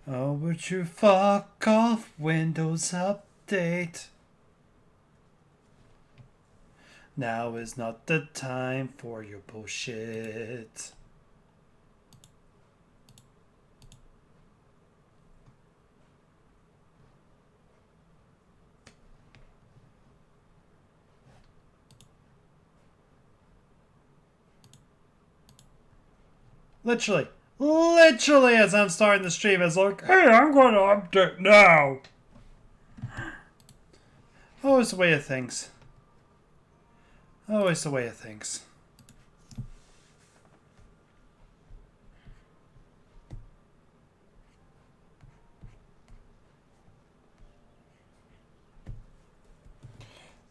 Oh, would you fuck off, Windows Update? Now is not the time for your bullshit. Literally as I'm starting the stream, it's like, hey, I'm going to update now. Always the way of things. Always the way of things.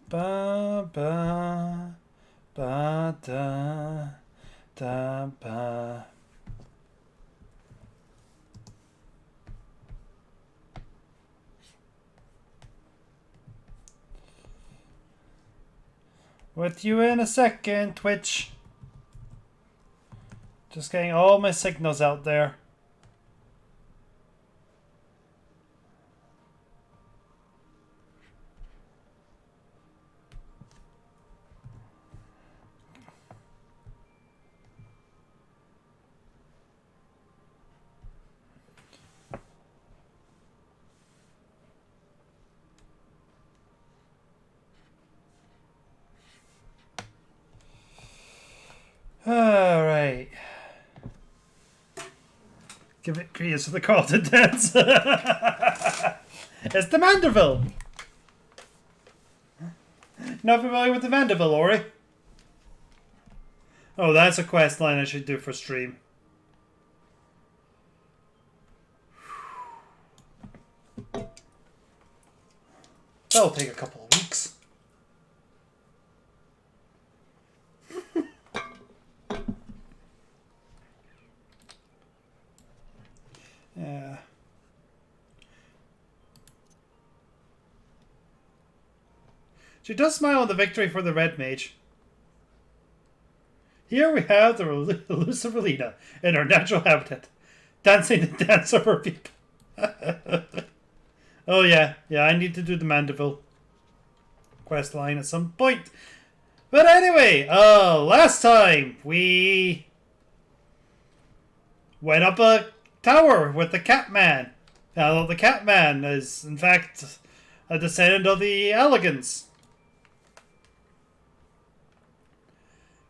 Ba ba ba da da ba. With you in a second, Twitch. Just getting all my signals out there. Alright. Give it credence for the call to dance. It's the Manderville. Not familiar with the Manderville, Ori? Oh, that's a quest line I should do for stream. That'll take a couple of weeks. Yeah. She does smile on the victory for the red mage. Here we have the elusive Alina in her natural habitat, dancing the dance of her people. Oh yeah, I need to do the Mandeville quest line at some point. But anyway, last time we went up a tower with the Catman. Now the Catman is in fact a descendant of the Elegants,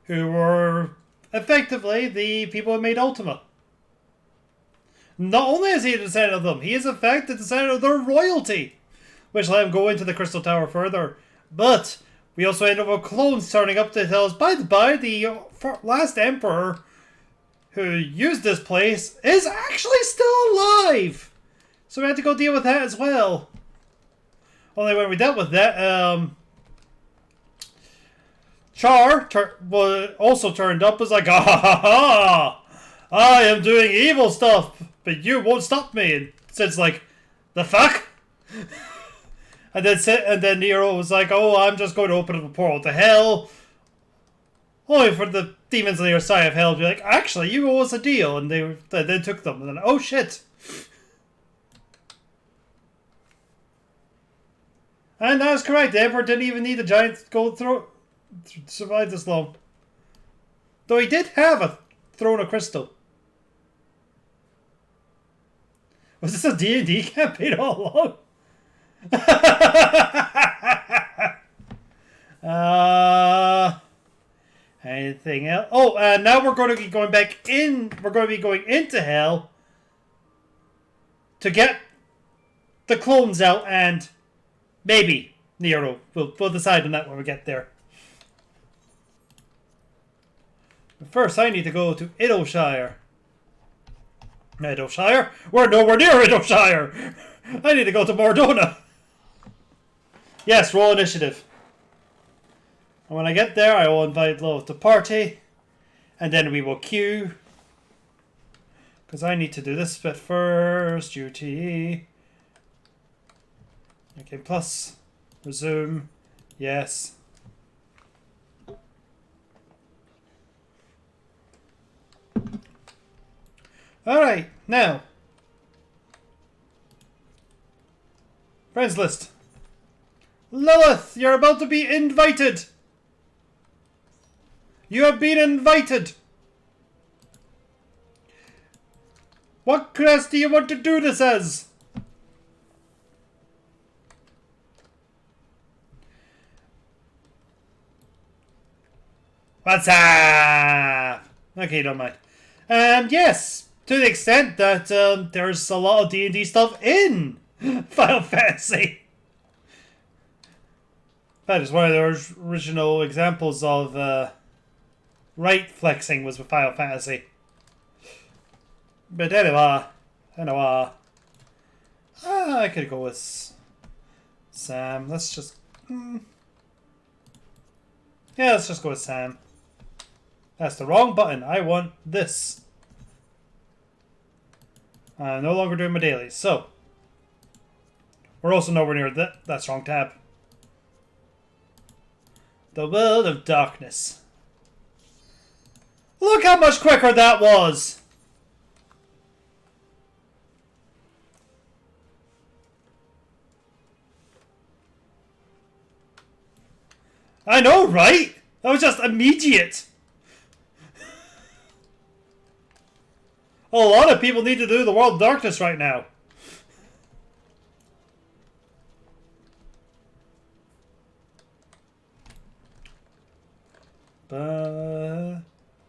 who were effectively the people who made Ultima. Not only is he a descendant of them, he is in fact a descendant of their royalty, which let him go into the Crystal Tower further. But we also end up with clones turning up to tell us, by the by, the last emperor who used this place is actually still alive. So we had to go deal with that as well. Only when we dealt with that, Char also turned up, was like, ah ha ha ha! I am doing evil stuff, but you won't stop me. And Sid's like, the fuck? and then Nero was like, oh, I'm just going to open up a portal to hell. Only for the demons on the other side of hell to be like, actually, you owe us a deal. And they took them. And then, oh shit. And that was correct. The Emperor didn't even need a giant gold throne to survive this long. Though he did have a throne of crystal. Was this a D&D campaign all along? Anything else? Oh, now we're going to be going back in. We're going to be going into hell to get the clones out, and maybe Nero. We'll decide on that when we get there. But first, I need to go to Idleshire. Idleshire? We're nowhere near Idleshire! I need to go to Mordona! Yes, roll initiative. And when I get there, I will invite Lo to party. And then we will queue. Because I need to do this bit first. UTE. Okay, plus. Resume. Yes. Alright, now. Friends list. Lilith, you're about to be invited. You have been invited. What class do you want to do this as? What's up? Okay, don't mind. Yes, to the extent that there's a lot of D&D stuff in Final Fantasy. That is one of the original examples of right flexing was with Final Fantasy. But anyway, I could go with Sam. Let's just... yeah, let's just go with Sam. That's the wrong button. I want this. I'm no longer doing my dailies. So, we're also nowhere near that. That's wrong tab. The World of Darkness. Look how much quicker that was! I know, right? That was just immediate. A lot of people need to do the World of Darkness right now.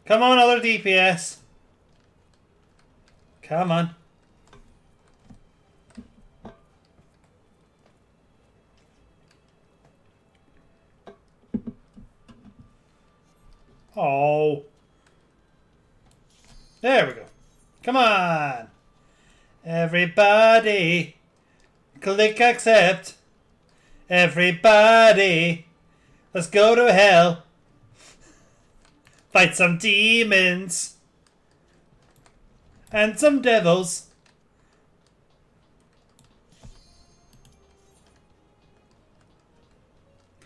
Come on, other DPS. Come on. Oh. There we go. Come on. Everybody. Click accept. Everybody. Let's go to hell. Fight some demons. And some devils.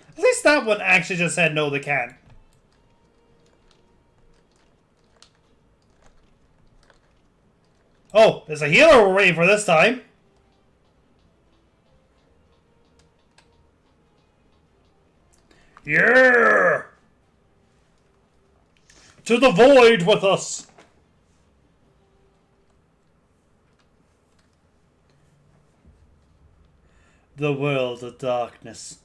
At least that one actually just said no, they can't. Oh, there's a healer we're waiting for this time. Yeah! To the void with us! The World of Darkness.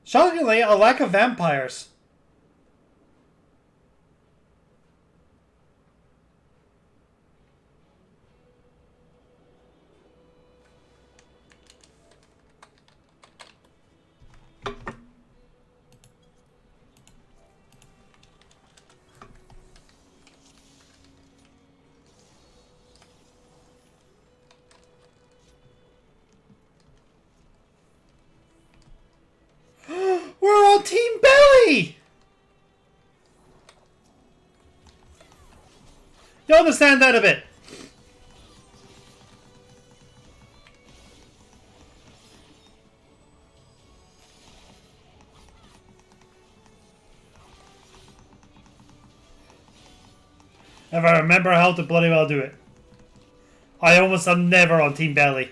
Shockingly, a lack of vampires. We're on Team Belly! You understand that a bit? If I remember how to bloody well do it. I almost am never on Team Belly.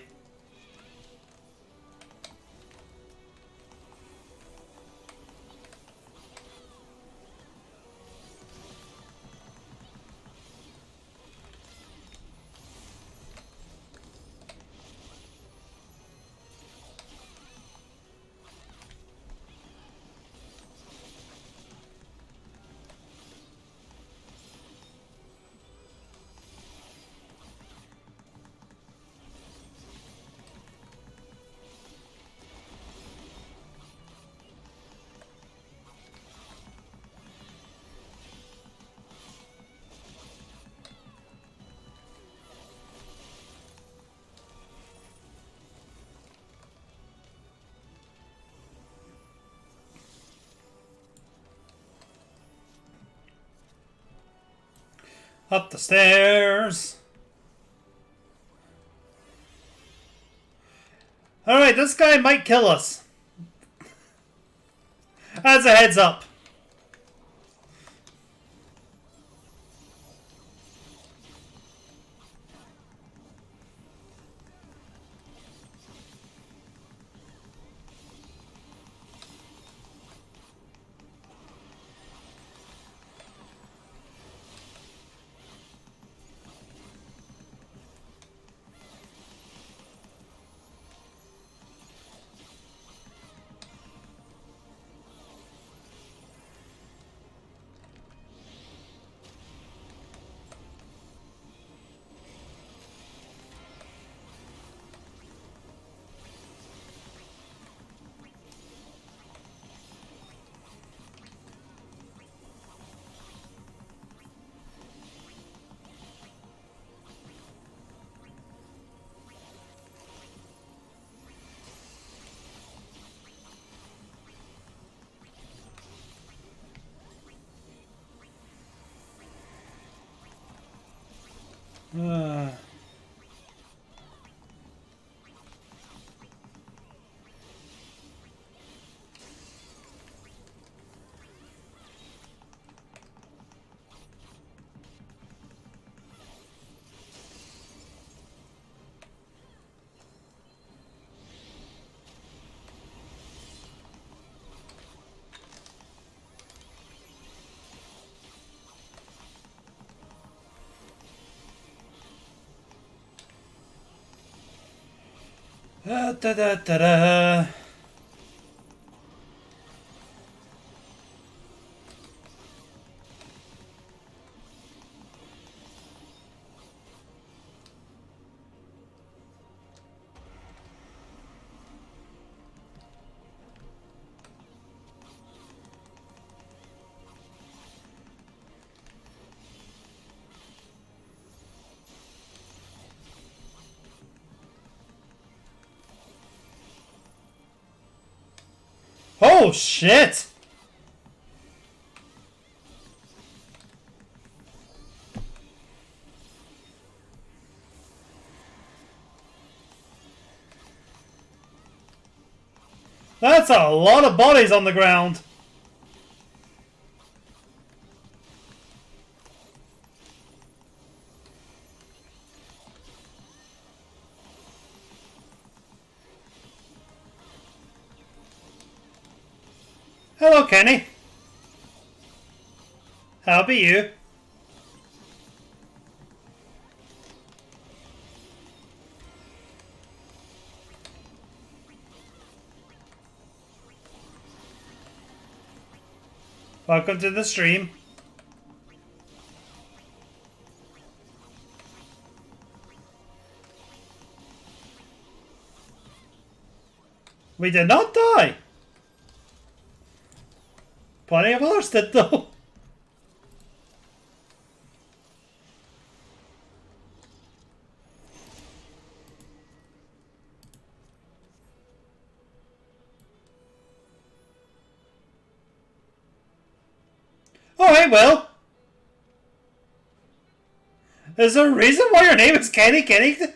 Up the stairs. Alright, this guy might kill us. As a heads up. Uh. Da da da da. Oh shit! That's a lot of bodies on the ground. Hello, Kenny. How be you? Welcome to the stream. We did not die. Plenty of others did, though. Oh, hey, Will. Is there a reason why your name is Kenny Kennington?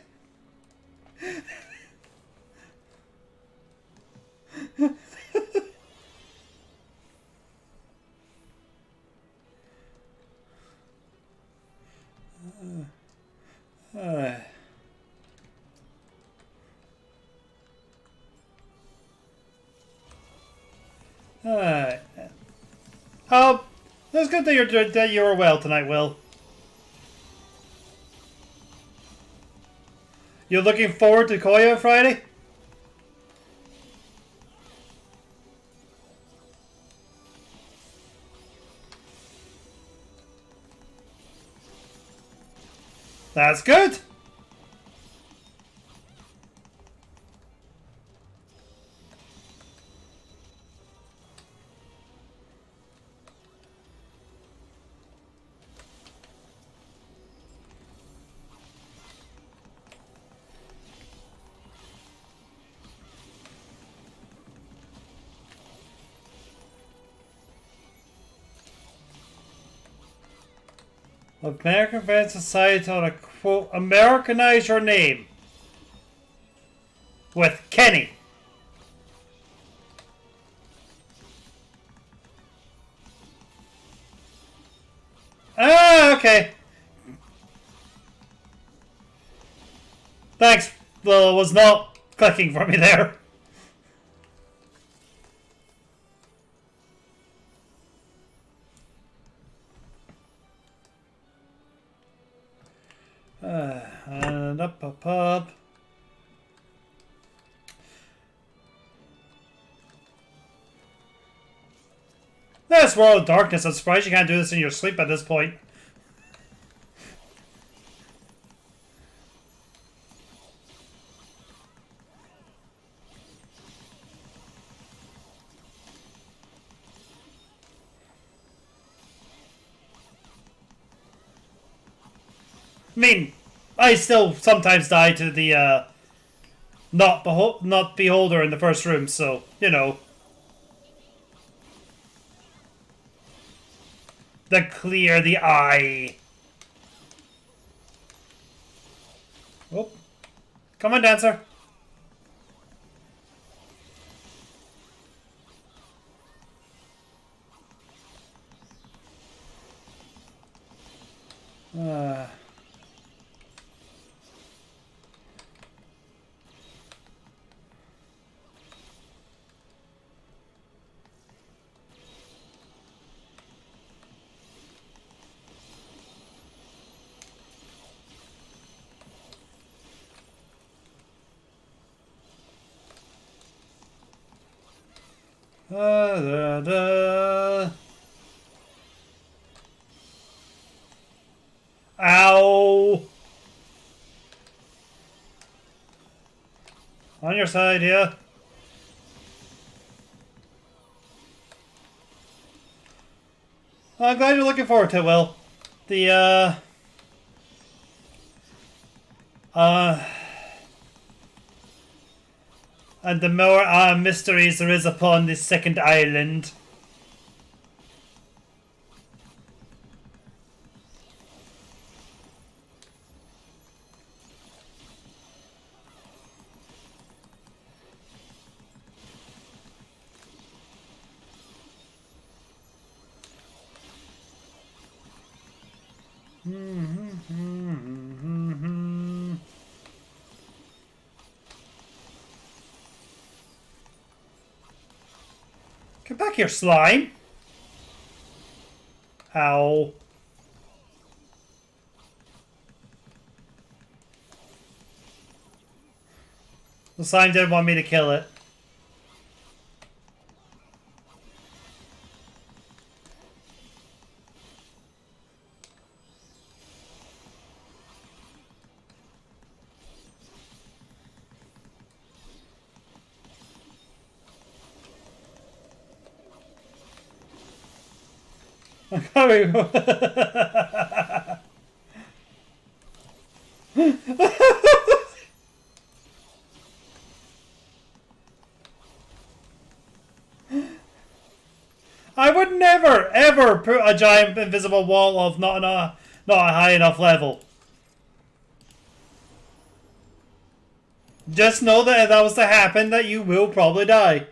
Oh, that's good that you were well tonight, Will. You're looking forward to Koya Friday? That's good. American Fan Society on a quote, Americanize your name with Kenny. Ah, okay. Thanks. Well, it was not clicking for me there. And up. This world of darkness. I'm surprised you can't do this in your sleep at this point. I mean, I still sometimes die to the not beholder in the first room, so you know. The eye. Oh. Come on, dancer. Uh. Da, da. Ow! On your side, yeah. I'm glad you're looking forward to it, Will. The, and the more mysteries there is upon this second island. Get back here, slime! Ow. The slime didn't want me to kill it. I'm coming. I would never, ever put a giant invisible wall of not a high enough level. Just know that if that was to happen, that you will probably die.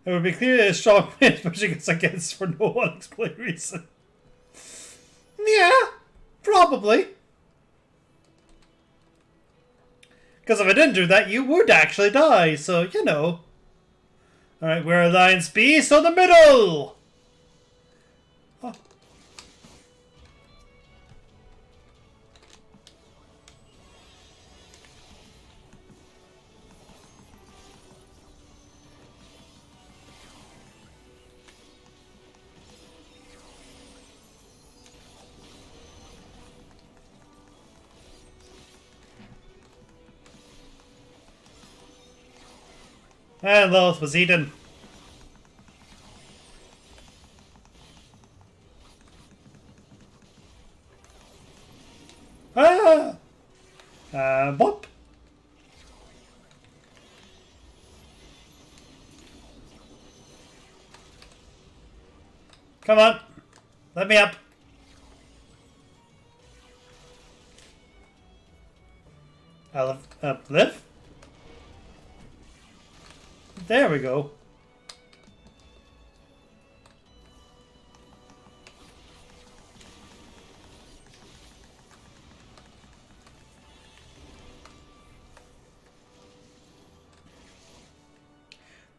It would be clearly a strong wind pushing us against for no unexplained reason. Yeah, probably. Because if I didn't do that, you would actually die, so, you know. Alright, we're Alliance B, so the middle! Oh. And Lilith was eaten. Ah! Bop. Come on. Let me up. I'll live. There we go.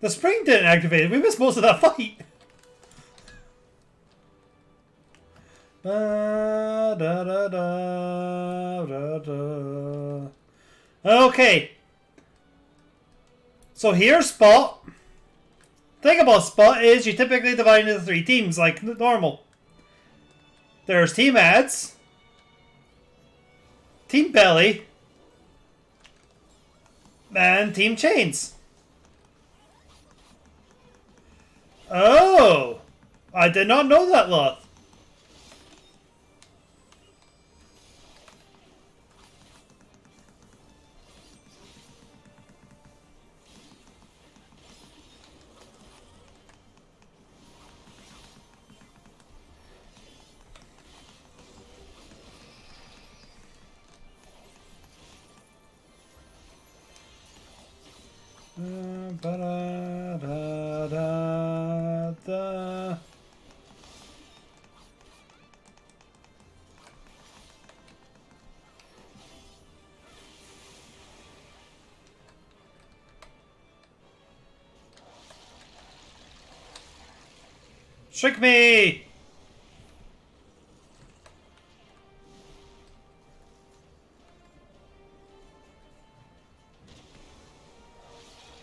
The spring didn't activate. We missed most of that fight. Da, da, da, da, da. Okay. So here's Spot. Thing about Spot is you typically divide into 3 teams like normal. There's Team Ads, Team Belly, and Team Chains. Oh! I did not know that, Loth. Ba-da-da-da-da. Trick me!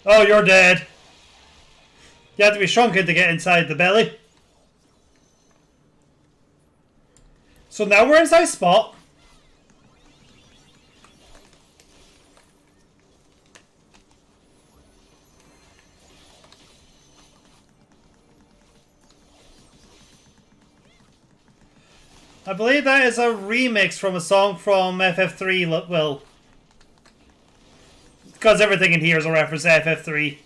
Oh, you're dead. You have to be shrunken to get inside the belly. So now we're inside Spot. I believe that is a remix from a song from FF3. Well, because everything in here is a reference to FF3.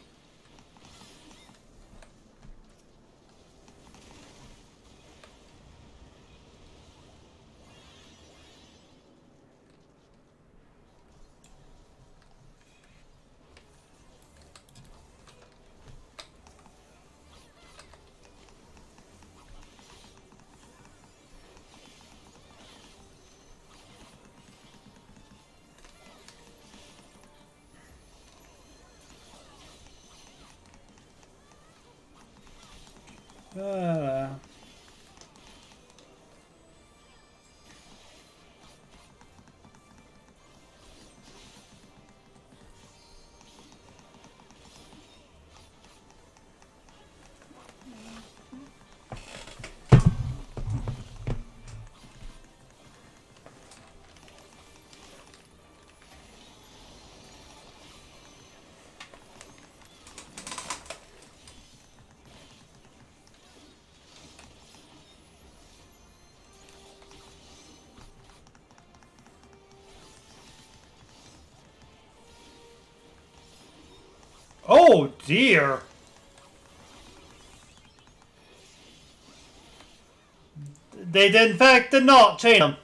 Uh, oh dear. They did, in fact did not chain him.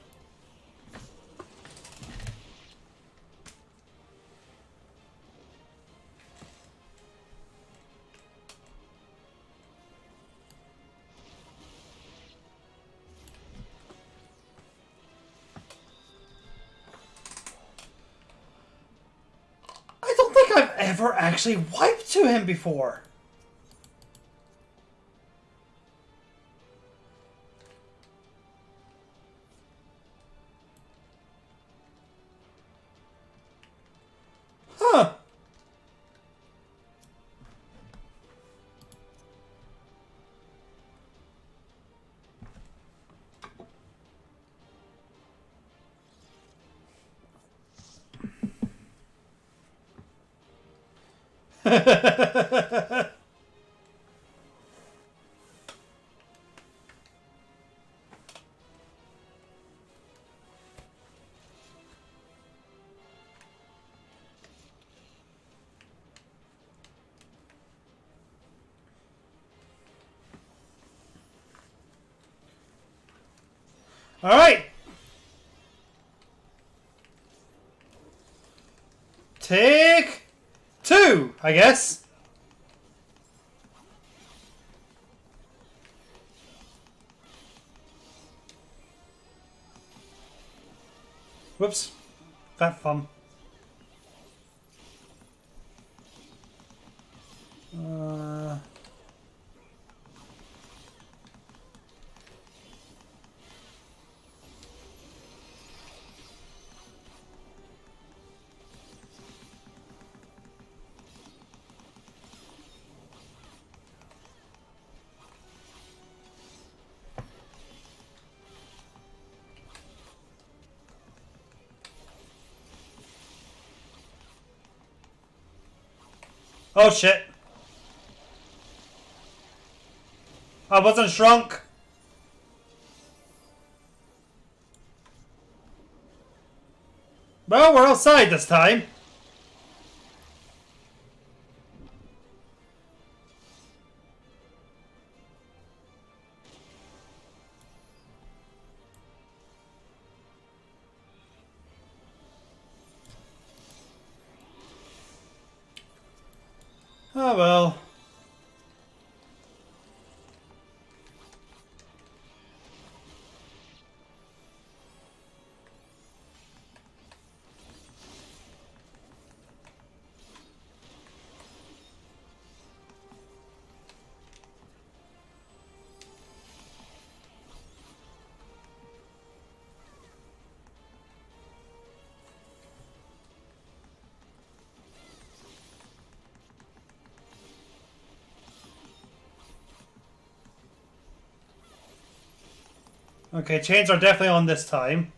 I don't think I've ever actually wiped to him before. Huh. Alright. Take 2, I guess. Whoops. Fat fun. Oh shit. I wasn't shrunk. Well, we're outside this time. Oh well. Okay, chains are definitely on this time.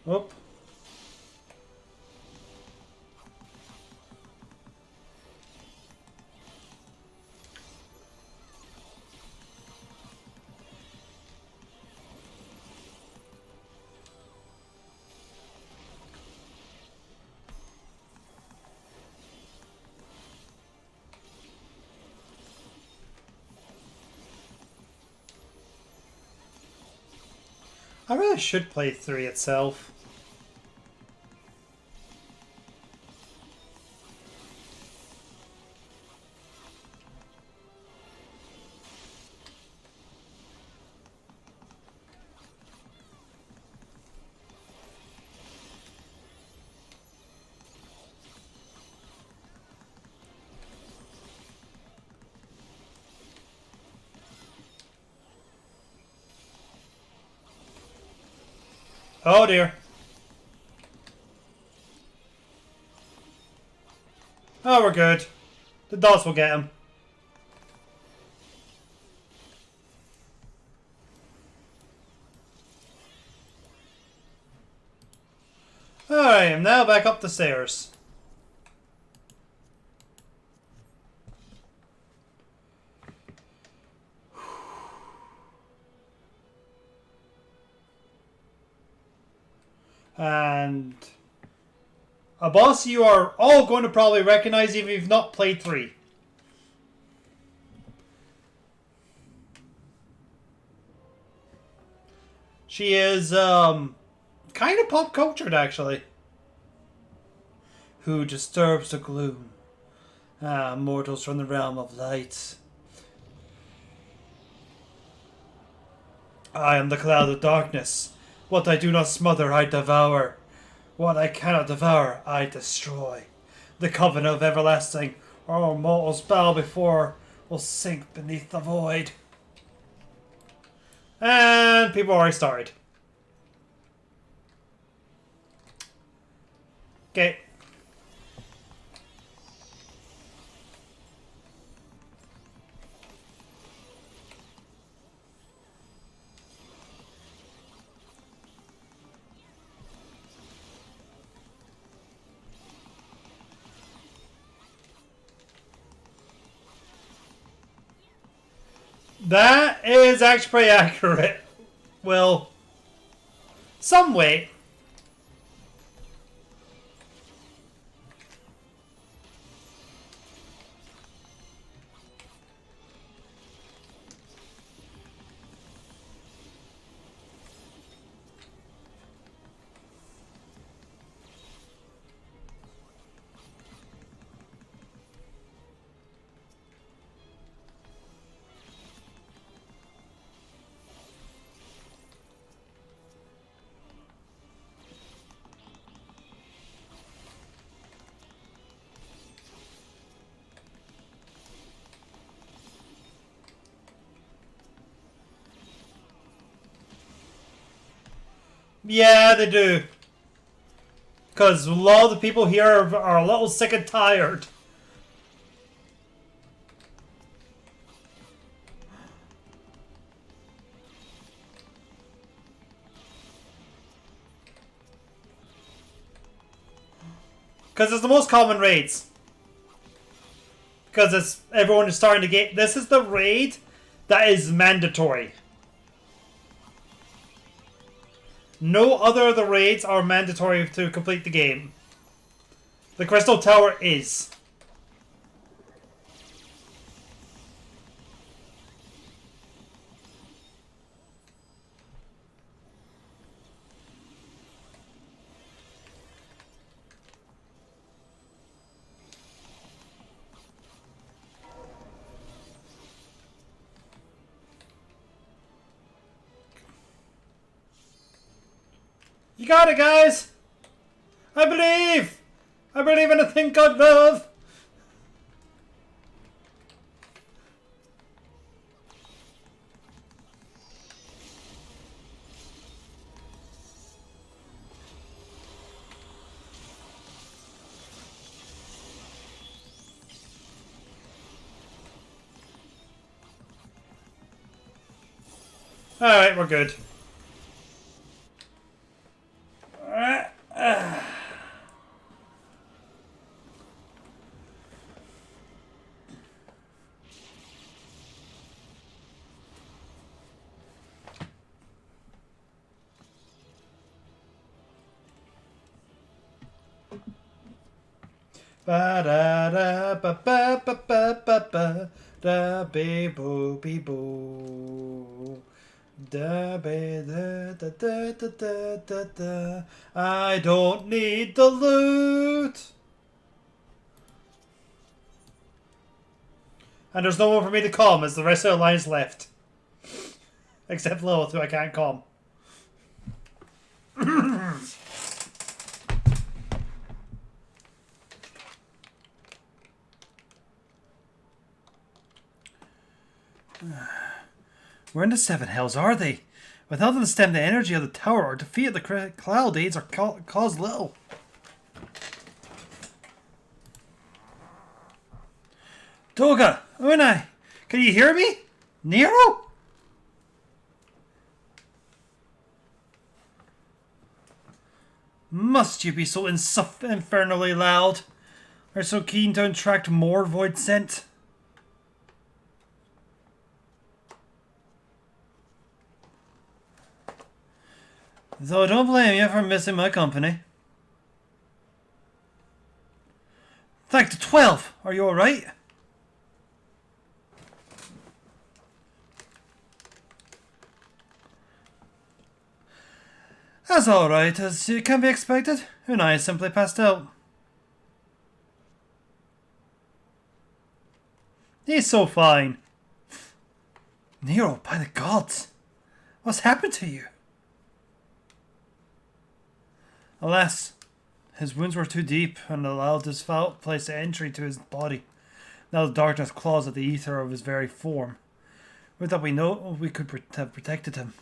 Oop. I really should play 3 itself. Oh dear. Oh, we're good. The dots will get him. Alright, I'm now back up the stairs. And a boss you are all going to probably recognize even if you've not played 3. She is kind of pop cultured actually. Who disturbs the gloom? Ah, mortals from the realm of light. I am the cloud of darkness. What I do not smother, I devour. What I cannot devour, I destroy. The covenant of everlasting, all mortals bow before, will sink beneath the void. And people already started. Okay. That is actually pretty accurate. Well, some way. Yeah, they do. Because a lot of the people here are a little sick and tired. Because it's the most common raids. Because it's everyone is starting to get... This is the raid that is mandatory. No other of the raids are mandatory to complete the game. The Crystal Tower is. You got it, guys! I believe! I believe in a thing called love! Alright, we're good. Ba da da ba ba ba ba ba ba da be boo be boo da be da da da da da da da. I don't need the loot. And there's no one for me to calm as the rest of the line's left. Except Lilith, who I can't calm. Where in the seven hells are they? Without them to stem the energy of the tower or defeat the cloud aids or cause little. Toga! Unai! Can you hear me? Nero? Must you be so infernally loud? Or so keen to attract more void scent? Though I don't blame you for missing my company. Thank the 12! Are you alright? That's alright, as it can be expected. Unai simply passed out. He's so fine. Nero, by the gods! What's happened to you? Alas, his wounds were too deep and allowed this foul place entry to his body. Now the darkness claws at the ether of his very form. With that we know we could have protected him.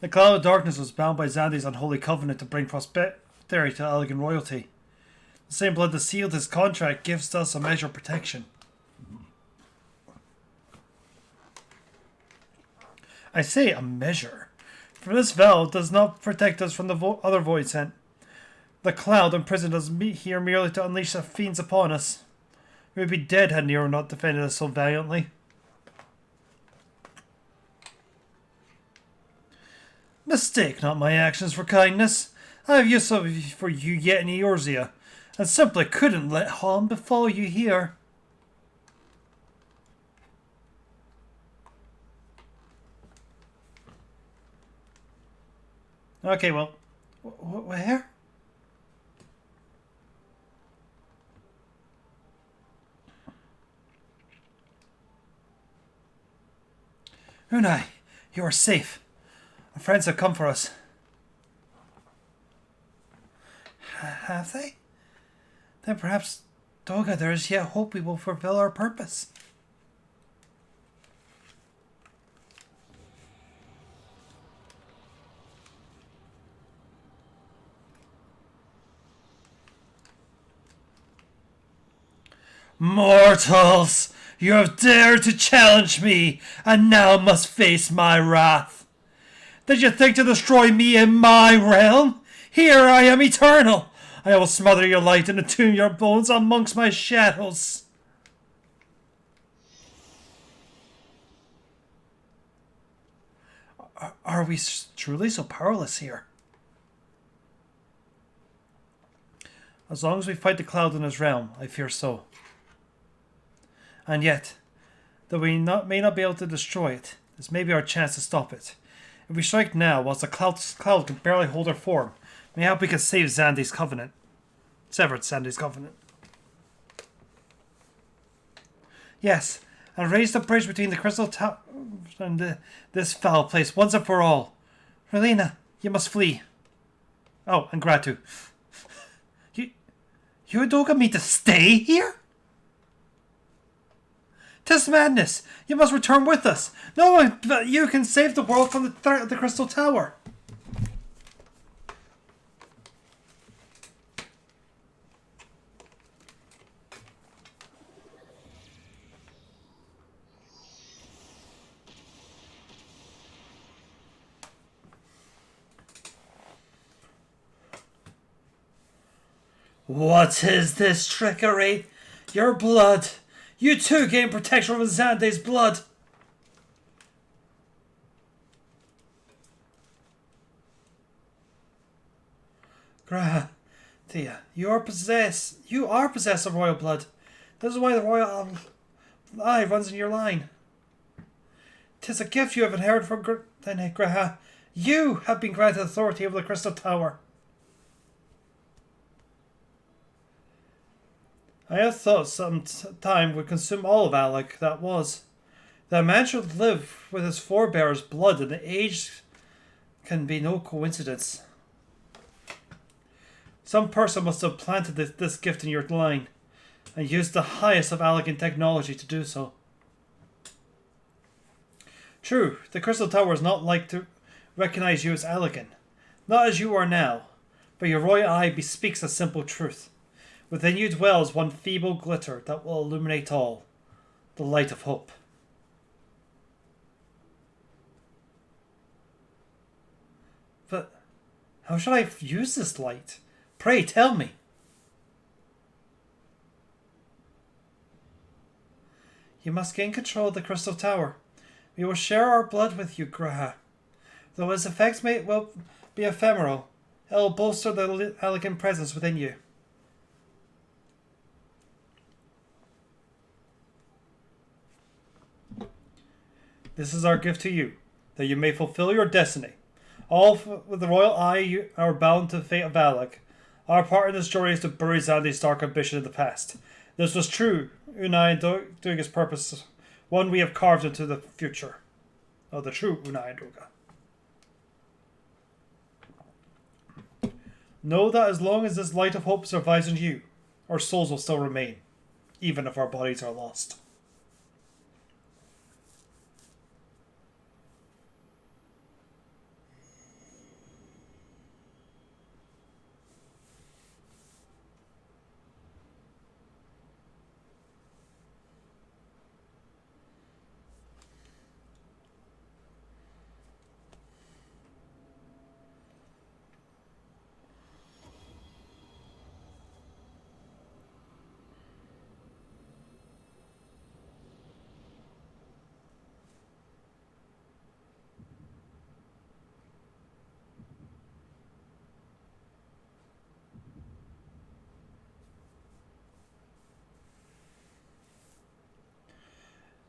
The cloud of darkness was bound by Xandi's unholy covenant to bring prosperity to Elegant royalty. The same blood that sealed his contract gives us a measure of protection. I say a measure, for this vow does not protect us from the other void sent. The cloud imprisoned us here merely to unleash the fiends upon us. We would be dead had Nero not defended us so valiantly. Mistake not my actions for kindness. I have use for you yet in Eorzea, and simply couldn't let harm befall you here. Okay, well, where? Unai, you are safe. Our friends have come for us. Have they? Then perhaps, Doga, there is yet hope we will fulfill our purpose. Mortals! You have dared to challenge me, and now must face my wrath. Did you think to destroy me in my realm? Here I am eternal. I will smother your light and entomb your bones amongst my shadows. Are we truly so powerless here? As long as we fight the cloud in his realm, I fear so. And yet, though we may not be able to destroy it, this may be our chance to stop it. If we strike now, whilst the cloud can barely hold her form, mayhap we can save Xande's covenant. Severed Xande's covenant. Yes, and raise the bridge between the crystal tower and this foul place once and for all. Relina, you must flee. Oh, and Gratu. You Udoka me to stay here? 'Tis madness! You must return with us! No one but you can save the world from the threat of the Crystal Tower! What is this trickery? Your blood! You too gain protection from Xande's blood! Graha, Tia, you are possessed of royal blood. This is why the royal eye runs in your line. 'Tis a gift you have inherited from Graha. You have been granted authority over the Crystal Tower. I have thought some time would consume all of Alec, that was. That a man should live with his forebears' blood in the age can be no coincidence. Some person must have planted this gift in your line, and used the highest of Alecan technology to do so. True, the Crystal Tower is not like to recognize you as Alecan, not as you are now, but your royal eye bespeaks a simple truth. Within you dwells one feeble glitter that will illuminate all, the light of hope. But how should I use this light? Pray tell me. You must gain control of the Crystal Tower. We will share our blood with you, Graha. Though its effects may well be ephemeral, it will bolster the elegant presence within you. This is our gift to you, that you may fulfill your destiny. All with the royal eye you are bound to the fate of Alec. Our part in this journey is to bury Xande's dark ambition in the past. This was true, Unai doing his purpose, one we have carved into the future. Oh, the true Unai and Doga. Know that as long as this light of hope survives in you, our souls will still remain, even if our bodies are lost.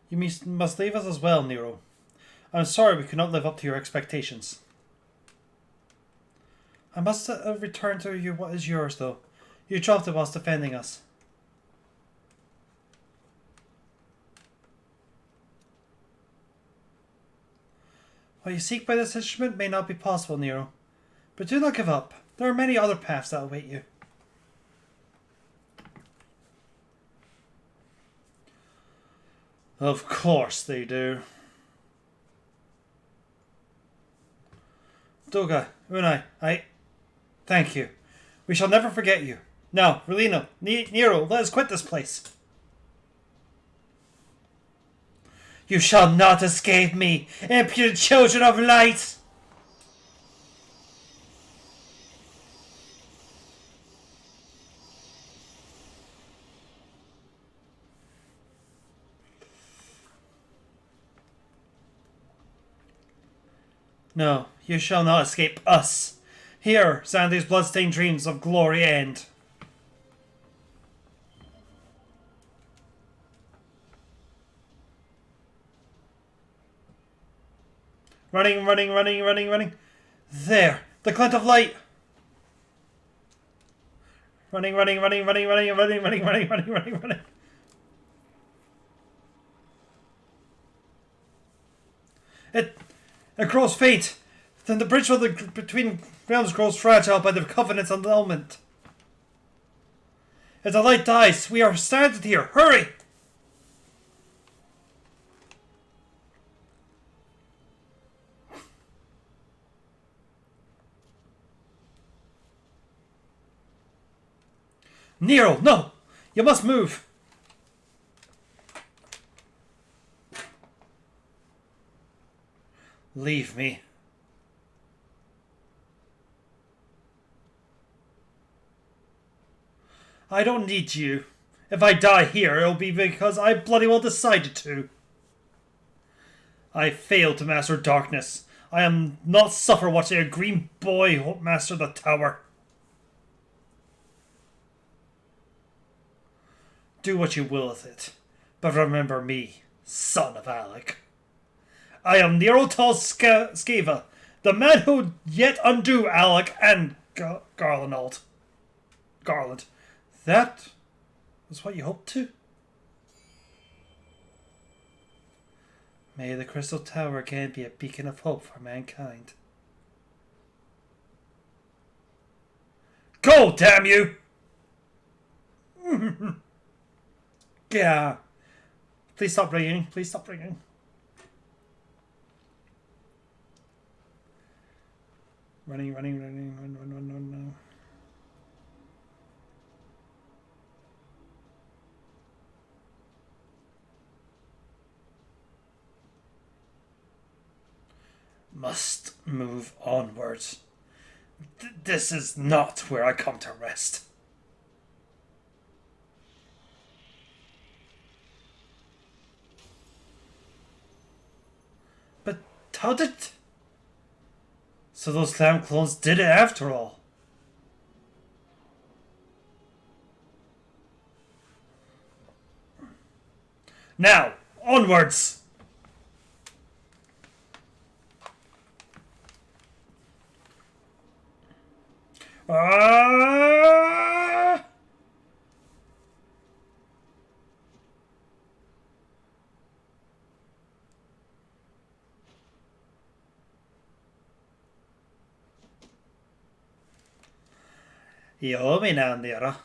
You must leave us as well, Nero. I'm sorry we could not live up to your expectations. I must return to you what is yours, though. You dropped it whilst defending us. What you seek by this instrument may not be possible, Nero. But do not give up. There are many other paths that await you. Of course they do. Doga, Unai, thank you. We shall never forget you. Now, Relino, Nero, let us quit this place. You shall not escape me, impudent children of light! No, you shall not escape us. Here, Xande's bloodstained dreams of glory end. Running, running, running, running, running. There! The glint of light! Running, running, running, running, running, running, running, running, running, running, running. It grows faint. Then the bridge between realms grows fragile by the covenant's annulment. As the light dies, we are stranded here. Hurry! Nero, no! You must move! Leave me. I don't need you. If I die here, it'll be because I bloody well decided to. I failed to master darkness. I am not suffer watching a green boy master the tower. Do what you will with it, but remember me, son of Alec. I am Nero Tal Skeva, the man who would yet undo Alec and Garland. That was what you hoped to? May the Crystal Tower again be a beacon of hope for mankind. Go, damn you! Yeah. Please stop ringing. Please stop ringing. Running, running, running, run, run, run, run, run. Must move onwards. This is not where I come to rest. But how did... So those clown clones did it after all. Now, onwards! You owe me now, Nero.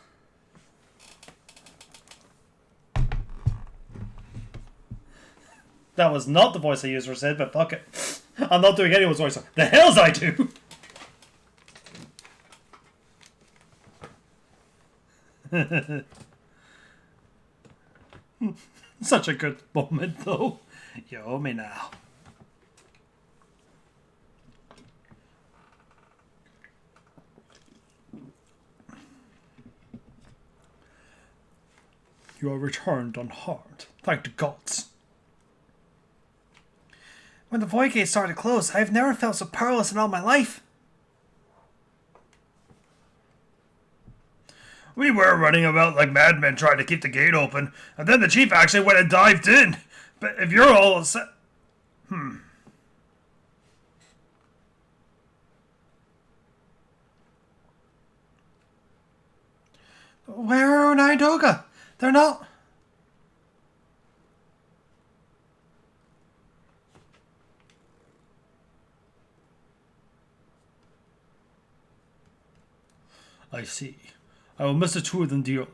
That was not the voice I used for Sid, but fuck it. I'm not doing anyone's voice. The hells I do! Such a good moment, though. You owe me now. You are returned unharmed. Thank the gods. When the void gate started to close, I've never felt so powerless in all my life. We were running about like madmen trying to keep the gate open, and then the chief actually went and dived in. But if you're all set... Where are Naidoga? They're not... I see. I will miss the two of them dearly,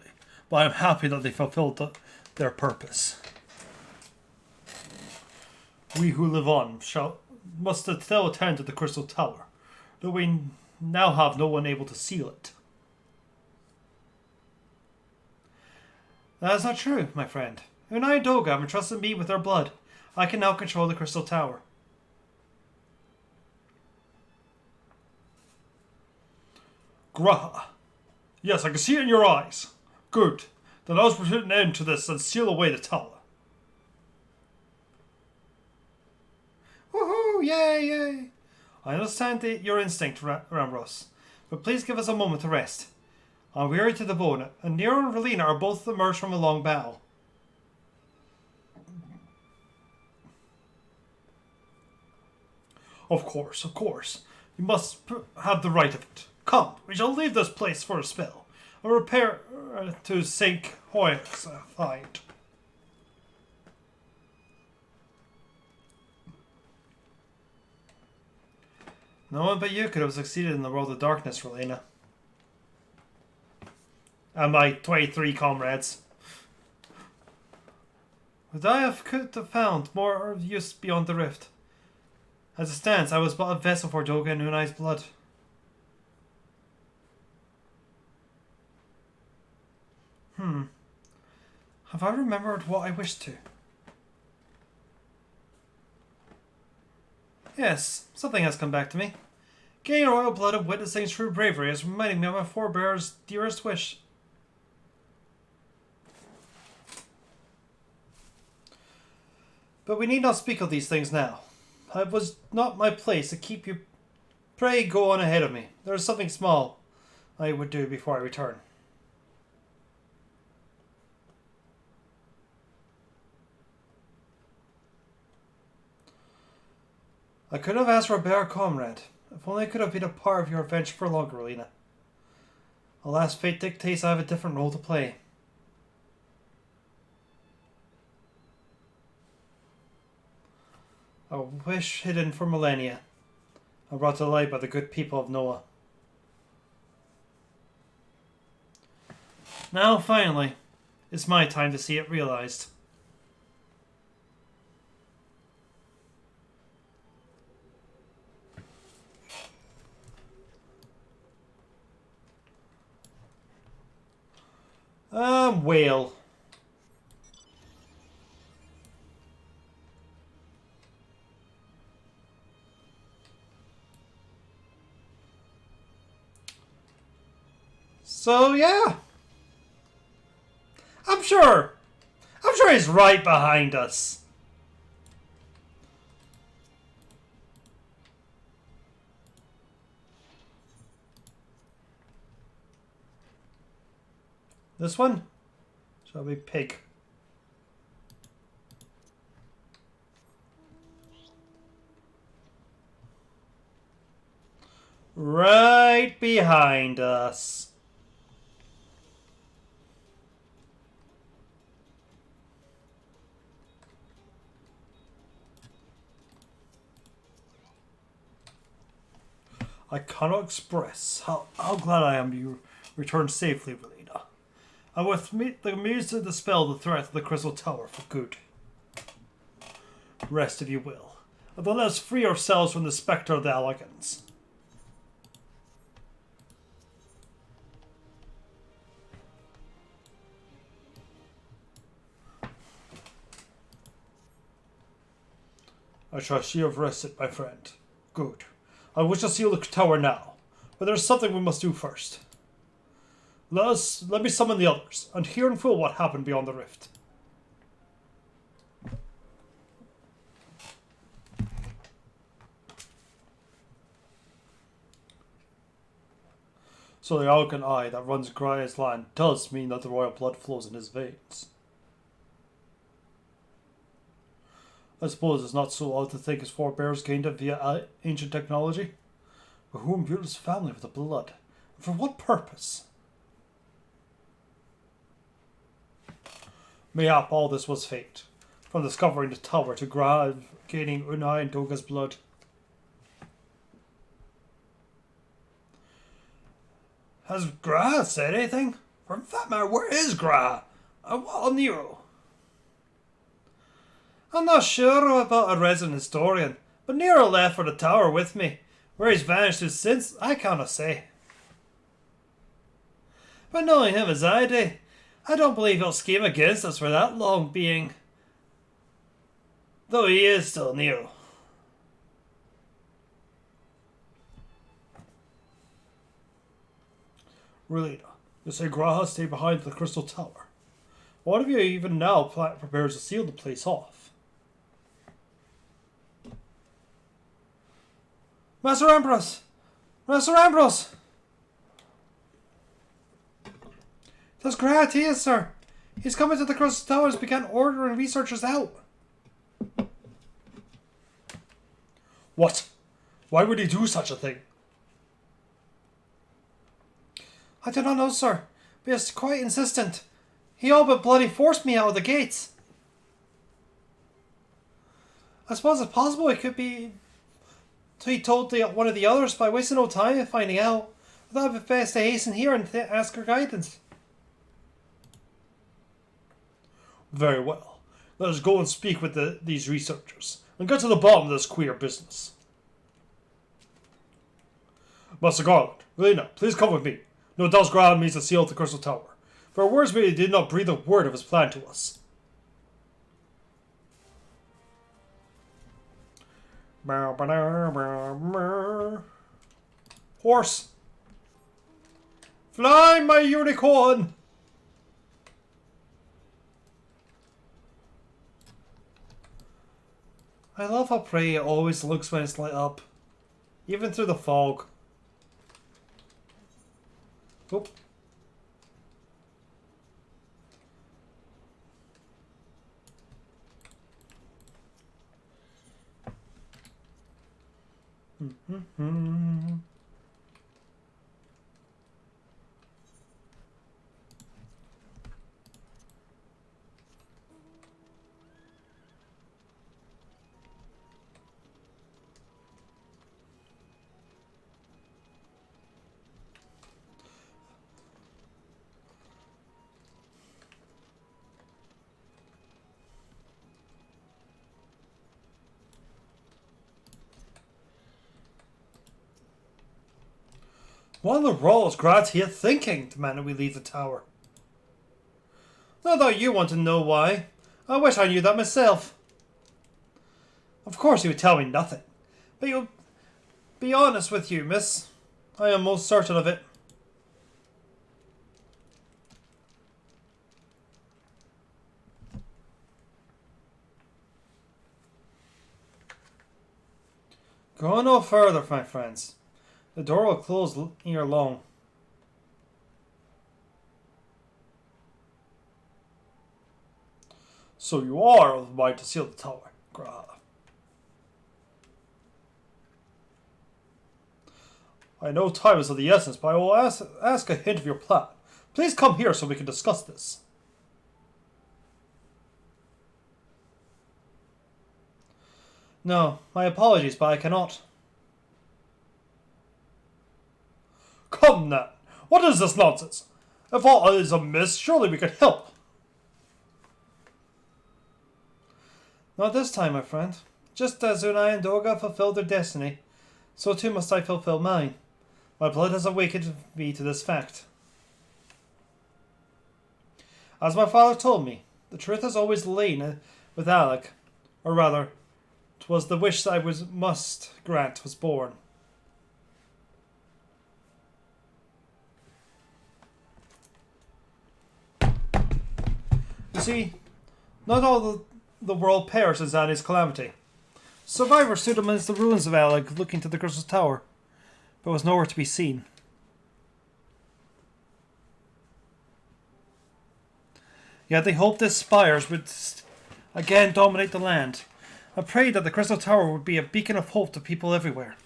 but I am happy that they fulfilled their purpose. We who live on must still attend to the Crystal Tower, though we now have no one able to seal it. That is not true, my friend. Unai and Doga have entrusted me with their blood. I can now control the Crystal Tower. Graha. Yes, I can see it in your eyes. Good. Then let us put an end to this and seal away the tower. Woohoo! Yay, yay! I understand your instinct, Ramros, but please give us a moment to rest. I'm weary to the bone, and Nero and Relina are both emerged from a long battle. Of course, of course. You must have the right of it. Come, we shall leave this place for a spell. A repair to St. Hoyer's find. No one but you could have succeeded in the world of darkness, Relena. And my 23 comrades. Would I could have found more use beyond the rift? As it stands, I was but a vessel for Doga and Unai's blood. Have I remembered what I wished to? Yes, something has come back to me. Gaining royal blood and witnessing true bravery is reminding me of my forebear's dearest wish. But we need not speak of these things now. It was not my place to keep you. Pray go on ahead of me. There is something small I would do before I return. I could have asked for a better comrade. If only I could have been a part of your adventure for longer, Relena. Alas, fate dictates I have a different role to play. A wish hidden for millennia, and brought to light by the good people of Noah. Now, finally, it's my time to see it realized. Whale. So, yeah. I'm sure he's right behind us. This one? Shall we pig? Right behind us. I cannot express how glad I am you returned safely, Relena. And with me, the means to dispel the threat of the Crystal Tower for good. Rest if you will, and then let us free ourselves from the spectre of the Elegans. I trust you have rested, my friend. Good. I wish to seal the tower now, but there's something we must do first. Let me summon the others, and hear in full what happened beyond the rift. So the Alcan eye that runs Graya's land does mean that the royal blood flows in his veins. I suppose it's not so odd to think his forebears gained it via ancient technology. But who imbued his family with the blood? And for what purpose? Mayhap all this was fate. From discovering the tower to gaining Unai and Doga's blood. Has Gra said anything? For that matter, where is Gra? And what on Nero? I'm not sure about a resident historian, but Nero left for the tower with me. Where he's vanished to since, I cannot say. But knowing him as I do, I don't believe he'll scheme against us for that long being. Though he is still Nero. Relena, you say Graha stay behind the Crystal Tower. What if you even now prepares to seal the place off? Master Ambrose! Master Ambrose! That's Graha, he is, sir. He's coming to the Crystal Towers and began ordering researchers out. What? Why would he do such a thing? I do not know, sir, but he's quite insistent. He all but bloody forced me out of the gates. I suppose it's possible it could be... He told one of the others by wasting no time in finding out. I thought it would be best to hasten here and ask her guidance. Very well. Let us go and speak with these researchers and get to the bottom of this queer business. Master Garland, Lena, please come with me. No doubt Graham means to seal the Crystal Tower. For words me, he did not breathe a word of his plan to us. Horse! Fly, my unicorn! I love how pretty it always looks when it's lit up. Even through the fog. Oop. What in the world is Grant here thinking? Demanded we leave the tower. Not that you want to know why. I wish I knew that myself. Of course he would tell me nothing. But you'll be honest with you, miss. I am most certain of it. Go no further, my friends. The door will close ere long. So you are of the mind to seal the tower, Grah. I know time is of the essence, but I will ask a hint of your plan. Please come here so we can discuss this. No, my apologies, but I cannot. Come now, what is this nonsense? If all is amiss, surely we can help. Not this time, my friend. Just as Unai and Doga fulfilled their destiny, so too must I fulfill mine. My blood has awakened me to this fact. As my father told me, the truth has always lain with Alec, or rather, 'twas the wish I must grant was born. You see, not all the world perishes at his calamity. Survivors stood amidst the ruins of Alec, looking to the Crystal Tower, but was nowhere to be seen. Yet they hoped the spires would again dominate the land, and prayed that the Crystal Tower would be a beacon of hope to people everywhere.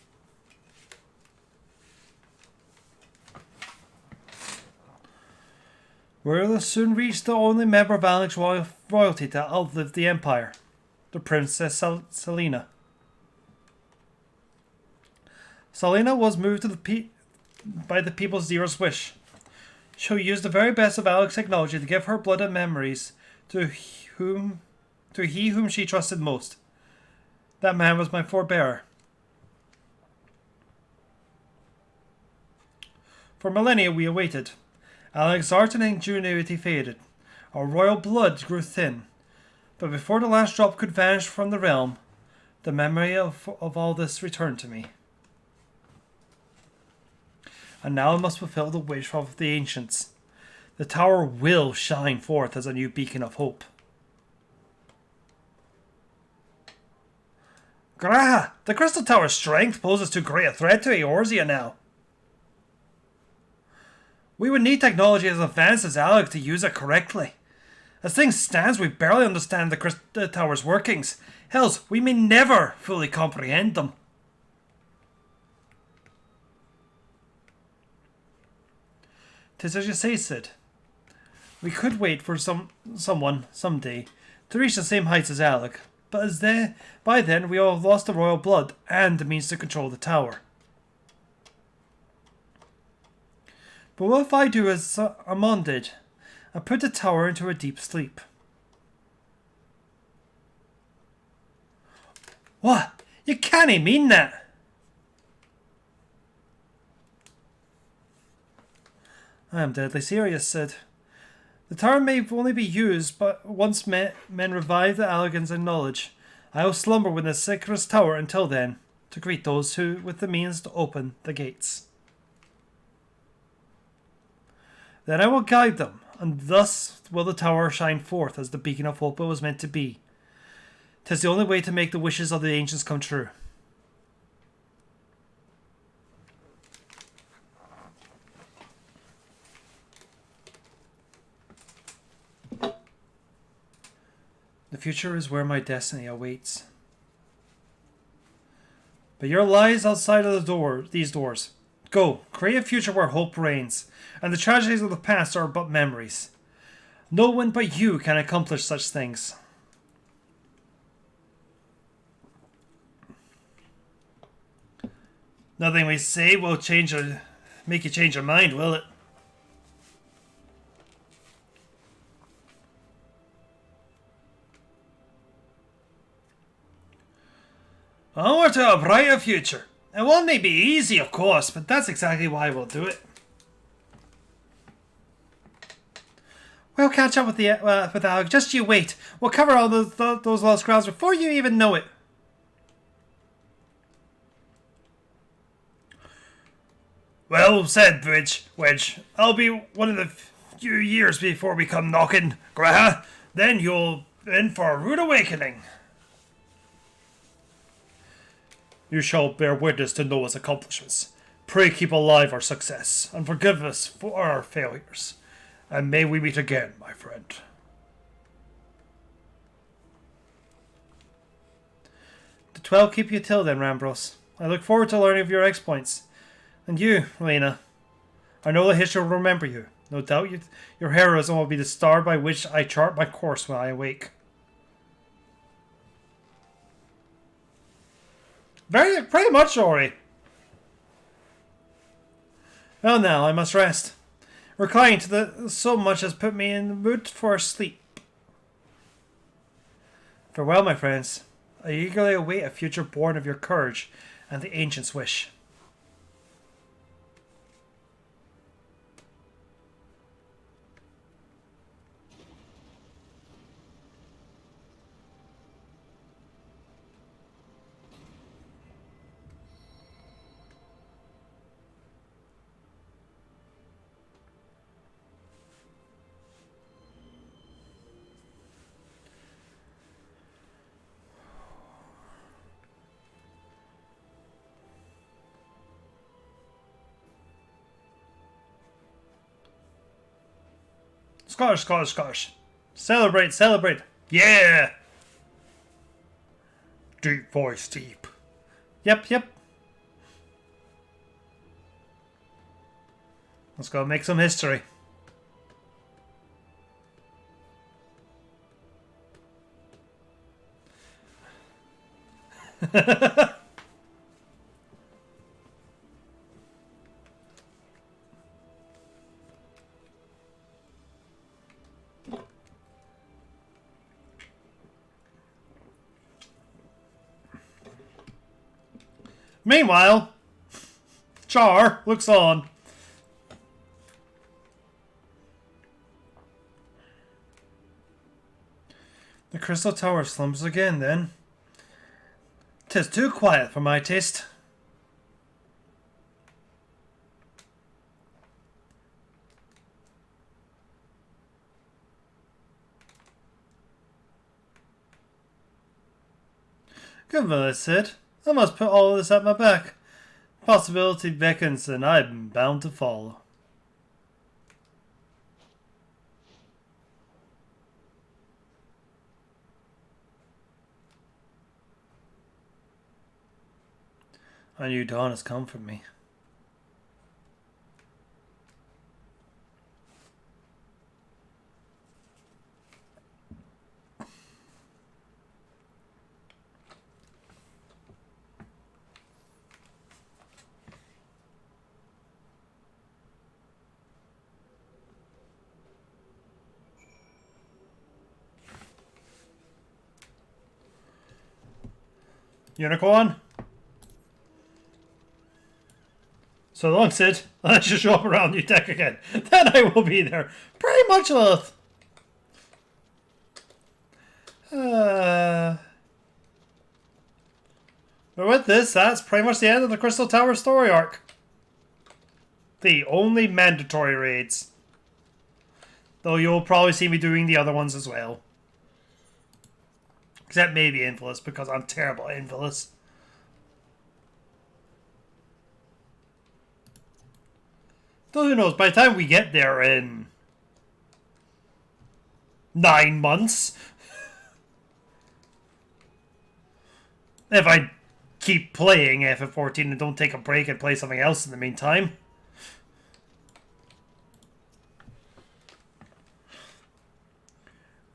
We'll soon reach the only member of Alec's royalty to outlive the Empire, the Princess Selena. Selena was moved to by the people's dearest wish. She'll use the very best of Alec's technology to give her blood and memories to he whom she trusted most. That man was my forebearer. For millennia we awaited. Alec's art and ingenuity faded. Our royal blood grew thin. But before the last drop could vanish from the realm, the memory of all this returned to me. And now I must fulfill the wish of the ancients. The tower will shine forth as a new beacon of hope. Graha, the Crystal Tower's strength poses too great a threat to Eorzea now. We would need technology as advanced as Alec to use it correctly. As things stand, we barely understand the Tower's workings. Hells, we may never fully comprehend them. 'Tis as you say, Sid. We could wait for someone, someday, to reach the same heights as Alec, but by then we all have lost the royal blood and the means to control the tower. But what if I do as Amon did? I put the tower into a deep sleep. What? You can't mean that! I am deadly serious, Sid. The tower may only be used, but once men revive the elegance and knowledge, I will slumber within the sacred tower until then, to greet those who with the means to open the gates. Then I will guide them, and thus will the tower shine forth as the beacon of hope it was meant to be. 'Tis the only way to make the wishes of the ancients come true. The future is where my destiny awaits. But your lies outside of these doors. Go, create a future where hope reigns, and the tragedies of the past are but memories. No one but you can accomplish such things. Nothing we say will make you change your mind, will it? Onward to a brighter future. It won't be easy, of course, but that's exactly why we'll do it. We'll catch up with Alec. Just you wait. We'll cover all those lost grounds before you even know it. Well said, Wedge. I'll be one of the few years before we come knocking, Graha. Then you'll in for a rude awakening. You shall bear witness to Noah's accomplishments. Pray keep alive our success, and forgive us for our failures. And may we meet again, my friend. The 12 keep you till then, Rambros. I look forward to learning of your exploits. And you, Lena. I know the history will remember you. No doubt your heroism will be the star by which I chart my course when I awake. Pretty much, Ori. Well now, I must rest. Reclining so much has put me in the mood for sleep. Farewell, my friends. I eagerly await a future born of your courage and the ancient's wish. Scottish. Celebrate. Yeah! Deep voice, deep. Yep. Let's go make some history. Meanwhile, Char looks on. The Crystal Tower slumps again, then. 'Tis too quiet for my taste. Goodness, Sid. I must put all of this at my back. Possibility beckons, and I'm bound to follow. I knew dawn has come for me. Unicorn? So long, Sid. Let's just show up around your deck again. Then I will be there. Pretty much, Lilith. But with this, that's pretty much the end of the Crystal Tower story arc. The only mandatory raids. Though you'll probably see me doing the other ones as well. Except maybe Infamous, because I'm terrible at Infamous. Though who knows, by the time we get there in 9 months, if I keep playing FF14 and don't take a break and play something else in the meantime.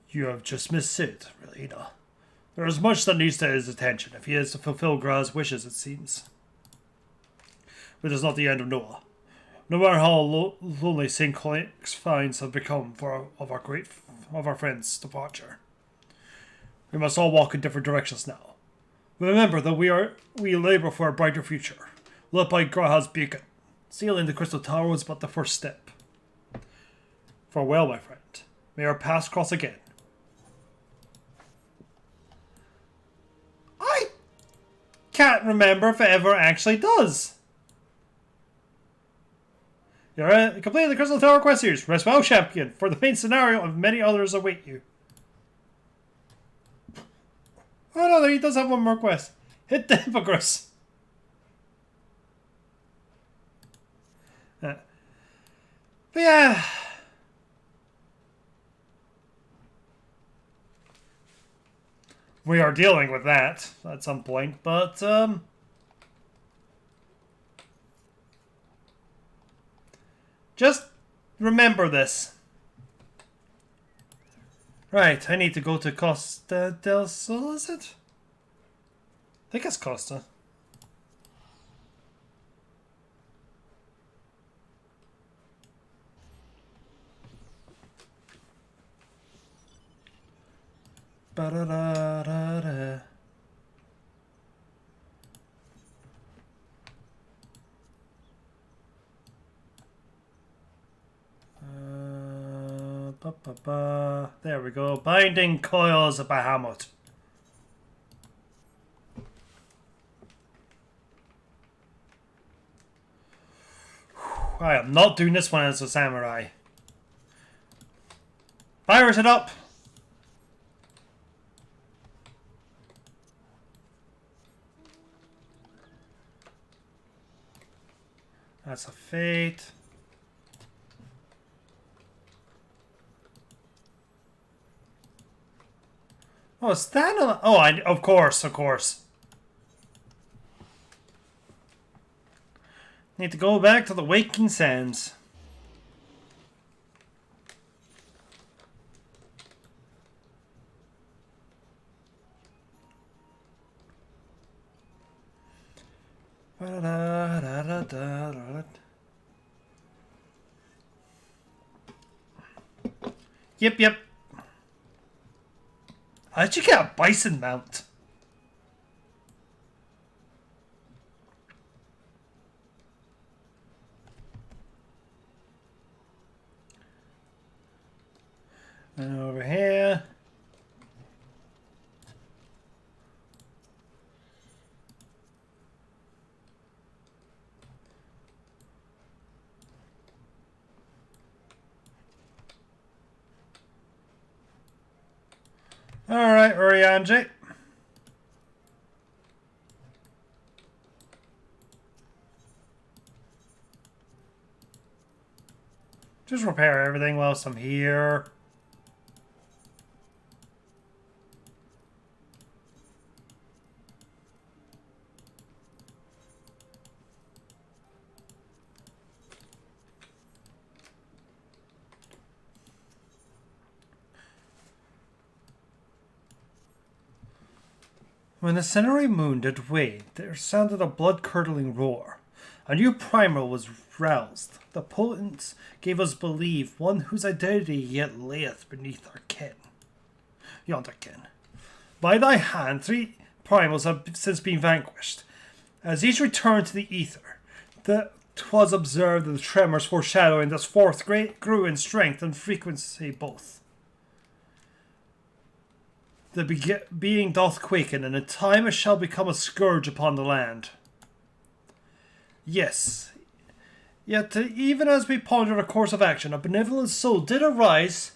You have just missed Sid, Relina. There is much that needs to his attention if he is to fulfill Gra's wishes, it seems. But it is not the end of Noah. No matter how lonely St. Clair's finds have become of our friend's departure. We must all walk in different directions now. Remember that we labor for a brighter future, lit by Graha's beacon. Sealing the Crystal Tower was but the first step. Farewell, my friend. May our paths cross again. I can't remember if it ever actually does. You're completing the Crystal Tower quest series. Rest well, champion, for the main scenario and many others await you. Oh no, he does have one more quest. Hit the Hippogriffs. But yeah. We are dealing with that at some point, but just remember this. Right, I need to go to Costa del Sol, is it? I think it's Costa. Ba-da-da-da-da. There we go. Binding coils of Bahamut. I am not doing this one as a samurai. Fires it up. That's a fate. Oh, is that a... Oh, of course, of course. Need to go back to the Waking Sands. Yep. How'd you get a bison mount? And over here. Alright, Urianji. Just repair everything whilst I'm here. When the centenary moon did wane, there sounded a blood-curdling roar. A new primer was roused. The potence gave us belief, one whose identity yet layeth beneath our ken. Yonder ken. By thy hand, primals have since been vanquished. As each returned to the ether, twas observed that the tremors foreshadowing this fourth grew in strength and frequency both. The being doth quaken, and in time it shall become a scourge upon the land. Yes, yet even as we pondered a course of action, a benevolent soul did arise,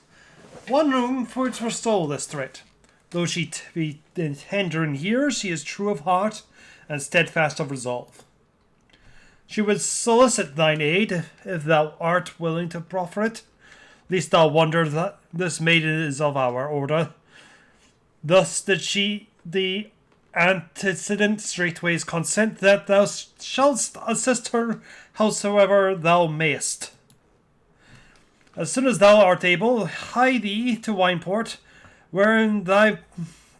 one room for to forestall this threat. Though she be tender in years, she is true of heart and steadfast of resolve. She would solicit thine aid, if thou art willing to proffer it. Least thou wonder that this maiden is of our order. Thus did she the antecedent straightways consent that thou shalt assist her howsoever thou mayest. As soon as thou art able, hie thee to Wineport, wherein thy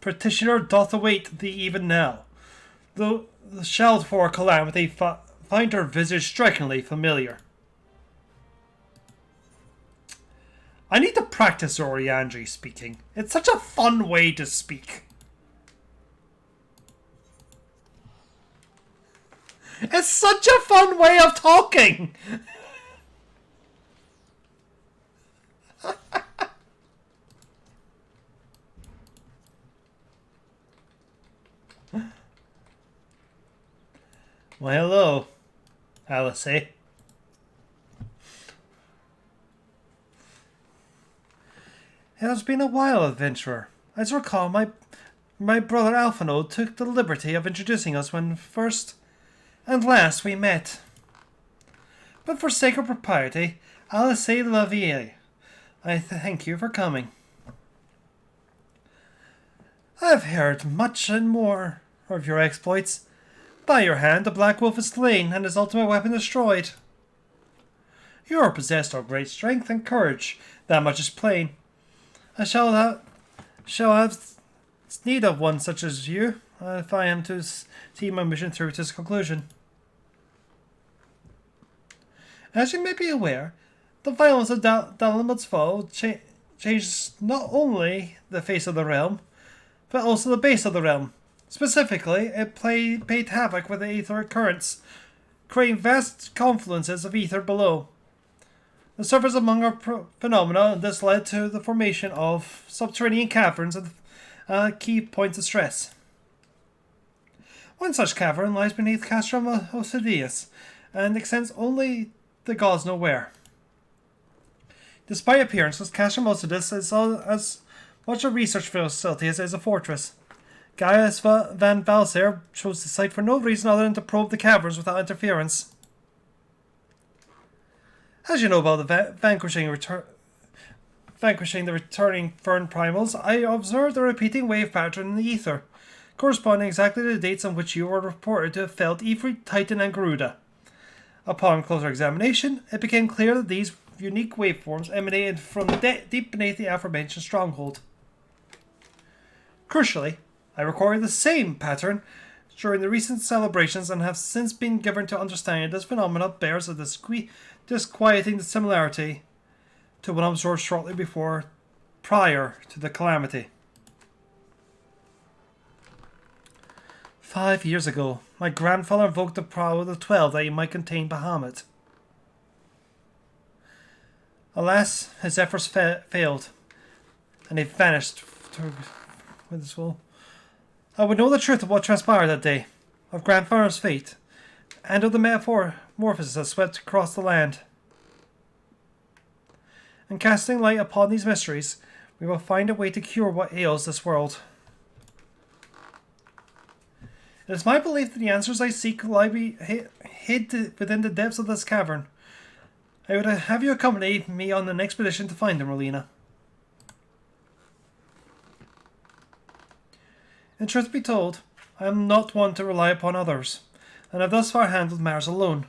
petitioner doth await thee even now. Thou shalt for calamity find her visage strikingly familiar. I need to practice Orianji speaking. It's such a fun way to speak. It's such a fun way of talking! Well, hello, Alice. It has been a while, adventurer. As recall, my brother Alphino took the liberty of introducing us when first and last we met. But for sake of propriety, Alice la vie. I thank you for coming. I have heard much and more of your exploits. By your hand, the Black Wolf is slain and his ultimate weapon destroyed. You are possessed of great strength and courage. That much is plain. I shall have need of one such as you if I am to see my mission through to its conclusion. As you may be aware, the violence of Dalamud's fall changed not only the face of the realm, but also the base of the realm. Specifically, it paid havoc with the etheric currents, creating vast confluences of ether below. The surface among our phenomena, and this led to the formation of subterranean caverns at key points of stress. One such cavern lies beneath Castrum Osidius, and extends only the gods know where. Despite appearances, Castrum Osidius is as much a research facility as it is a fortress. Gaius van Valser chose the site for no reason other than to probe the caverns without interference. As you know about the vanquishing the returning Fern primals, I observed a repeating wave pattern in the ether, corresponding exactly to the dates on which you were reported to have felled Ifrit, Titan, and Garuda. Upon closer examination, it became clear that these unique waveforms emanated from deep beneath the aforementioned stronghold. Crucially, I recorded the same pattern during the recent celebrations and have since been given to understand this phenomenon bears a disquieting similarity to one observed shortly prior to the calamity. 5 years ago, my grandfather invoked the power of the 12 that he might contain Bahamut. Alas, his efforts failed, and he vanished with his soul. I would know the truth of what transpired that day, of grandfather's fate, and of the metamorphosis that swept across the land. And casting light upon these mysteries, we will find a way to cure what ails this world. It is my belief that the answers I seek lie hid within the depths of this cavern. I would have you accompany me on an expedition to find them, Rolina. In truth be told, I am not one to rely upon others, and have thus far handled matters alone.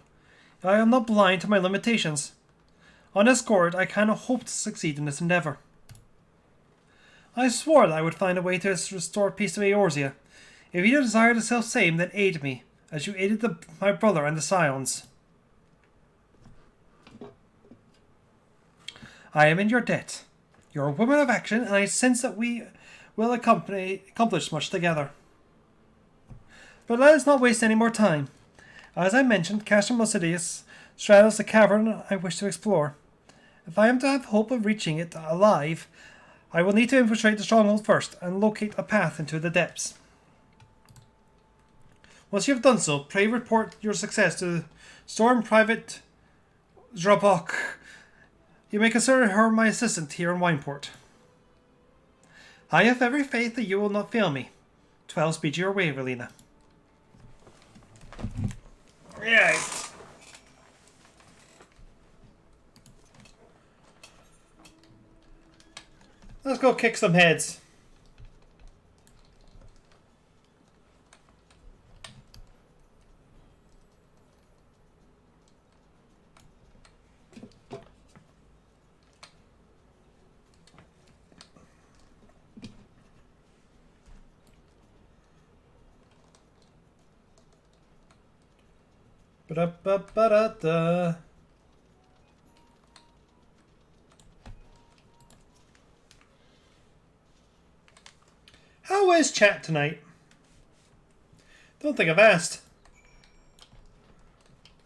I am not blind to my limitations. Unescorted, I cannot hope to succeed in this endeavour. I swore that I would find a way to restore peace to Eorzea. If you desire the self-same, then aid me, as you aided my brother and the Scions. I am in your debt. You are a woman of action, and I sense that we will accomplish much together. But let us not waste any more time. As I mentioned, Castrum Osidius straddles the cavern I wish to explore. If I am to have hope of reaching it alive, I will need to infiltrate the stronghold first and locate a path into the depths. Once you have done so, pray report your success to Storm Private Drabok. You may consider her my assistant here in Wineport. I have every faith that you will not fail me. 12 speed your way, Relina. Right. Let's go kick some heads. Ba-da-ba-ba-da-da. How is chat tonight? Don't think I've asked.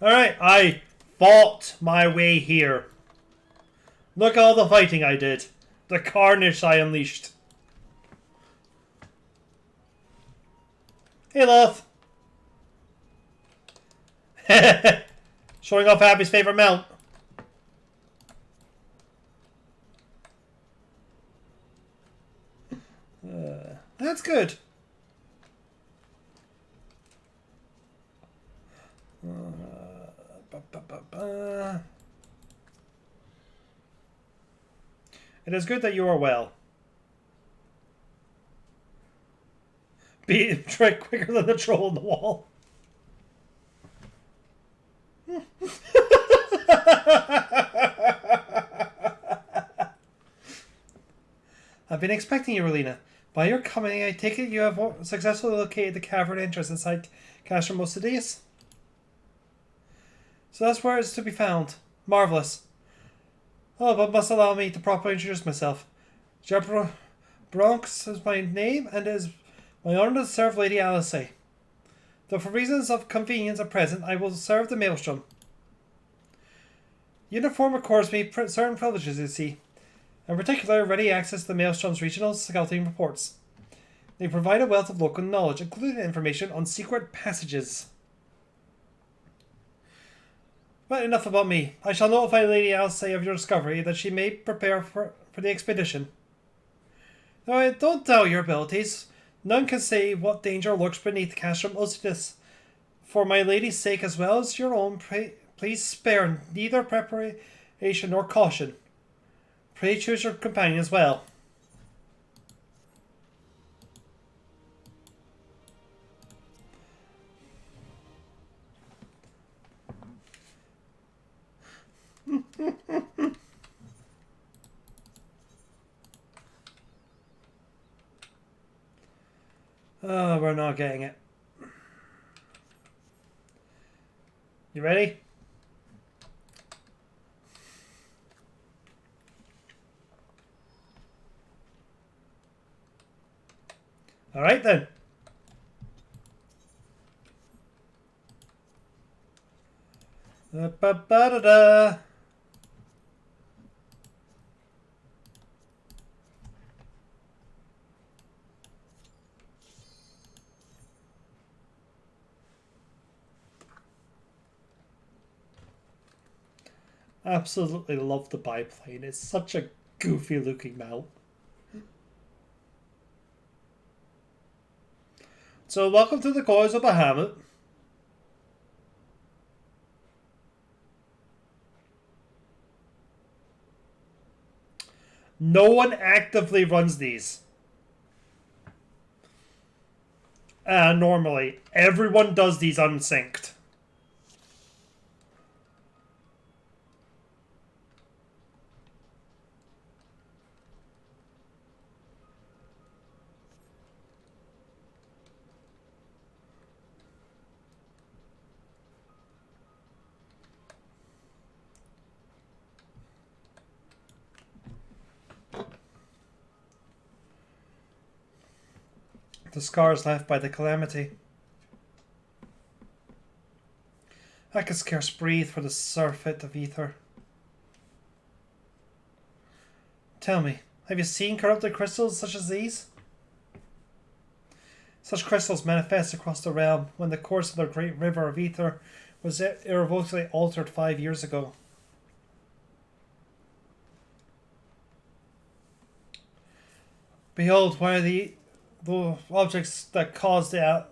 Alright, I fought my way here. Look at all the fighting I did. The carnage I unleashed. Hey, Loth. Showing off Abby's favorite mount. That's good. It is good that you are well. Beat him trick quicker than the troll in the wall. I've been expecting you, Relina. By your coming, I take it you have successfully located the cavern entrance inside Castrum Osidius? So that's where it's to be found. Marvellous. Oh, but must allow me to properly introduce myself. Bronx is my name, and it is my honour to serve Lady Alice. Though for reasons of convenience at present, I will serve the Maelstrom. Uniform accords me certain privileges, you see. In particular, ready access to the Maelstrom's regional scouting reports. They provide a wealth of local knowledge, including information on secret passages. But enough about me. I shall notify Lady Alice of your discovery, that she may prepare for the expedition. Though I don't doubt your abilities, none can say what danger lurks beneath Castrum Osidius. For my lady's sake as well as your own, please spare neither preparation nor caution. Pray choose your companion as well. Oh, we're not getting it. You ready? Alright then. Ba-ba-da-da. Absolutely love the biplane. It's such a goofy looking mount. So welcome to the cause of Bahamut. No one actively runs these. Normally. Everyone does these unsynced. The scars left by the calamity. I could scarce breathe for the surfeit of ether. Tell me, have you seen corrupted crystals such as these? Such crystals manifest across the realm when the course of the great river of ether was irrevocably altered 5 years ago. Behold, where the objects that caused the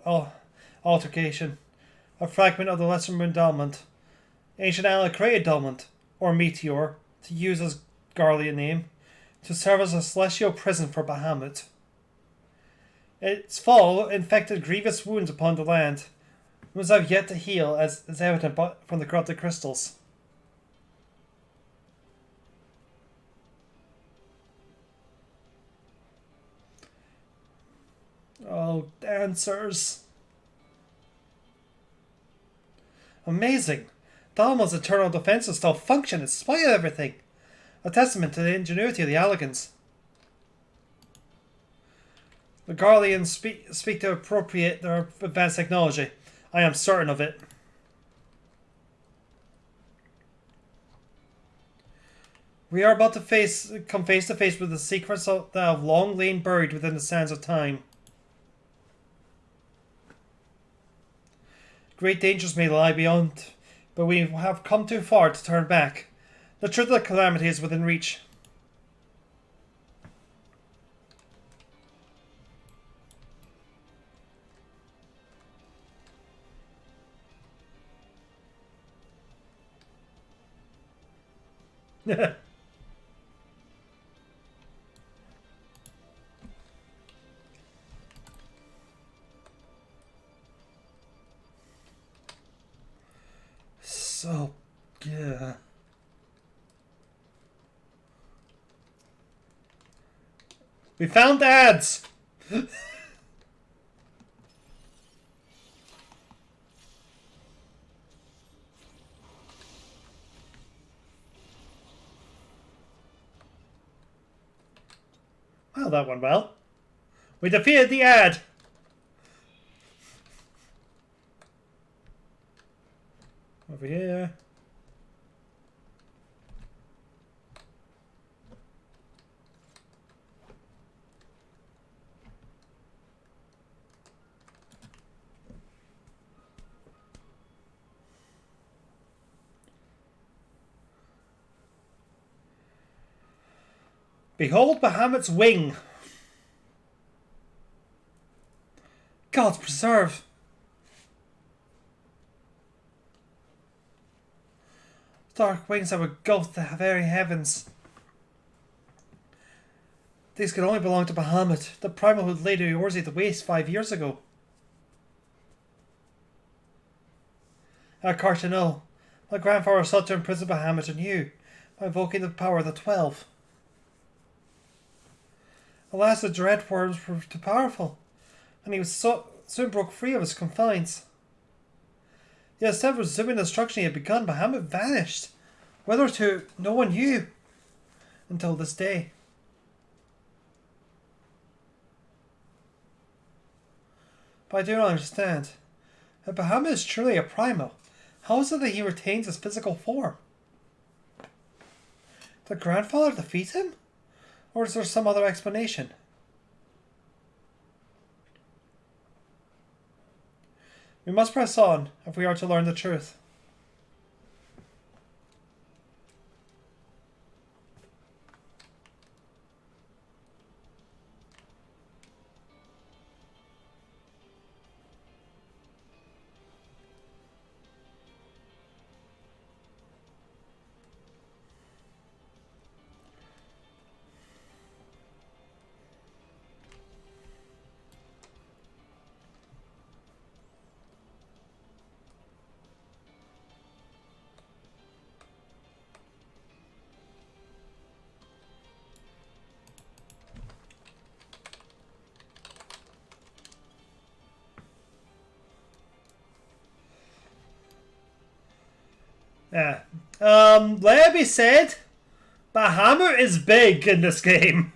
altercation. A fragment of the lesser endowment. Ancient ally created endowment, or meteor, to use as Garlean name, to serve as a celestial prison for Bahamut. Its fall inflicted grievous wounds upon the land, and was have yet to heal, as is evident from the corrupted crystals. Oh, dancers. Amazing. Dalma's eternal defenses still function in spite of everything. A testament to the ingenuity of the Allegans. The Garleans speak to appropriate their advanced technology. I am certain of it. We are about to come face to face with the secrets that have long lain buried within the sands of time. Great dangers may lie beyond, but we have come too far to turn back. The truth of the calamity is within reach. So, yeah. We found ads! Well, that went well. We defeated the ad! Over here. Behold Bahamut's wing. God preserve. Dark wings that would gulf the very heavens. These could only belong to Bahamut, the primal who laid Eorze to waste 5 years ago. At Cartanel, my grandfather sought to imprison Bahamut anew by invoking the power of the 12. Alas, the dread worms proved too powerful, and he was soon broke free of his confines. Yet instead of resuming the destruction he had begun, Bahamut vanished. Whether to, no one knew, until this day. But I do not understand. If Bahamut is truly a primal, how is it that he retains his physical form? Did grandfather defeat him? Or is there some other explanation? We must press on if we are to learn the truth. Yeah. Let it be said, Bahamut is big in this game.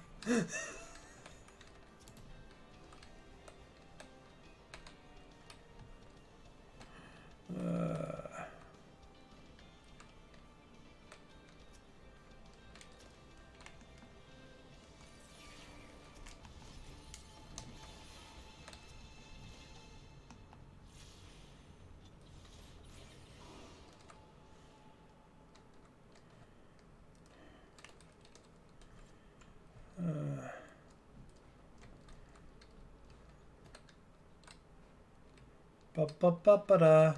Ba ba ba ba da.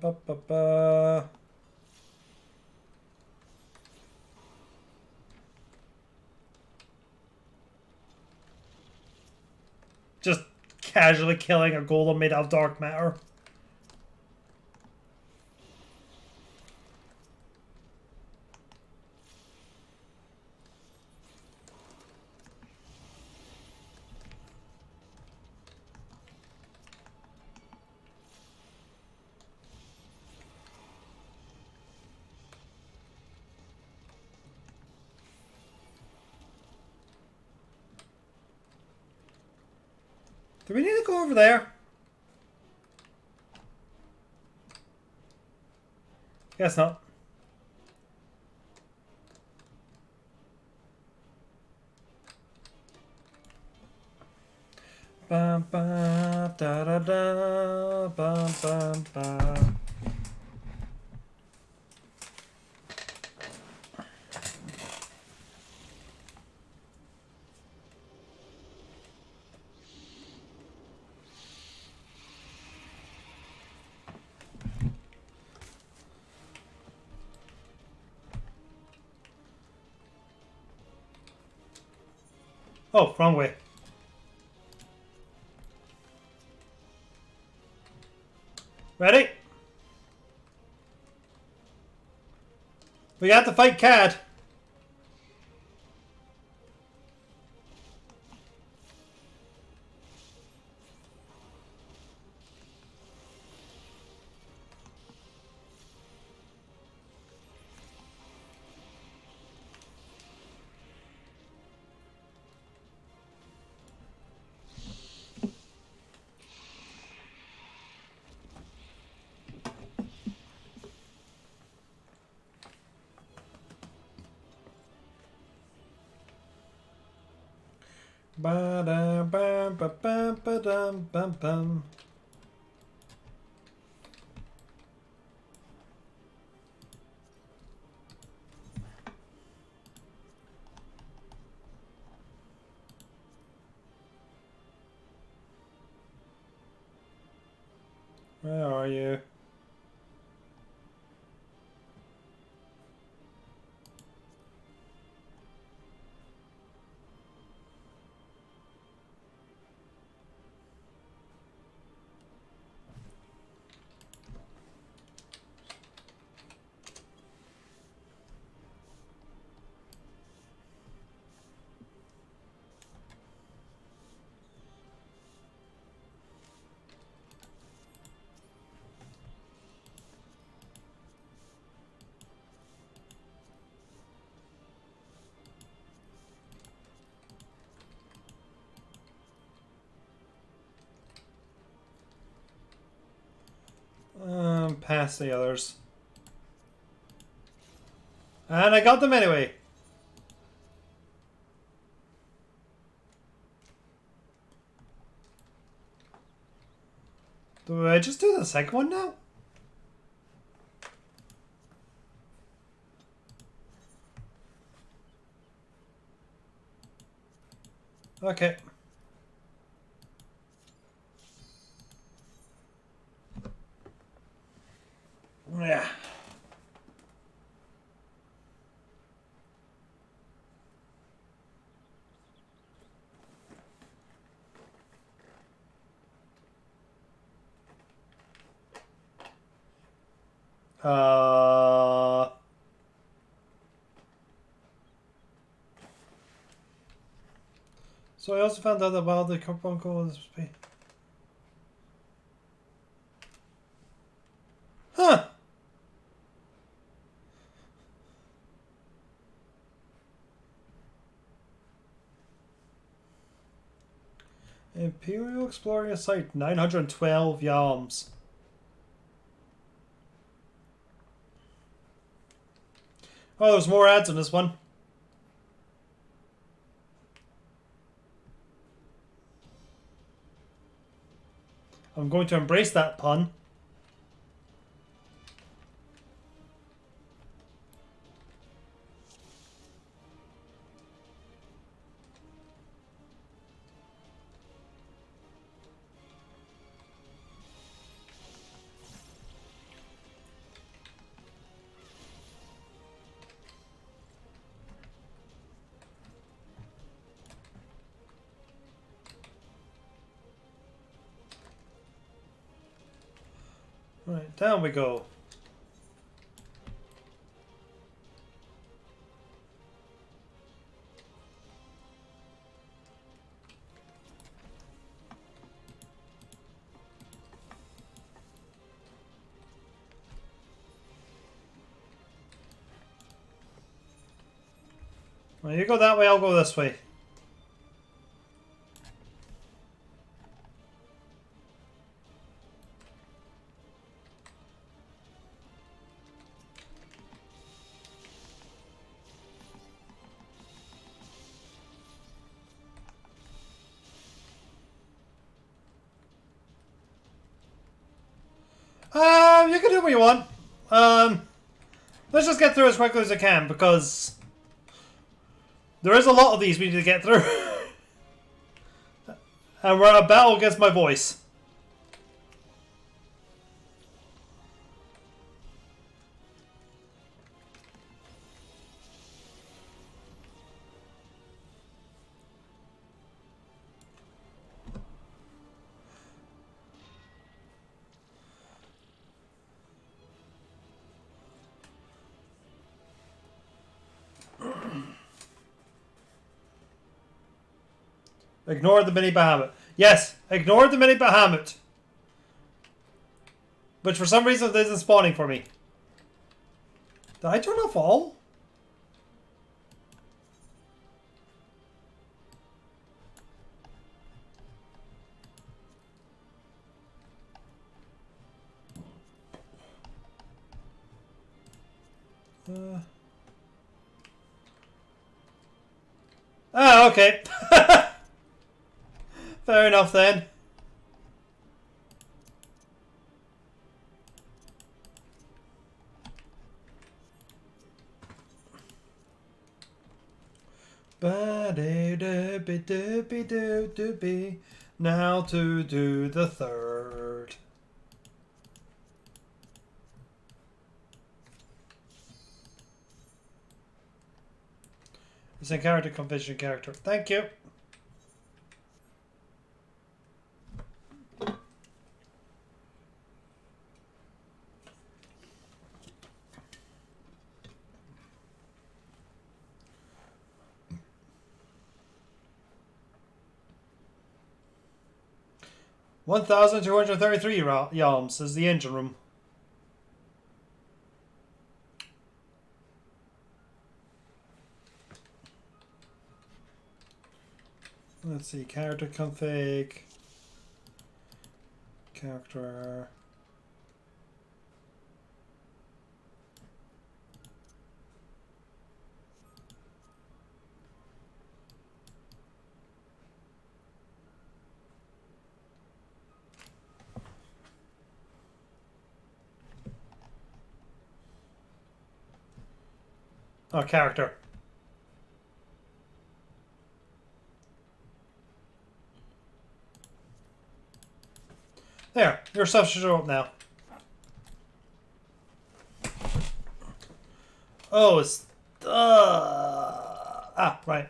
Ba ba ba. Just casually killing a golem made out of dark matter. Do we need to go over there? Guess not. Bum, bum, da, da, da, bum, bum, bum. Oh, wrong way. Ready? We got to fight Cad. Ba-dum, bum, ba, bum, ba-dum, bum, bum. Where are you? Past the others. And I got them anyway. Do I just do the second one now? Okay. Yeah. So I also found out about the carbuncle. Huh. Imperial exploring a site, 912 yams. Oh, there's more ads on this one. I'm going to embrace that pun. Right, down we go. Well, you go that way, I'll go this way. You can do what you want. Let's just get through as quickly as I can, because there is a lot of these we need to get through. And we're at a battle against my voice. Ignore the mini Bahamut. Yes, ignore the mini Bahamut. Which for some reason isn't spawning for me. Did I turn off all? Oh, okay. Fair enough then. Ba-de-da-be-do-be-do-do-be. Now to do the third. It's a character convention character. Thank you. $1,233 yalms is the engine room. Let's see, character config, character. Oh, character. There, your stuff should show up now. Oh, it's... right.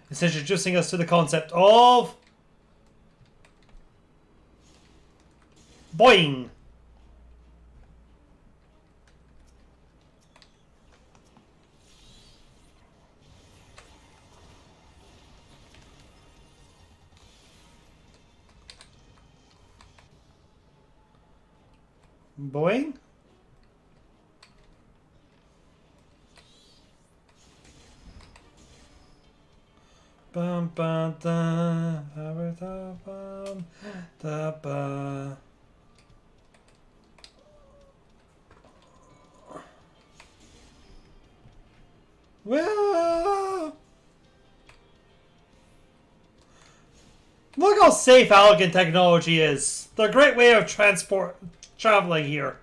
It's introducing us to the concept of... Boing! Boing? Bum bum da bum da ba. how safe Allegan technology is. They're a great way of traveling here.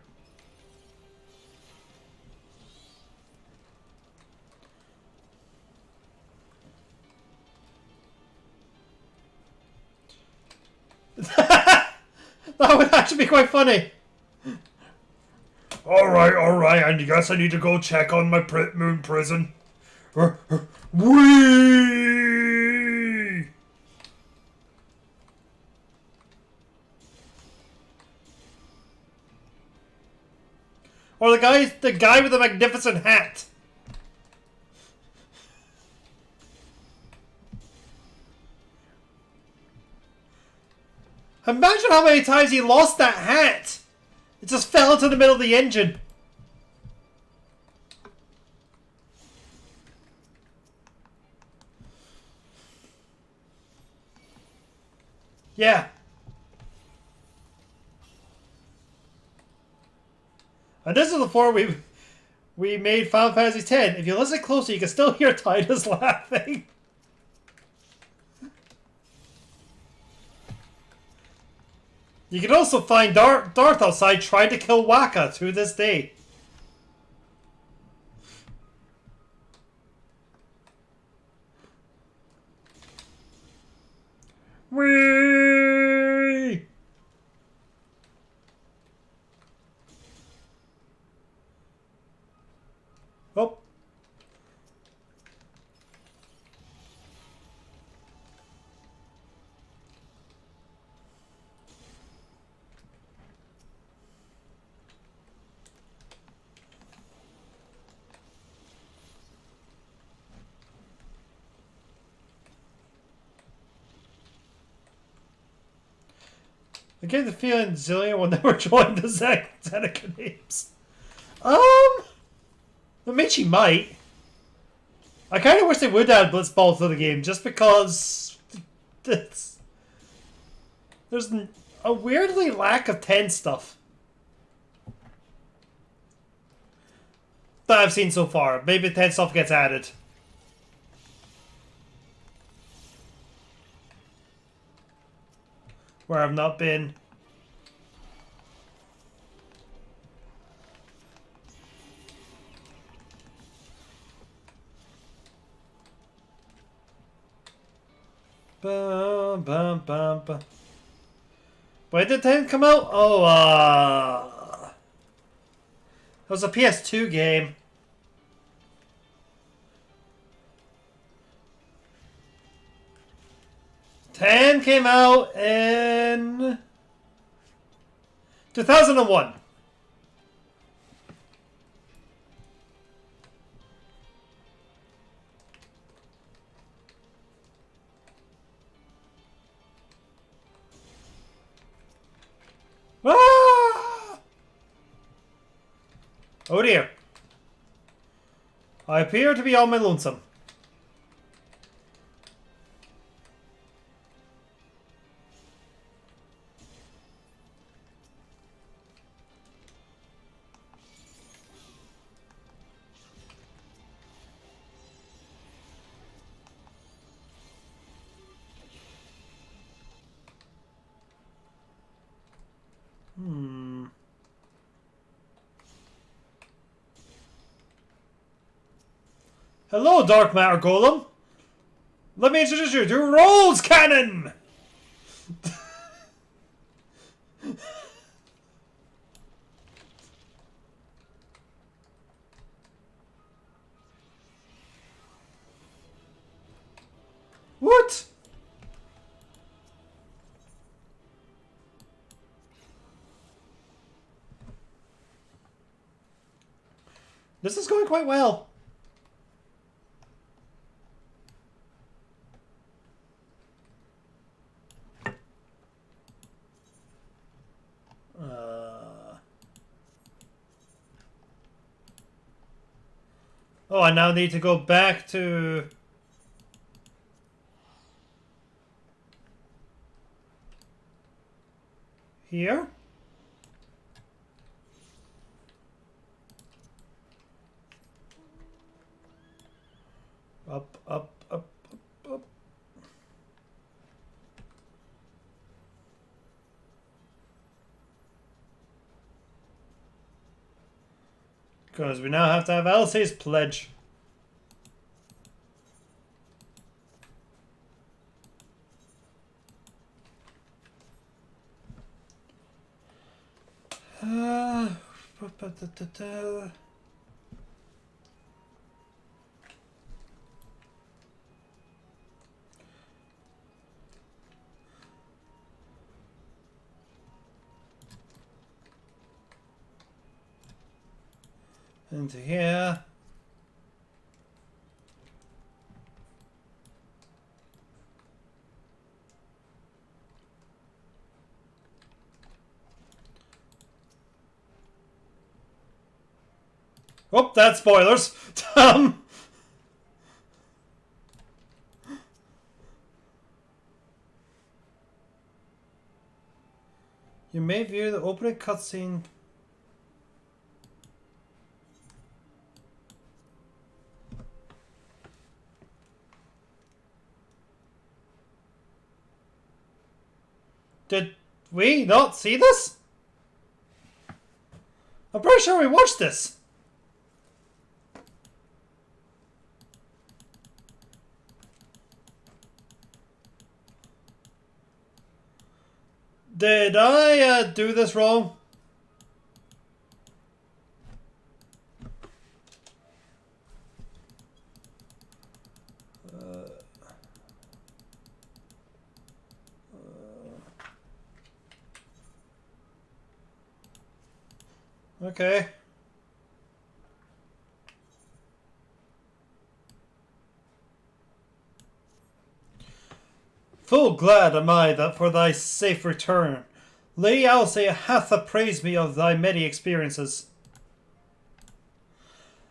That would actually be quite funny. Alright, I guess I need to go check on my moon prison. Whee! Or the guy with the magnificent hat. Imagine how many times he lost that hat. It just fell into the middle of the engine. Yeah. And this is before we made Final Fantasy X. If you listen closely, you can still hear Titus laughing. You can also find Darth outside trying to kill Waka to this day. Whee! Oh. I get the feeling Zillion will never join the Zeneca names. Michi might. I kind of wish they would add Blitzball to the game, just because there's a weirdly lack of 10 stuff that I've seen so far. Maybe 10 stuff gets added. Where I've not been. Bum, bum, bum, bum. When did 10 come out? Oh, it was a PS2 game. Ten came out in 2001. Ah! Oh dear. I appear to be on my lonesome. Hello, Dark Matter Golem. Let me introduce you to Rolls Cannon! What? This is going quite well. Oh, I now need to go back to... here? Up, up, up, up, up. Because we now have to have Elsie's pledge. Into here. Oh, that's spoilers. You may view the opening cutscene. Did we not see this? I'm pretty sure we watched this. Did I do this wrong? Okay. Full glad am I that for thy safe return. Lady Alcea hath appraised me of thy many experiences.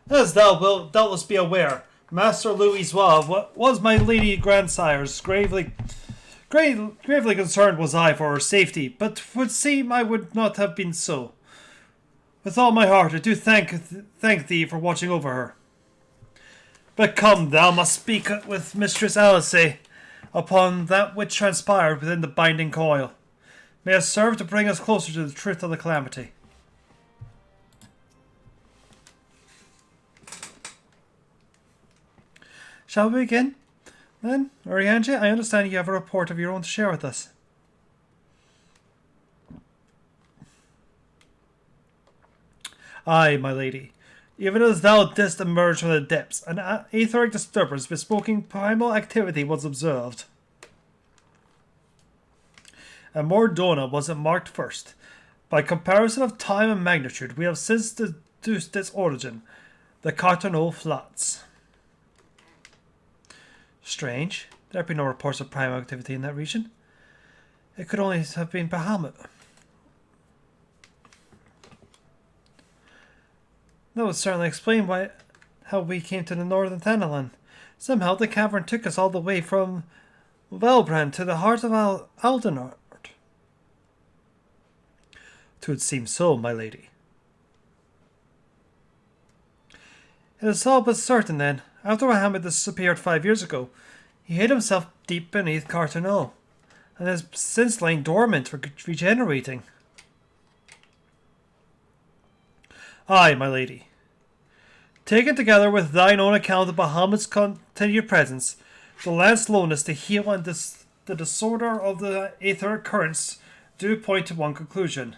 As thou wilt doubtless be aware, Master Louisois was my lady grandsire's gravely concerned was I for her safety, but would seem I would not have been so. With all my heart I do thank thee for watching over her. But come, thou must speak with Mistress Alice upon that which transpired within the binding coil. May it serve to bring us closer to the truth of the calamity. Shall we begin? Then, Orianji, I understand you have a report of your own to share with us. Aye, my lady. Even as thou didst emerge from the depths, an etheric disturbance bespoking primal activity was observed. And Mordona was it marked first. By comparison of time and magnitude, we have since deduced its origin, the Cartonneau Flats. Strange. There be no reports of primal activity in that region. It could only have been Bahamut. That would certainly explain how we came to the northern Thanalan. Somehow the cavern took us all the way from Valbrand to the heart of Aldenard. 'Twould seem so, my lady. It is all but certain then. After Muhammad disappeared 5 years ago, he hid himself deep beneath Cartonneau, and has since lain dormant, regenerating. Aye, my lady. Taken together with thine own account of Bahamut's continued presence, the land's slowness to heal and the disorder of the aether currents do point to one conclusion.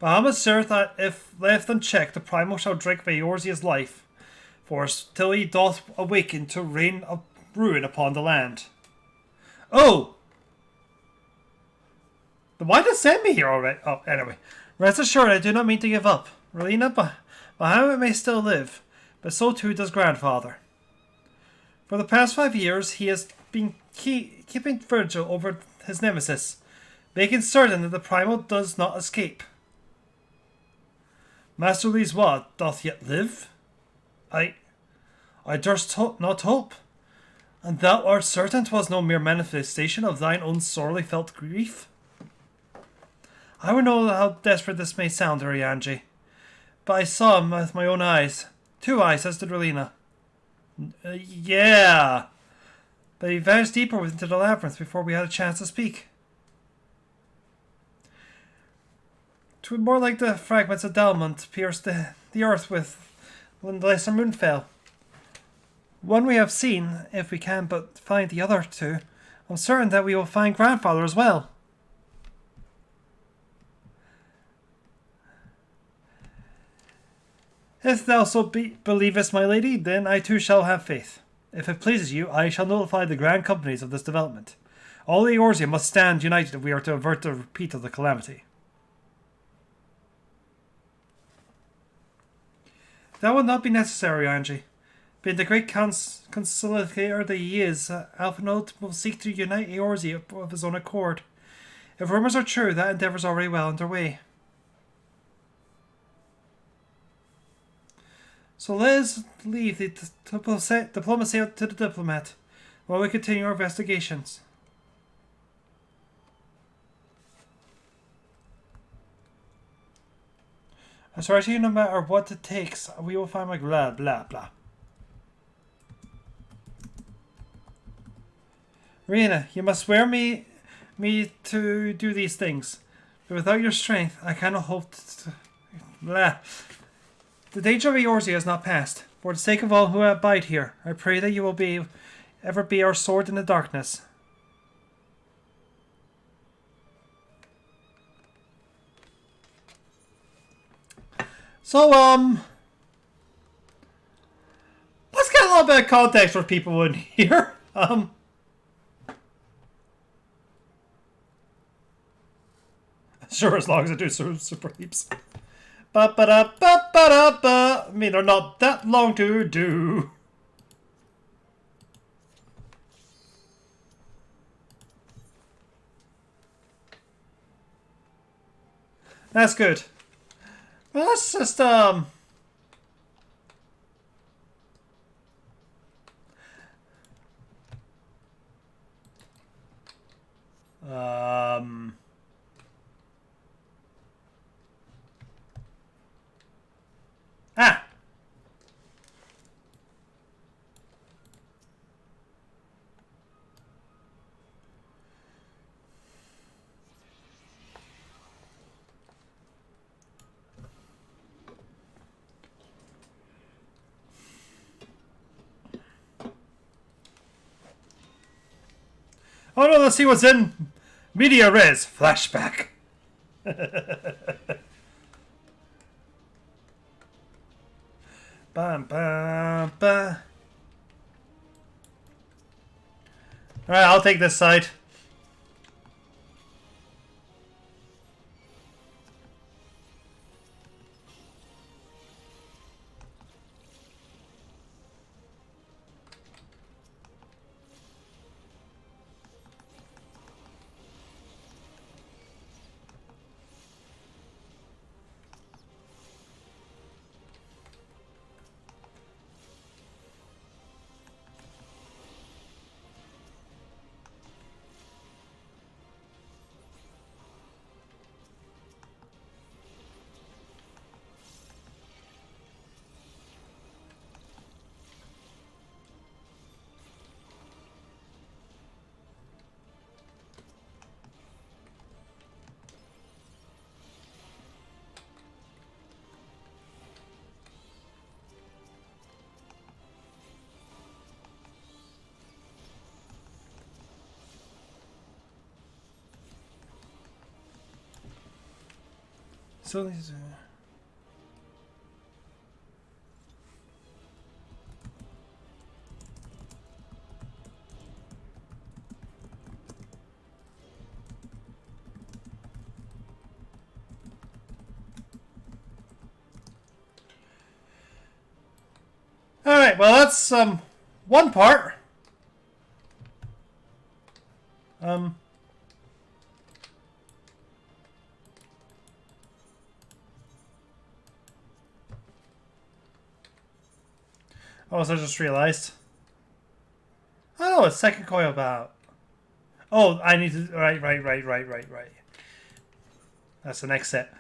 Bahamut saith that if left unchecked, the primal shall drink Eorzea's life force till he doth awaken to rain of ruin upon the land. Oh! Then why did it send me here already? Oh, anyway. Rest assured, I do not mean to give up. Relina, Bahamut may still live, but so too does grandfather. For the past 5 years, he has been keeping vigil over his nemesis, making certain that the primal does not escape. Master Louisois doth yet live? I durst not hope. And thou art certain 'twas no mere manifestation of thine own sorely felt grief? I would know how desperate this may sound, Orianji, but I saw him with my own eyes. 2 eyes, as did Relina. Yeah, but he vanished deeper into the labyrinth before we had a chance to speak. more like the fragments of Delmont pierced the earth with when the lesser moon fell. One we have seen, if we can but find the other two. I'm certain that we will find grandfather as well. If thou so believest, my lady, then I too shall have faith. If it pleases you, I shall notify the grand companies of this development. All the Eorzea must stand united if we are to avert the repeat of the calamity. That will not be necessary, Angie. Being the great conciliator that he is, Alphinaud will seek to unite Eorzea of his own accord. If rumours are true, that endeavour is already well underway. So let us leave the diplomacy to the diplomat while we continue our investigations. I swear to you, no matter what it takes, we will find my blah blah blah. Rena, you must swear me to do these things, but without your strength, I cannot hope to blah. The danger of Eorzea is not past. For the sake of all who abide here, I pray that you will ever be our sword in the darkness. So, let's get a little bit of context for people in here. Sure, as long as I do super heaps. Ba-ba-da-ba-ba-da-ba. I mean, they're not that long to do. That's good. Well, let's just, Ah! Oh no, let's see what's in Media Res Flashback. Bam, bam, bam. Alright, I'll take this side. So these Alright, well that's one part. Oh, so I just realized. Oh, it's second coil about. Oh, I need to. Right. That's the next set.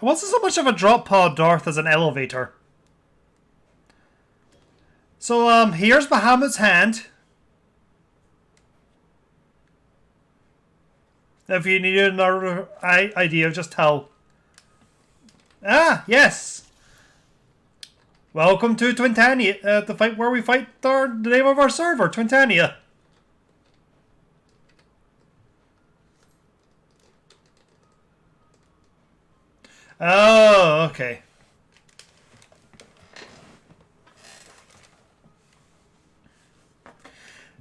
wasn't so much of a drop pod Darth as an elevator. So, here's Bahamut's hand. If you need another idea of just how... Ah, yes! Welcome to Twintania, the fight where we fight the name of our server, Twintania. Oh, okay.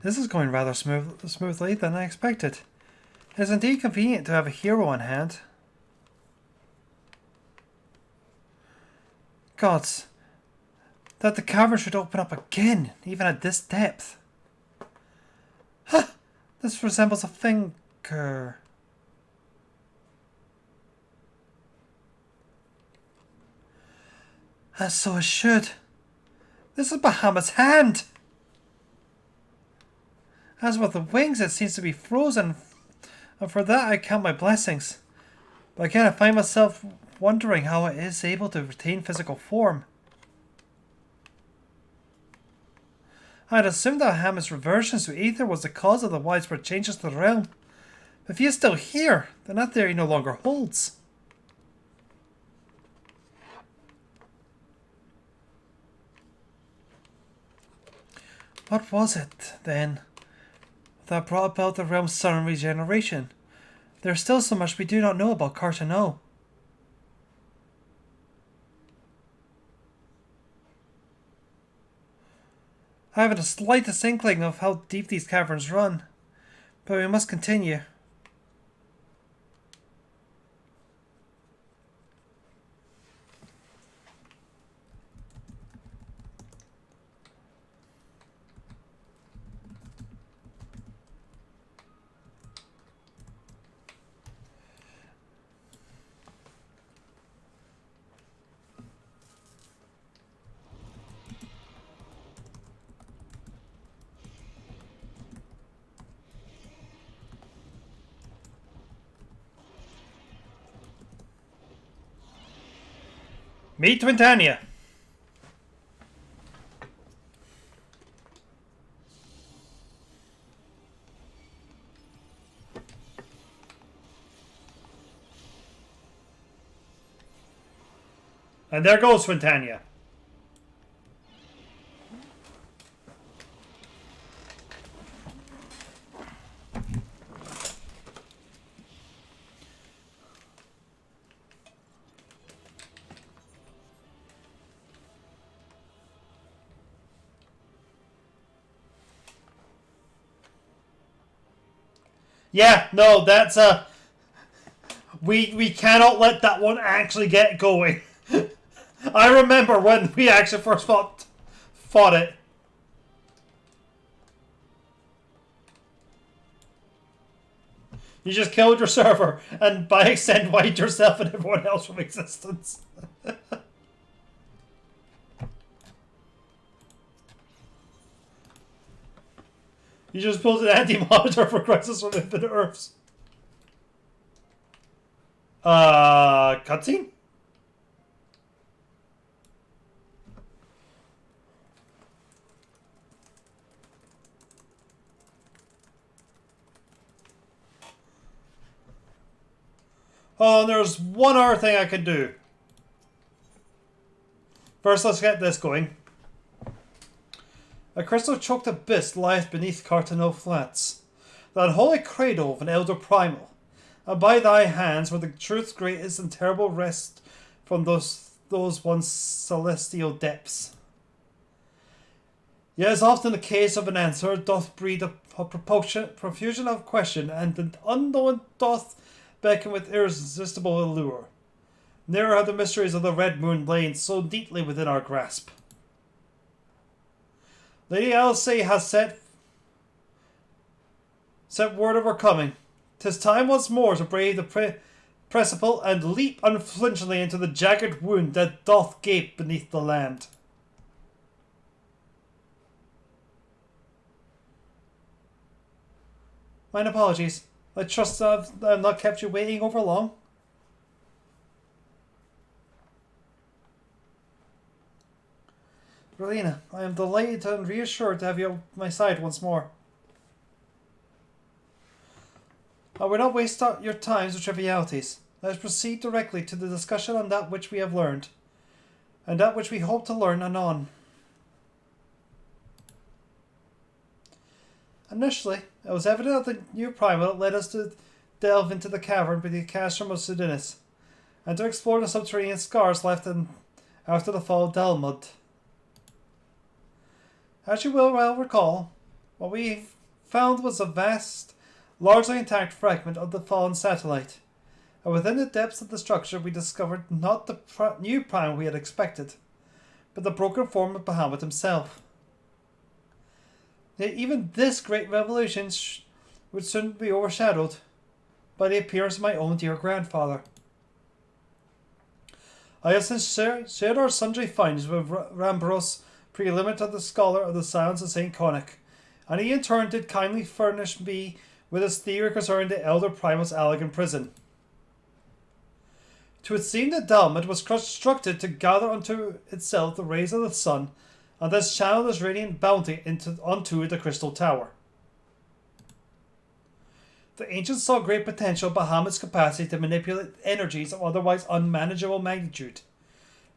This is going rather smoothly than I expected. It is indeed convenient to have a hero on hand. Gods, that the cavern should open up again, even at this depth. Huh, this resembles a finger. As so it should. This is Bahamut's hand. As with the wings, it seems to be frozen, and for that I count my blessings. But again, I find myself wondering how it is able to retain physical form. I had assumed that Bahamut's reversion to ether was the cause of the widespread changes to the realm. But if he is still here, then that theory no longer holds. What was it, then, that brought about the realm's sudden regeneration? There is still so much we do not know about Cartano. I haven't the slightest inkling of how deep these caverns run, but we must continue. Meet Twintania. And there goes Twintania. Yeah, no, that's we cannot let that one actually get going. I remember when we actually first fought it. You just killed your server, and by extent wiped yourself and everyone else from existence. You just pulled an anti-monitor for Crisis from Infinite Earths. Cutscene? Oh, and there's one other thing I could do. First, let's get this going. A crystal-choked abyss lieth beneath Cartano Flats, that unholy cradle of an elder primal, and by thy hands where the truth's greatest and terrible rest from those once celestial depths. Yet as often the case of an answer doth breed a profusion of question, and the unknown doth beckon with irresistible allure. Never have the mysteries of the Red Moon lain so neatly within our grasp. Lady Alcé has set word of her coming. 'Tis time once more to brave the precipice and leap unflinchingly into the jagged wound that doth gape beneath the land. Mine apologies. I trust I've not kept you waiting over long. Relina, I am delighted and reassured to have you at my side once more. I will not waste your times with trivialities. Let us proceed directly to the discussion on that which we have learned, and that which we hope to learn anon. Initially, it was evident that the new primal that led us to delve into the cavern beneath the castrum of Sudinis, and to explore the subterranean scars left after the fall of Delmud. As you will well recall, what we found was a vast, largely intact fragment of the fallen satellite, and within the depths of the structure we discovered not the new primal we had expected, but the broken form of Bahamut himself. Yet even this great revelation would soon be overshadowed by the appearance of my own dear grandfather. I have since shared our sundry findings with Rambros, prelimit of the scholar of the Sounds of St. Conic, and he in turn did kindly furnish me with his theory concerning the elder primal's elegant prison. 'Twould seem that Dalmud was constructed to gather unto itself the rays of the sun, and thus channel this radiant bounty onto the crystal tower. The ancients saw great potential in Bahamut's capacity to manipulate energies of otherwise unmanageable magnitude.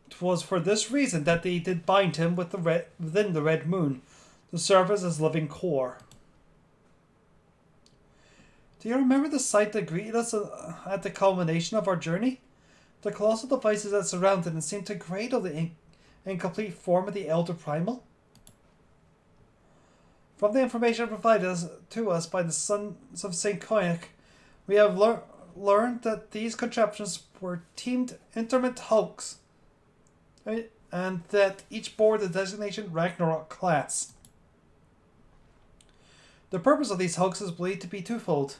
It was for this reason that they did bind him within the Red Moon, to serve as his living core. Do you remember the sight that greeted us at the culmination of our journey? The colossal devices that surrounded and seemed to cradle the incomplete form of the Elder Primal? From the information provided to us by the Sons of St. Conic, we have learned that these contraptions were teamed interment hulks, and that each bore the designation Ragnarok class. The purpose of these hulks is believed to be twofold.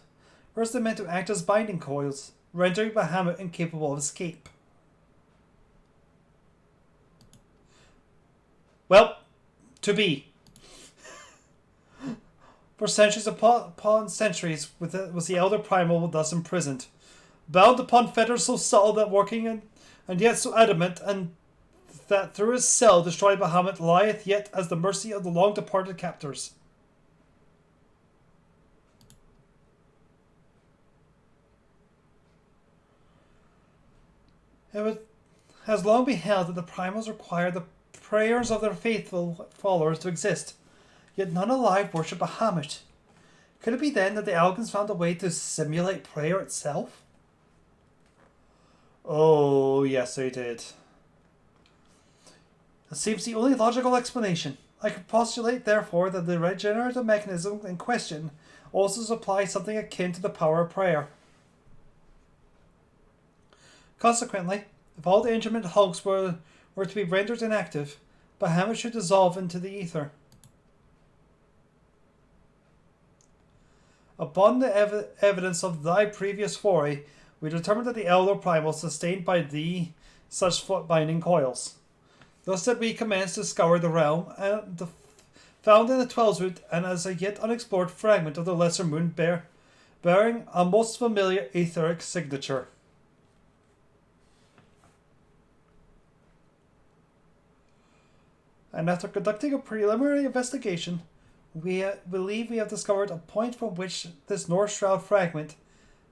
First, they're meant to act as binding coils, rendering Bahamut incapable of escape. Well, to be. For centuries upon centuries was the Elder Primal thus imprisoned, bound upon fetters so subtle that working and yet so adamant, and that through his cell destroyed Bahamut lieth yet as the mercy of the long-departed captors. It has long been held that the primals require the prayers of their faithful followers to exist, yet none alive worship Bahamut. Could it be then that the Algans found a way to simulate prayer itself? Oh, yes, they did. It seems the only logical explanation. I could postulate, therefore, that the regenerative mechanism in question also supplies something akin to the power of prayer. Consequently, if all the interment hulks were to be rendered inactive, Bahamut should dissolve into the ether. Upon the evidence of thy previous foray, we determined that the Elder Primal sustained by thee such foot-binding coils. Thus did we commence to scour the realm, and found in the Twelveswood and as a yet unexplored fragment of the Lesser Moon bearing a most familiar etheric signature. And after conducting a preliminary investigation, we believe we have discovered a point from which this North Shroud fragment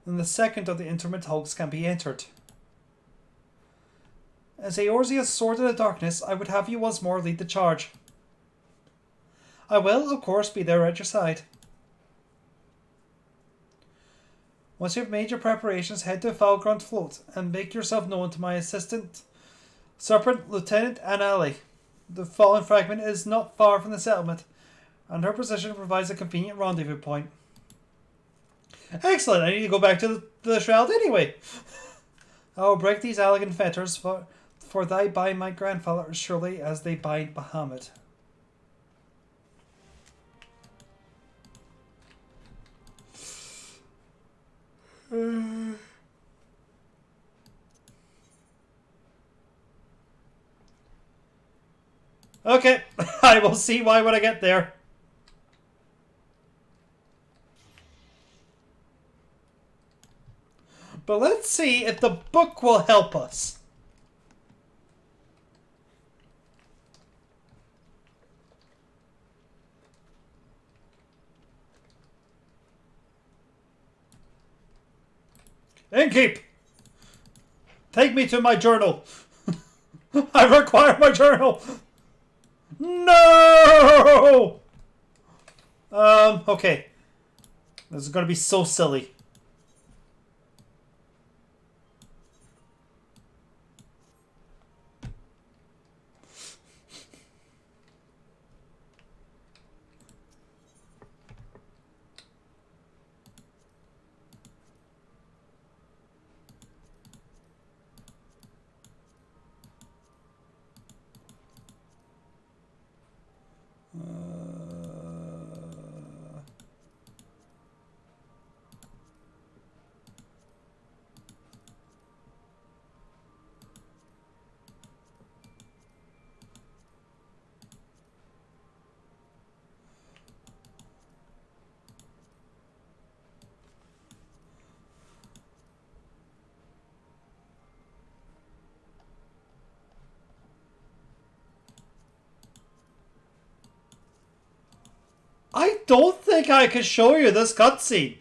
and the second of the interment hulks can be entered. As Eorzea's sword in the darkness, I would have you once more lead the charge. I will, of course, be there at your side. Once you have made your preparations, head to Falgrund Float and make yourself known to my assistant, Serpent Lieutenant Anali. The fallen fragment is not far from the settlement, and her position provides a convenient rendezvous point. Excellent, I need to go back to the shroud anyway. I will break these elegant fetters, for they bind my grandfather as surely as they bind Bahamut. Okay, I will see why when I get there. But let's see if the book will help us. Innkeep! Take me to my journal. I require my journal. No! Okay. This is gonna be so silly. I don't think I can show you this cutscene.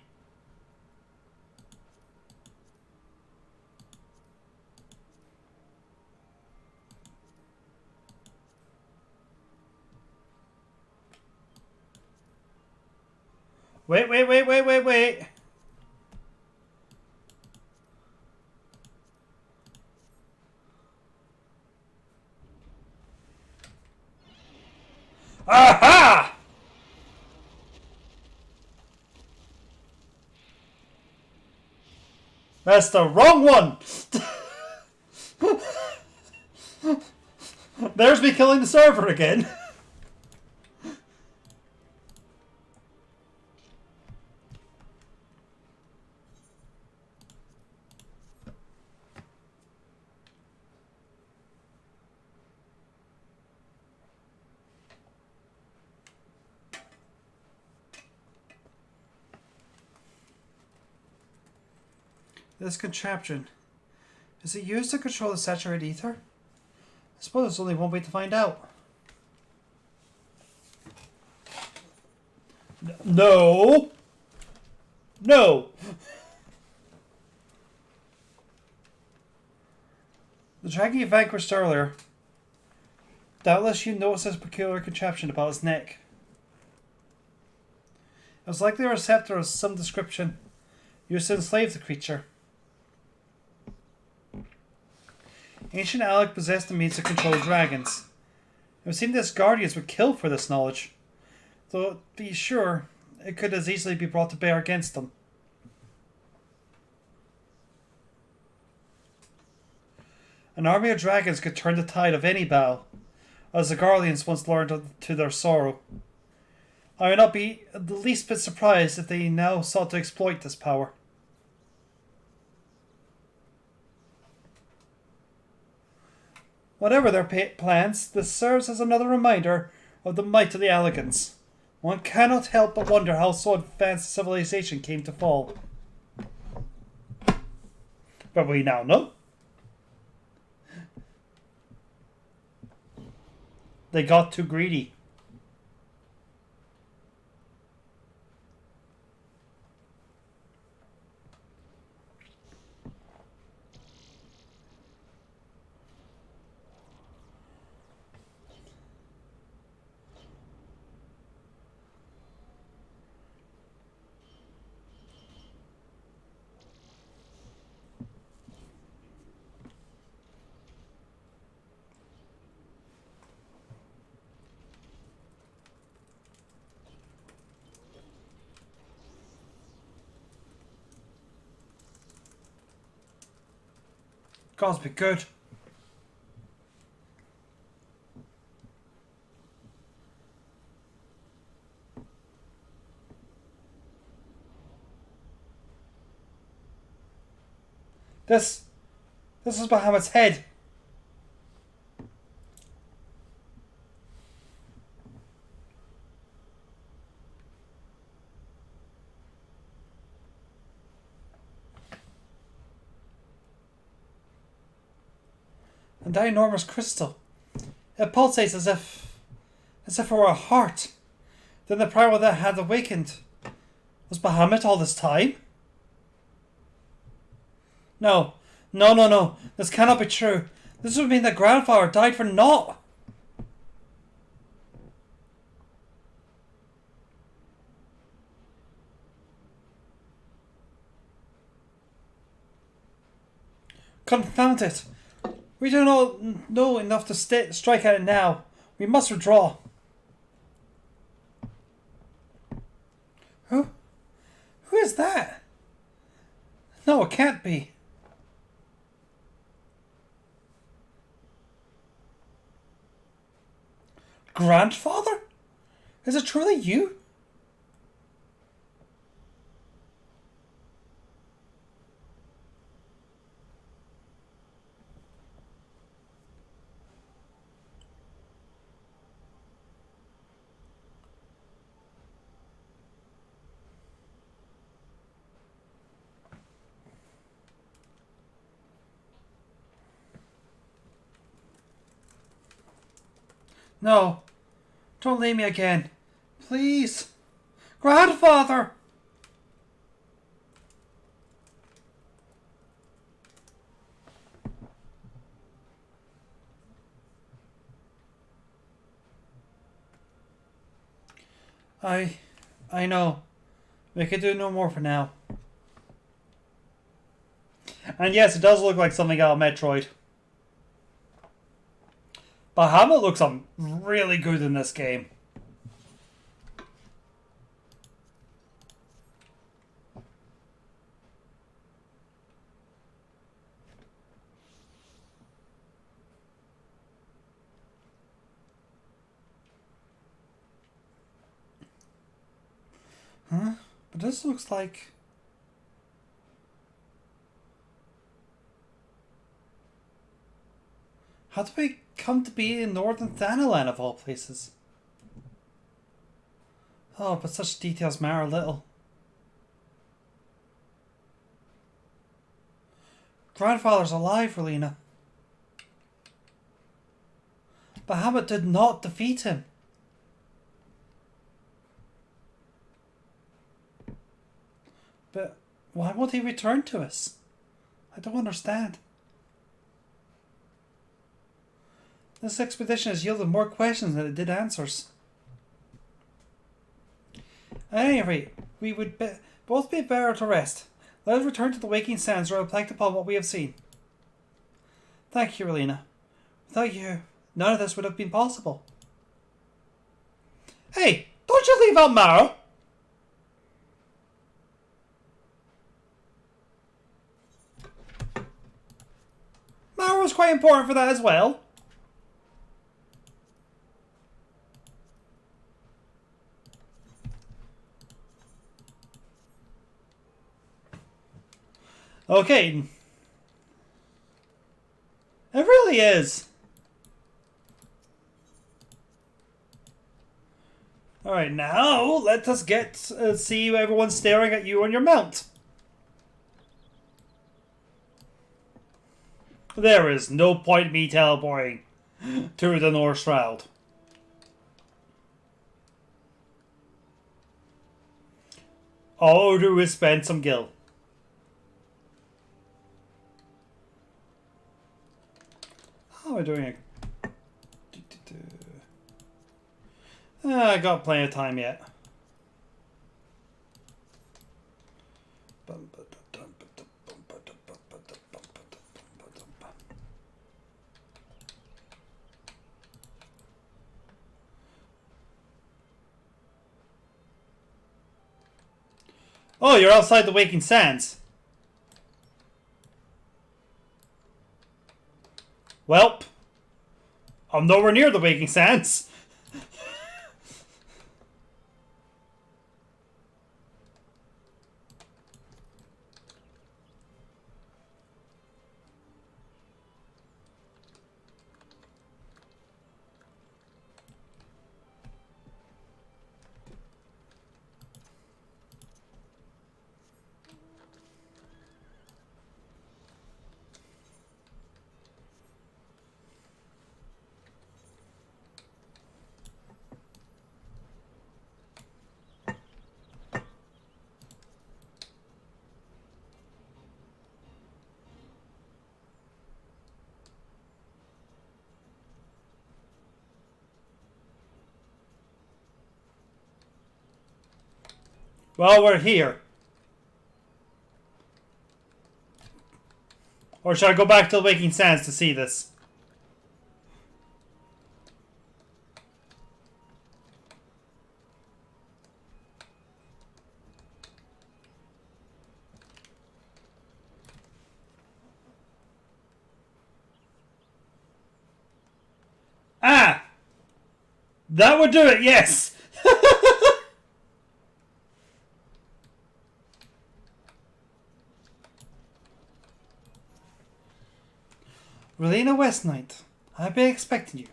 Wait. Aha! That's the wrong one! There's me killing the server again. This contraption. Is it used to control the saturated ether? I suppose there's only one way to find out. No. No. The dragon you vanquished earlier. Doubtless you noticed this peculiar contraption about his neck. It was likely a receptor of some description used to enslave the creature. Ancient Alec possessed the means to control dragons. It would seem that his guardians would kill for this knowledge, though to be sure, it could as easily be brought to bear against them. An army of dragons could turn the tide of any battle, as the guardians once learned to their sorrow. I would not be the least bit surprised if they now sought to exploit this power. Whatever their plans, this serves as another reminder of the might of the Elegants. One cannot help but wonder how so advanced civilization came to fall. But we now know. They got too greedy. Gods be good. This is Bahamut's head. And that enormous crystal. It pulsates as if it were a heart. Then the power that had awakened. Was Bahamut all this time? No. No, no, no. This cannot be true. This would mean that grandfather died for naught. Confound it. We do not know enough to strike at it now. We must withdraw. Who? Who is that? No, it can't be. Grandfather? Is it truly you? No. Don't leave me again. Please. Grandfather! I know. We can do no more for now. And yes, it does look like something out of Metroid. But Bahamut looks really good in this game. Huh? But this looks like... How do we come to be in northern Thanalan of all places? Oh, but such details matter little. Grandfather's alive, Relina. Bahamut did not defeat him. But why won't he return to us? I don't understand. This expedition has yielded more questions than it did answers. At any rate, we would both be better to rest. Let us return to the waking sands where I reflect upon what we have seen. Thank you, Relina. Without you, none of this would have been possible. Hey, don't you leave out Maro! Maro was quite important for that as well. Okay. It really is. Alright, now let us see everyone staring at you on your mount. There is no point me teleporting to the North Shroud. All I'll do is spend some gil. How am I doing? I got plenty of time yet. Oh, you're outside the Waking Sands. Welp. I'm nowhere near the Waking Sands. Well, we're here. Or should I go back to the Waking Sands to see this? Ah! That would do it, yes! Relena Westknight, I've been expecting you.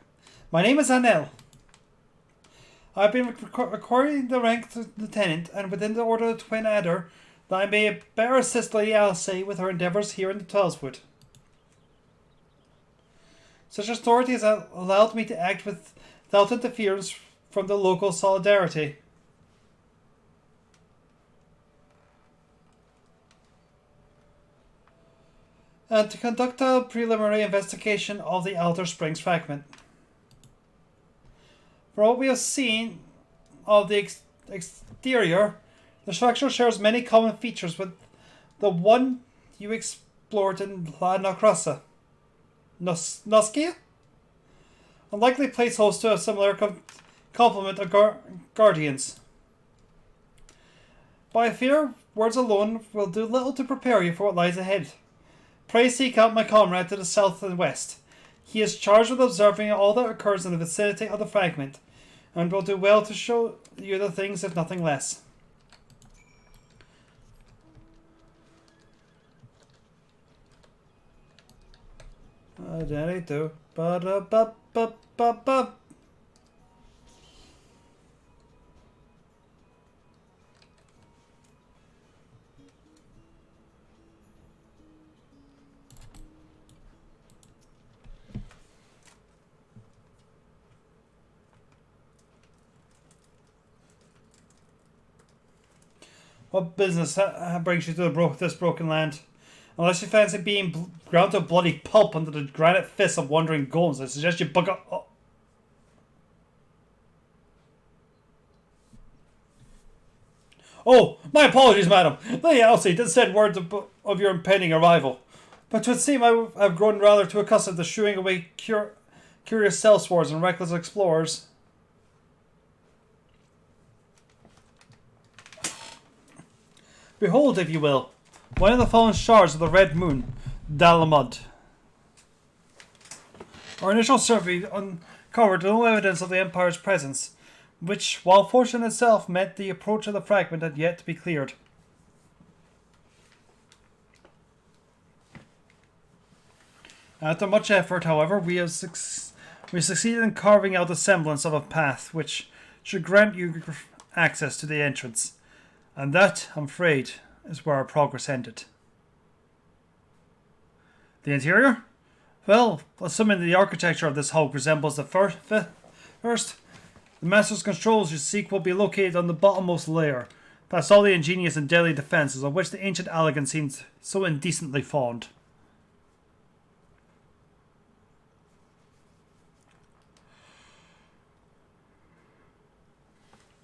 My name is Anel. I've been acquiring the rank of lieutenant and within the order of the Twin Adder that I may better assist Lady Alcé with her endeavours here in the Twellswood. Such authority has allowed me to act without interference from the local solidarity. And to conduct a preliminary investigation of the Outer Springs fragment. For what we have seen of the exterior, the structure shares many common features with the one you explored in La Nacrosa. Noskia? Unlikely place host to a similar complement of guardians. But I fear words alone will do little to prepare you for what lies ahead. Pray seek out my comrade to the south and west. He is charged with observing all that occurs in the vicinity of the fragment, and will do well to show you the things, if nothing less. Ba-da-dee-do. Ba-da-ba-ba-ba-ba. What business brings you to this broken land? Unless you fancy being ground to bloody pulp under the granite fists of wandering golems, I suggest you bug up. Oh, my apologies, madam. Lady Alcé did send word of your impending arrival, but it would seem I have grown rather too accustomed to shooing away curious sellswords and reckless explorers. Behold, if you will, one of the fallen shards of the Red Moon, Dalamud. Our initial survey uncovered no evidence of the Empire's presence, which, while fortune itself, meant the approach of the fragment had yet to be cleared. After much effort, however, we succeeded in carving out the semblance of a path which should grant you access to the entrance. And that, I'm afraid, is where our progress ended. The interior? Well, assuming the architecture of this hulk resembles the first, the master's controls you seek will be located on the bottommost layer, past all the ingenious and deadly defences of which the ancient Allegan seems so indecently fond.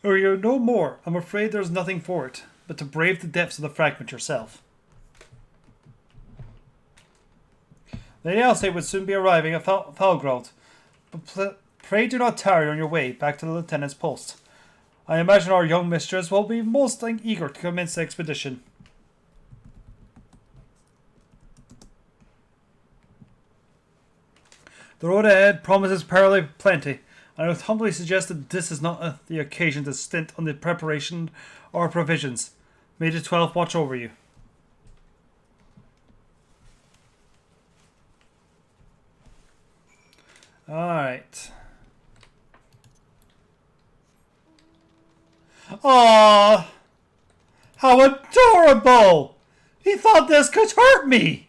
Or you know more, I'm afraid there's nothing for it, but to brave the depths of the fragment yourself. Lady Alcé would soon be arriving at Falgrowth, but pray do not tarry on your way back to the lieutenant's post. I imagine our young mistress will be most eager to commence the expedition. The road ahead promises perilous plenty. I would humbly suggest that this is not the occasion to stint on the preparation or provisions. May the 12th watch over you. Alright. Aww! How adorable! He thought this could hurt me!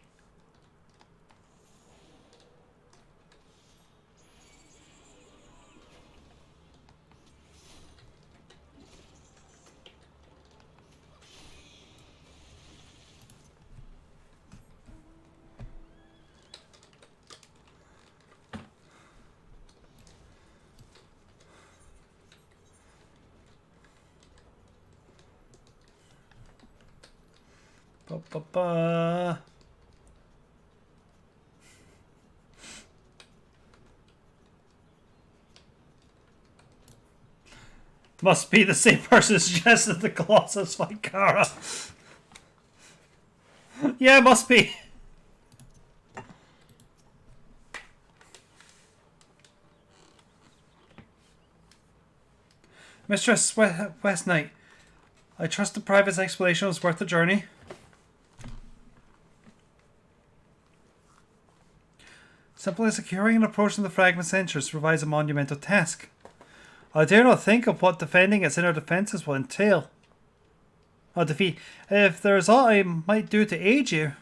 Ba-ba-ba. Must be the same person who suggested the Colossus fight Kara. Yeah, must be. Mistress West Knight, I trust the private's explanation was worth the journey. Simply securing and approaching the fragment's entrance provides a monumental task. I dare not think of what defending its inner defences will entail. Or defeat. If there is aught I might do to aid you.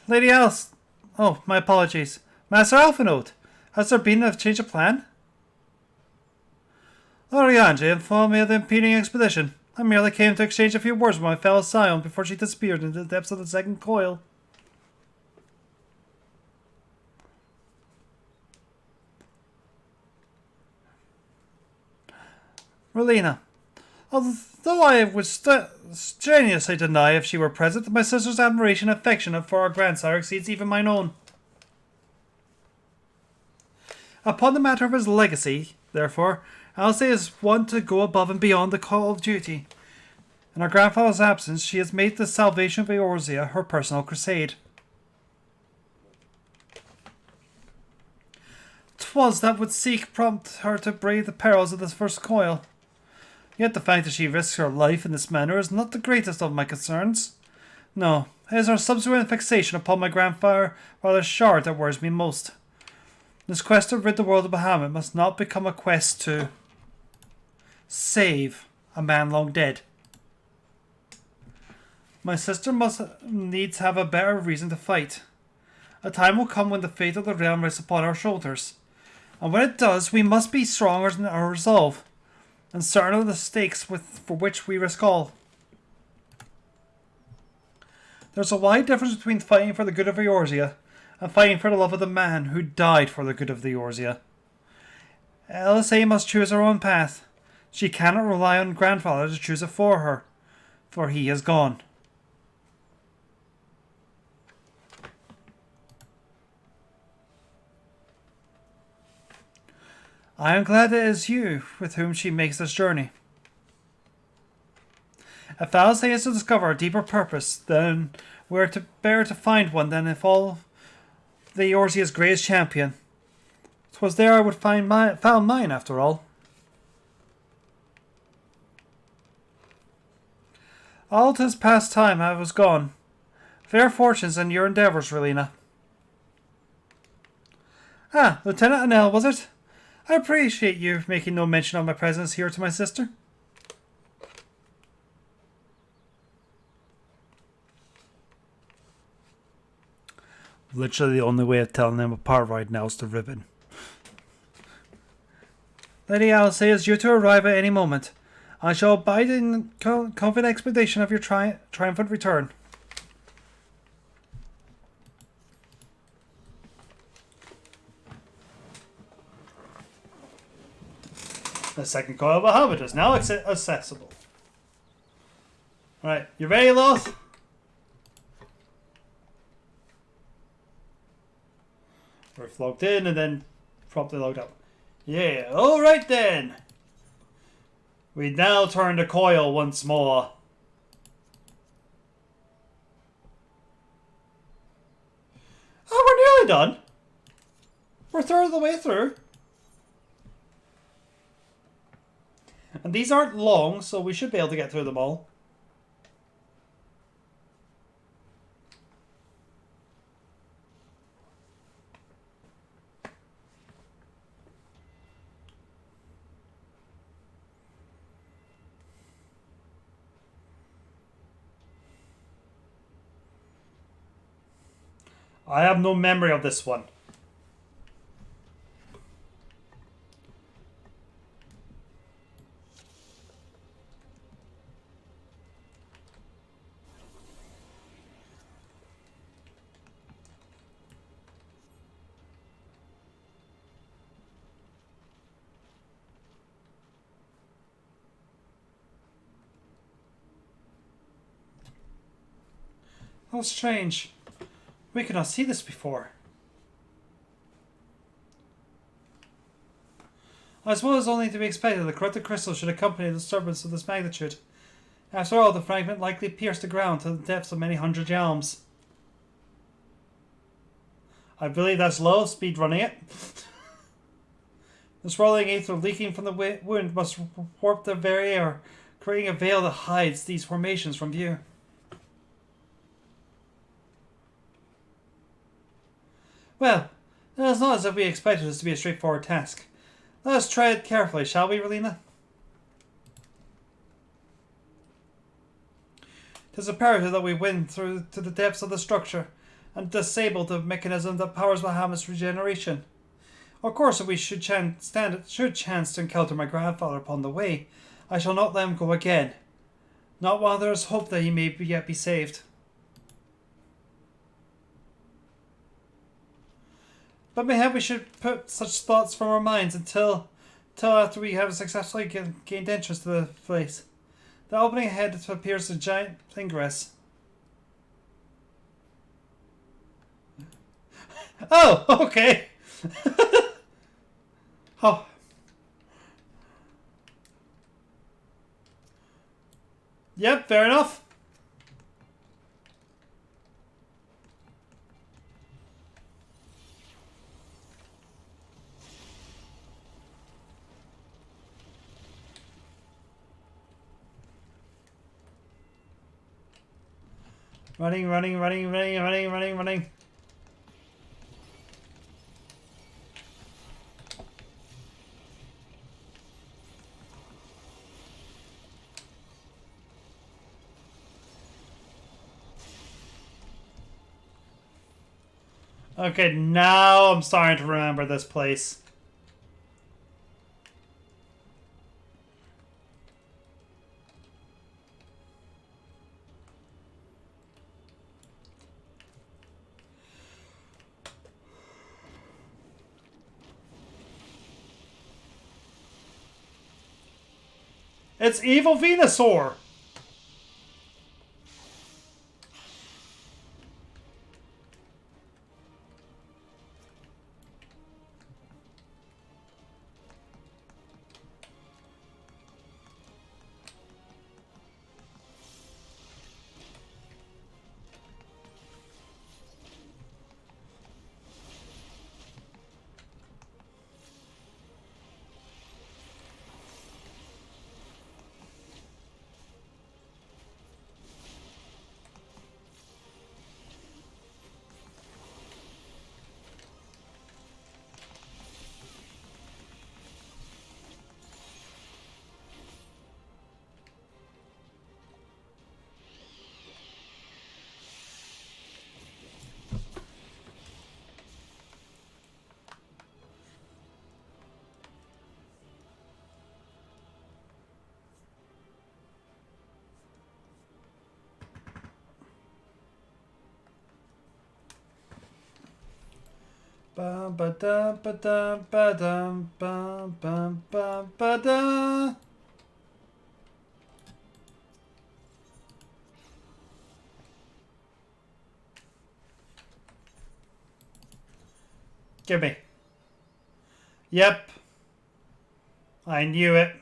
Lady Alice. Oh, my apologies. Master Alphinaud, has there been a change of plan? Oriange informed me of the impending expedition. I merely came to exchange a few words with my fellow scion before she disappeared into the depths of the second coil. Relina, although I would strenuously deny if she were present, my sister's admiration and affection for our grandsire exceeds even mine own. Upon the matter of his legacy, therefore, Alice is one to go above and beyond the call of duty. In her grandfather's absence, she has made the salvation of Eorzea her personal crusade. 'Twas that would seek prompt her to brave the perils of this first coil. Yet the fact that she risks her life in this manner is not the greatest of my concerns. No, it is her subsequent fixation upon my grandfather's shard that worries me most. This quest to rid the world of Bahamut must not become a quest to save a man long dead. My sister must needs have a better reason to fight. A time will come when the fate of the realm rests upon our shoulders. And when it does, we must be stronger in our resolve, and certain of the stakes for which we risk all. There's a wide difference between fighting for the good of Eorzea and fighting for the love of the man who died for the good of the Eorzea. LSA must choose her own path. She cannot rely on grandfather to choose it for her, for he is gone. I am glad it is you with whom she makes this journey. If Alice is to discover a deeper purpose, then we're to better to find one than if all the Eorzea's greatest champion. 'Twas there I would found mine after all. All 'tis past time I was gone. Fair fortunes in your endeavours, Relina. Ah, Lieutenant Annel, was it? I appreciate you making no mention of my presence here to my sister. Literally the only way of telling them apart right now is to ribbon. Lady Alice is due to arrive at any moment. I shall abide in confident expectation of your triumphant return. The second coil of Bahamut is now accessible. Alright, you ready, Loth? We're logged in and then promptly logged out. Yeah, alright then. We now turn the coil once more. Oh, we're nearly done. We're a third of the way through. And these aren't long, so we should be able to get through them all. I have no memory of this one. How strange. We could not see this before. I suppose only to be expected that the corrupted crystal should accompany a disturbance of this magnitude. After all, the fragment likely pierced the ground to the depths of many hundred yalms. I believe that's low speed running it. The swirling ether leaking from the wound must warp the very air, creating a veil that hides these formations from view. Well, it is not as if we expected this to be a straightforward task. Let us try it carefully, shall we, Relina? It is imperative that we win through to the depths of the structure and disable the mechanism that powers Bahamut's regeneration. Of course, if we should chance to encounter my grandfather upon the way, I shall not let him go again. Not while there is hope that he may yet be saved. But mayhap we should put such thoughts from our minds until after we have successfully gained entrance to the place. The opening ahead appears a giant ingress. Oh, okay. Oh. Yep, fair enough. Running. Okay, now I'm starting to remember this place. It's Evil Venusaur! Bum ba da ba da ba dum bum bum bum ba da. Give me. Yep. I knew it.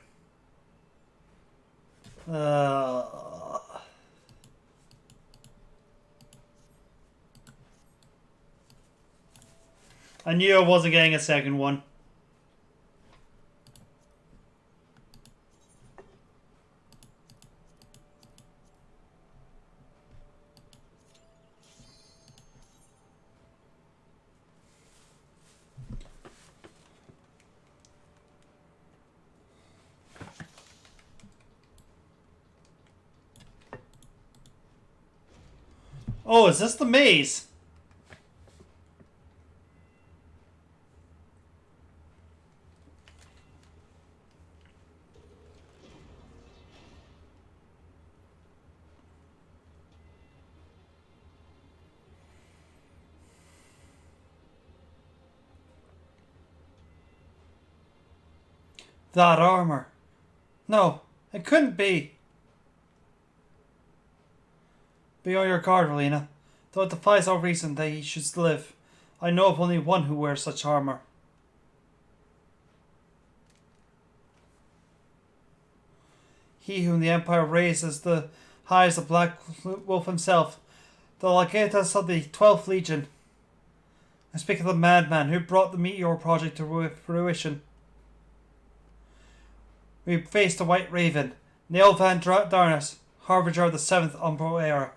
I knew I wasn't getting a second one. Oh, is this the maze? That armor. No, it couldn't be. Be on your guard, Relina. Though it defies all reason that he should live, I know of only one who wears such armor. He whom the Empire raised as the high as the Black Wolf himself, the Legatus of the 12th Legion. I speak of the madman who brought the Meteor Project to fruition. We faced the White Raven, Nail Van Darnus, harbinger of the 7th Umbral Era.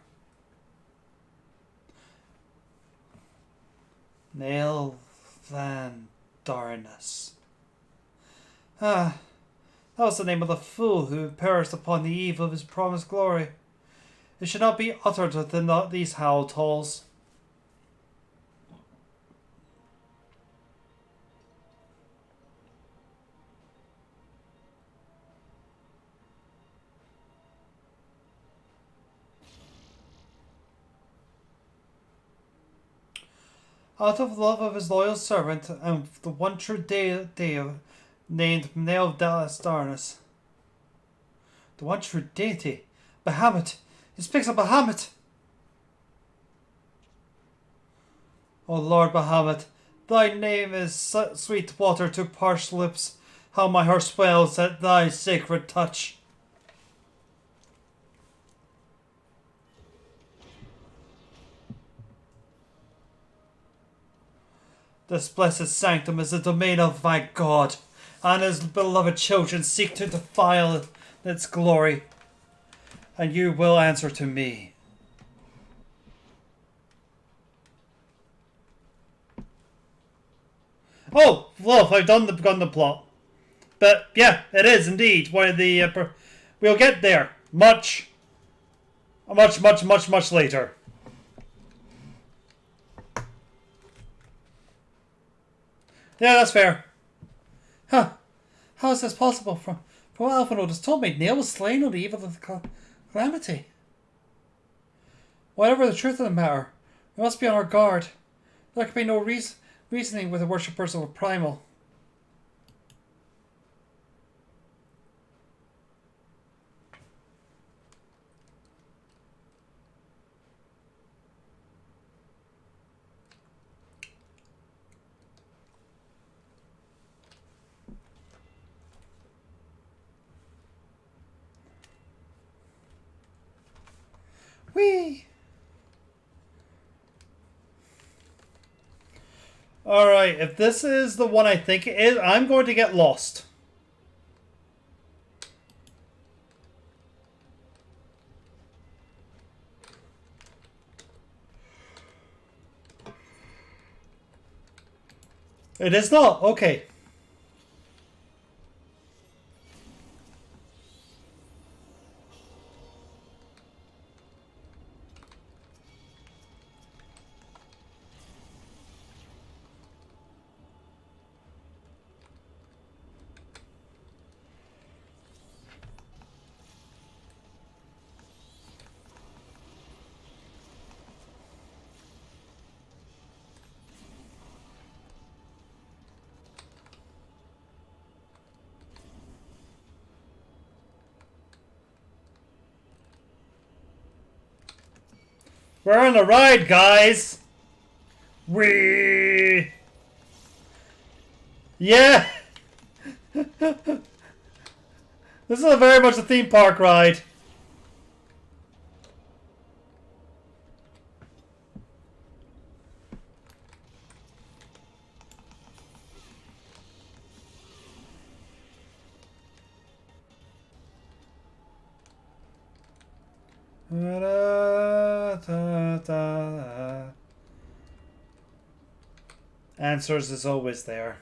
Nail Van Darnus. Ah, that was the name of the fool who perished upon the eve of his promised glory. It should not be uttered within these hallowed halls. Out of love of his loyal servant and the one true deity named Nail Dallas Darnus. The one true deity? Bahamut! He speaks of Bahamut! O Lord Bahamut, thy name is sweet water to parched lips. How my heart swells at thy sacred touch. This blessed sanctum is the domain of my God, and his beloved children seek to defile its glory. And you will answer to me. Oh, Wolf, I've begun the plot. But yeah, it is indeed one of the. We'll get there much later. Yeah, that's fair. Huh. How is this possible? From what Alphinaud has told me, Nail was slain on the eve of the calamity. Whatever the truth of the matter, we must be on our guard. There can be no reasoning with the worshippers of a primal. Whee! Alright, if this is the one I think it is, I'm going to get lost. It is not? Okay. We're on the ride, guys! Whee! Yeah! This is very much a theme park ride. Answers is always there.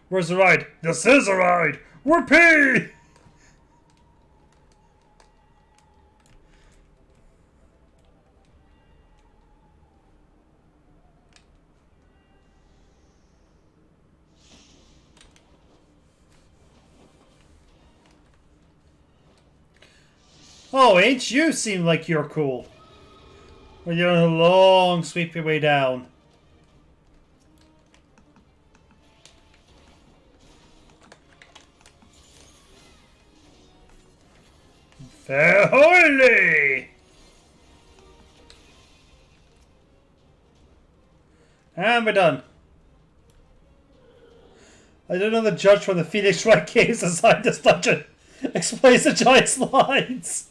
Where's the ride? This is a ride! Whoopee! Oh, ain't you seem like you're cool? Well, you're on a long, sweepy way down. Fair holy! And we're done. I don't know the judge from the Phoenix Wright Caves assigned this dungeon. Explains the giant slides.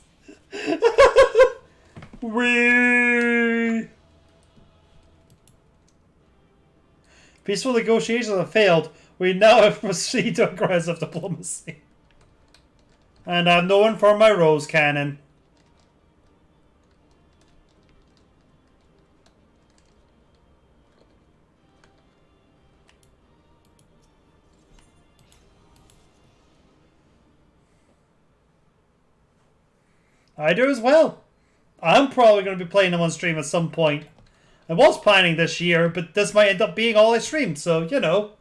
Wee. Peaceful negotiations have failed. We now have proceeded to aggressive diplomacy. And I'm known for my rose cannon. I do as well. I'm probably going to be playing them on stream at some point. I was planning this year, but this might end up being all I stream, so, you know.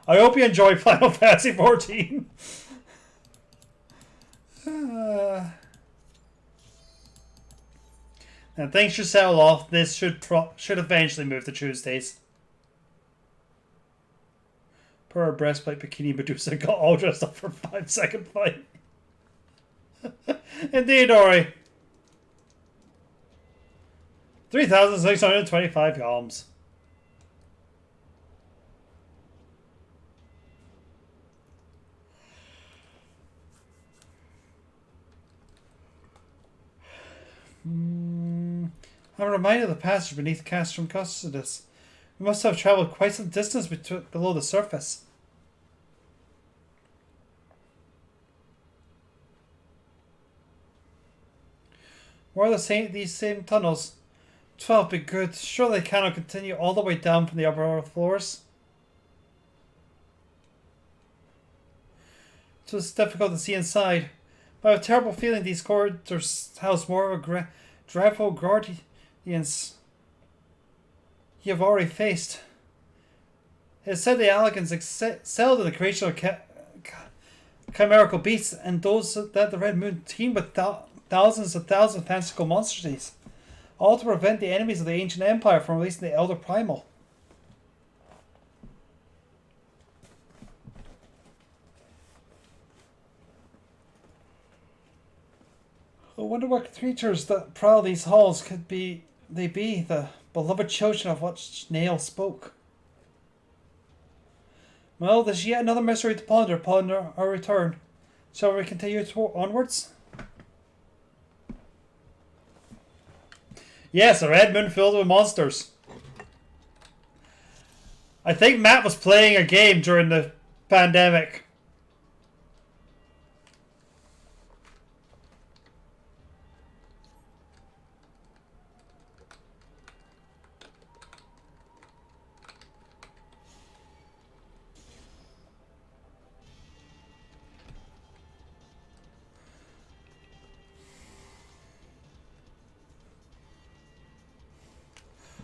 I hope you enjoy Final Fantasy 14. And things should settle off. This should eventually move to Tuesdays. Per breastplate bikini Medusa got all dressed up for a 5-second fight. Indeed, Ori. 3,625 yalms. I'm reminded of the passage beneath Castrum Custodus. We must have travelled quite some distance below the surface. Where are these same tunnels? 12 be good. Surely they cannot continue all the way down from the upper floors. So it's difficult to see inside. But I have a terrible feeling these corridors house more of a dreadful guardians you have already faced. It is said the Allegans excelled in the creation of chimerical beasts, and those that the Red Moon teamed with thousands of fanciful monstrosities, all to prevent the enemies of the ancient empire from releasing the Elder Primal. I wonder what creatures that prowl these halls could be. They be the beloved children of what Nail spoke. Well, there's yet another mystery to ponder upon our return. Shall we continue onwards? Yes, a red moon filled with monsters. I think Matt was playing a game during the pandemic.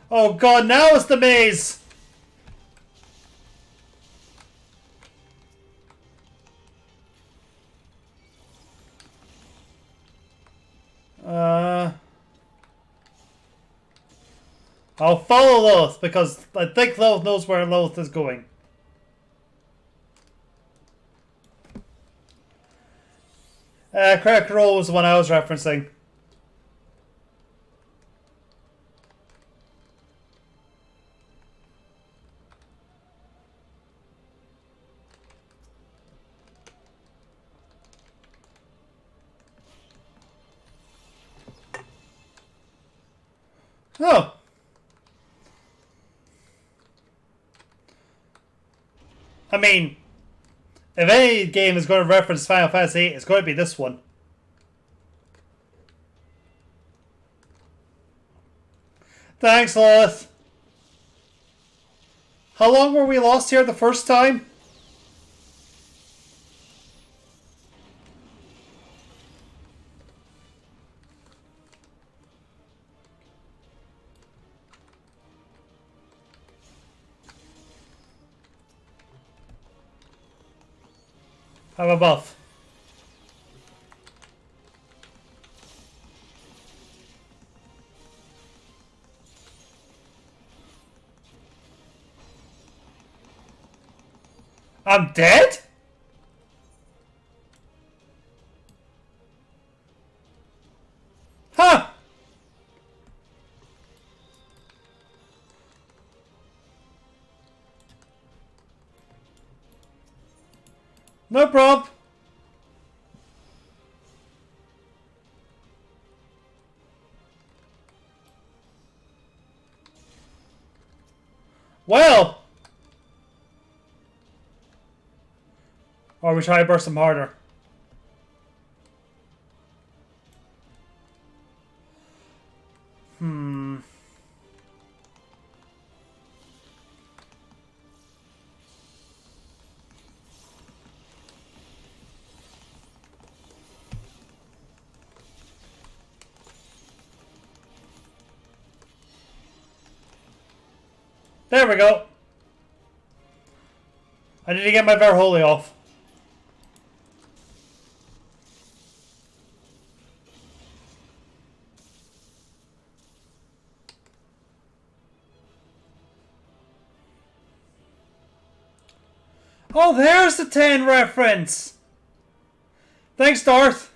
Oh god, now it's the maze! I'll follow Lilith, because I think Lilith knows where Lilith is going. Crack Roll was the one I was referencing. Oh. I mean, if any game is going to reference Final Fantasy VIII, it's going to be this one. Thanks, Lilith. How long were we lost here the first time? Have a buff. I'm dead? Huh. No prob. Well. Or we try to burst them harder. There we go. I need to get my Verholy off. Oh, there's the 10 reference. Thanks, Darth.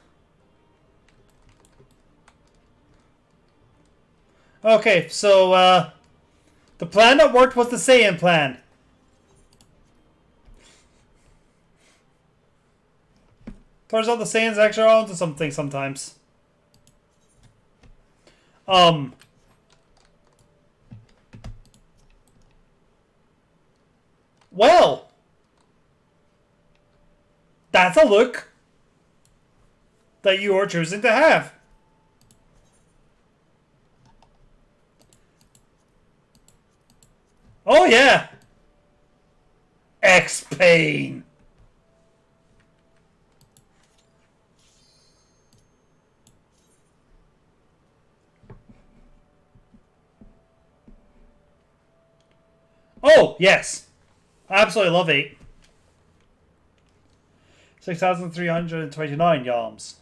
Okay, so, the plan that worked was the Saiyan plan. Turns out the Saiyans actually are onto something sometimes. Well. That's a look that you are choosing to have. Oh yeah. X-Pain. Oh, yes. I absolutely love 8. 6,329 yalms.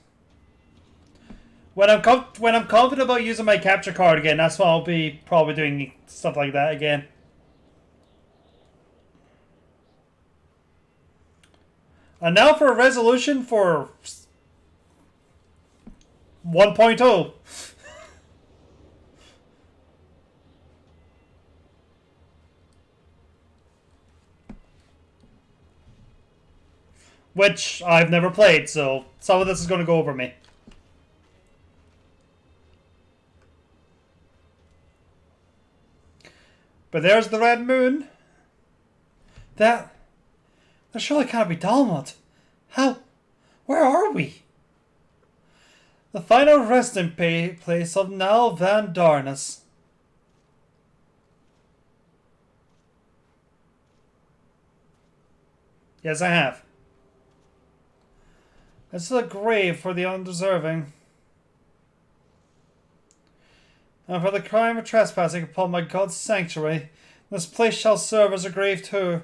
When I'm confident about using my capture card again, that's when I'll be probably doing stuff like that again. And now for a resolution for 1.0. Which I've never played, so some of this is going to go over me. But there's the red moon. That surely can't be Dalmot. How? Where are we? The final resting place of Nal Van Darnus. Yes, I have. This is a grave for the undeserving. And for the crime of trespassing upon my God's sanctuary, this place shall serve as a grave too.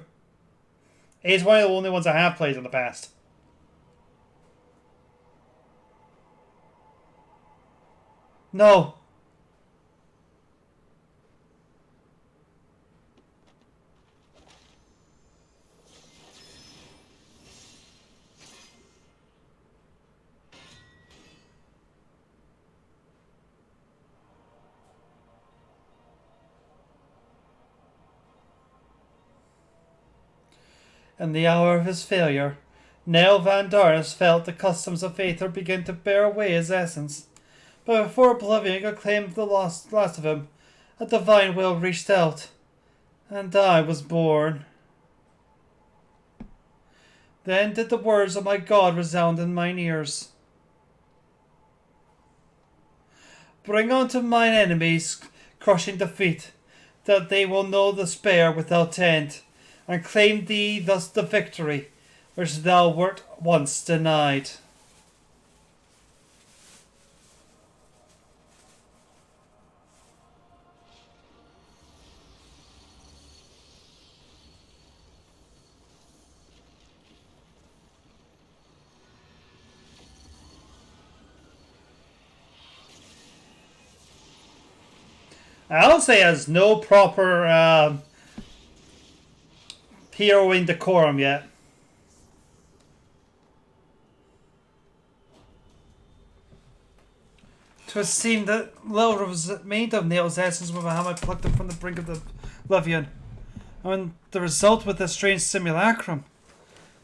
It's one of the only ones I have played in the past. No. In the hour of his failure, Nell Van Darnus felt the customs of Aether begin to bear away his essence. But before oblivion could claim the last of him, a divine will reached out, and I was born. Then did the words of my God resound in mine ears. Bring unto mine enemies crushing defeat, that they will know despair without end, and claim thee thus the victory, which thou wert once denied. I'll say has no proper heroine decorum yet. Twas seemed that little remained of Neil's essence when I plucked him from the brink of the oblivion. And the result with the strange simulacrum.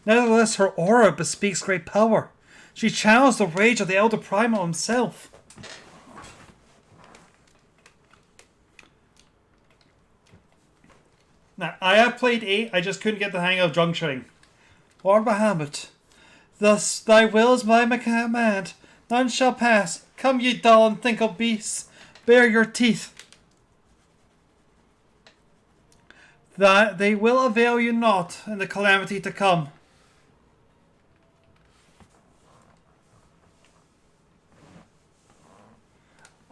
Nevertheless, her aura bespeaks great power. She channels the rage of the Elder Primal himself. Now, I have played 8, I just couldn't get the hang of juncturing. Lord Bahamut, thus thy will is my command. None shall pass. Come, ye dull and thinkle beasts, bare your teeth. That they will avail you naught in the calamity to come.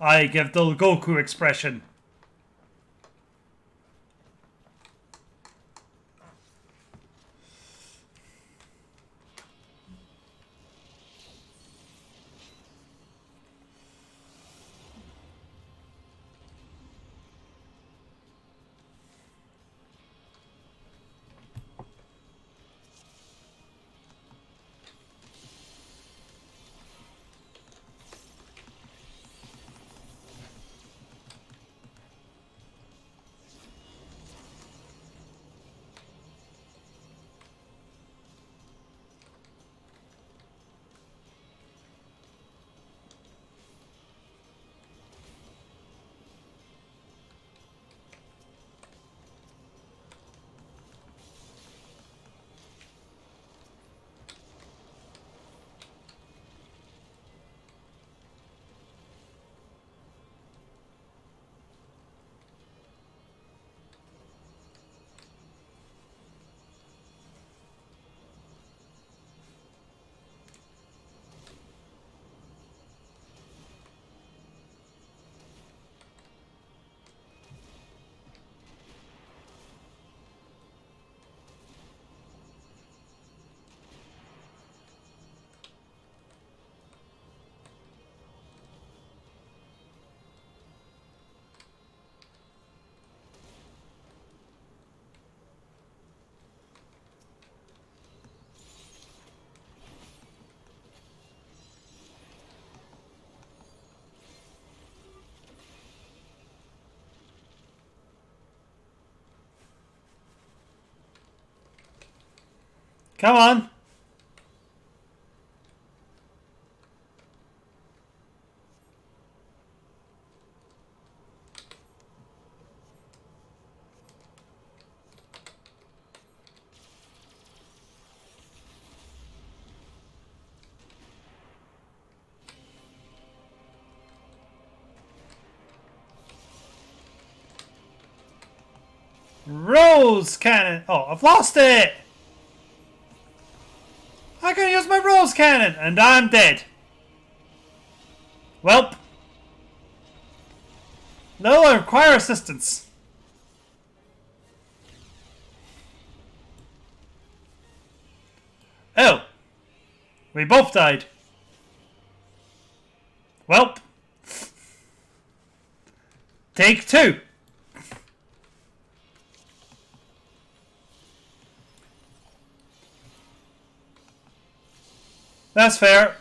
I give the Goku expression. Come on. Rose cannon. Oh, I've lost it. I can use my rose cannon, and I'm dead. Welp. No, I require assistance. Oh. We both died. Welp. Take 2. That's fair.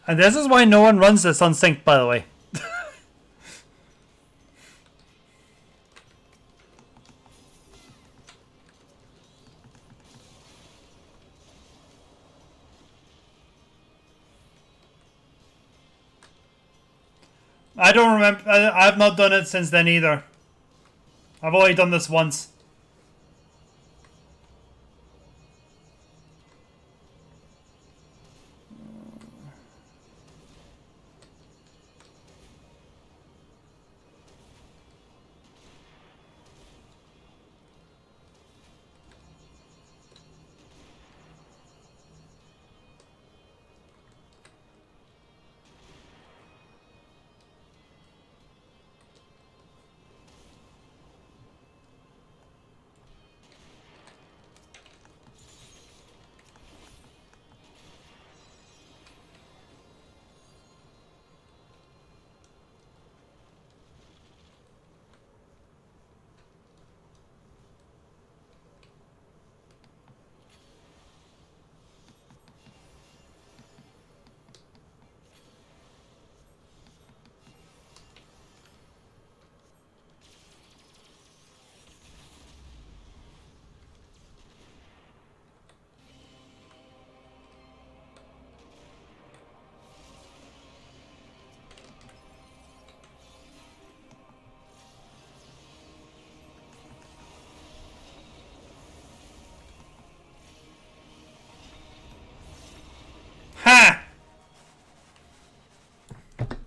And this is why no one runs this unsynced, by the way. I don't remember. I've not done it since then either. I've only done this once.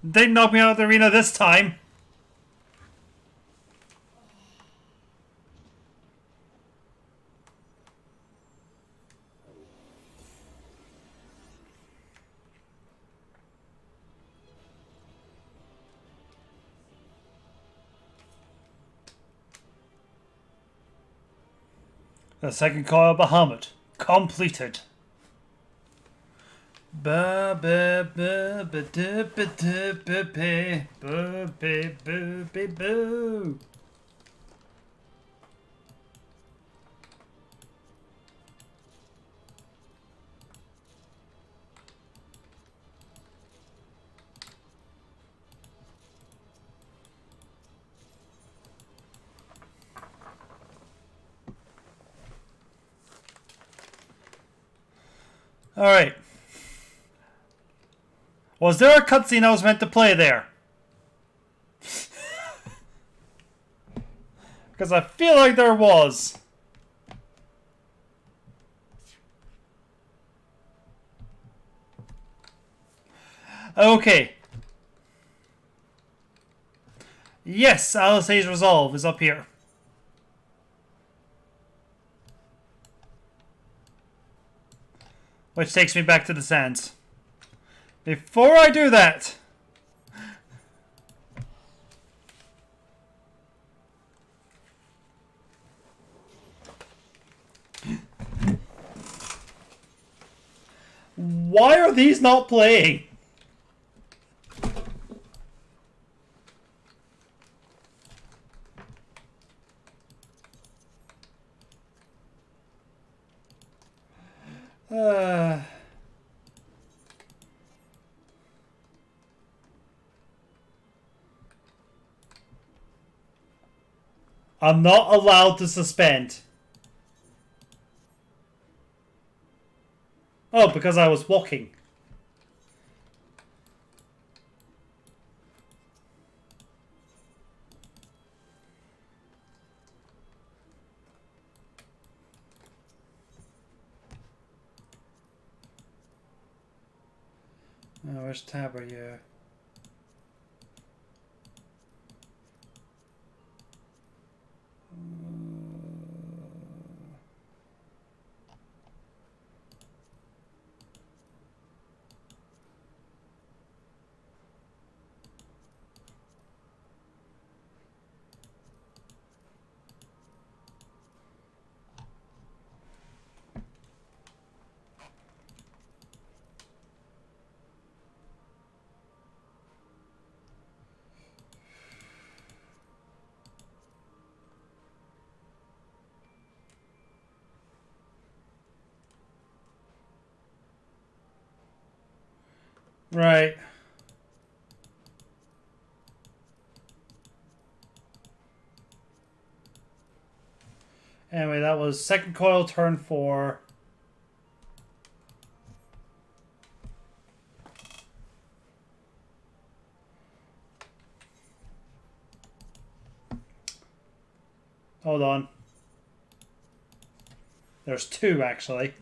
They knocked me out of the arena this time. The second coil of Bahamut completed. Ba ba ba ba da ba da ba ba ba ba ba ba boo. All right. Was there a cutscene I was meant to play there? Because I feel like there was. Okay. Yes, Alice's resolve is up here. Which takes me back to the sands. Before I do that... Why are these not playing? I'm not allowed to suspend. Oh, because I was walking. Oh, where's tab are you? Right. Anyway, that was second coil, turn 4. Hold on. There's 2, actually.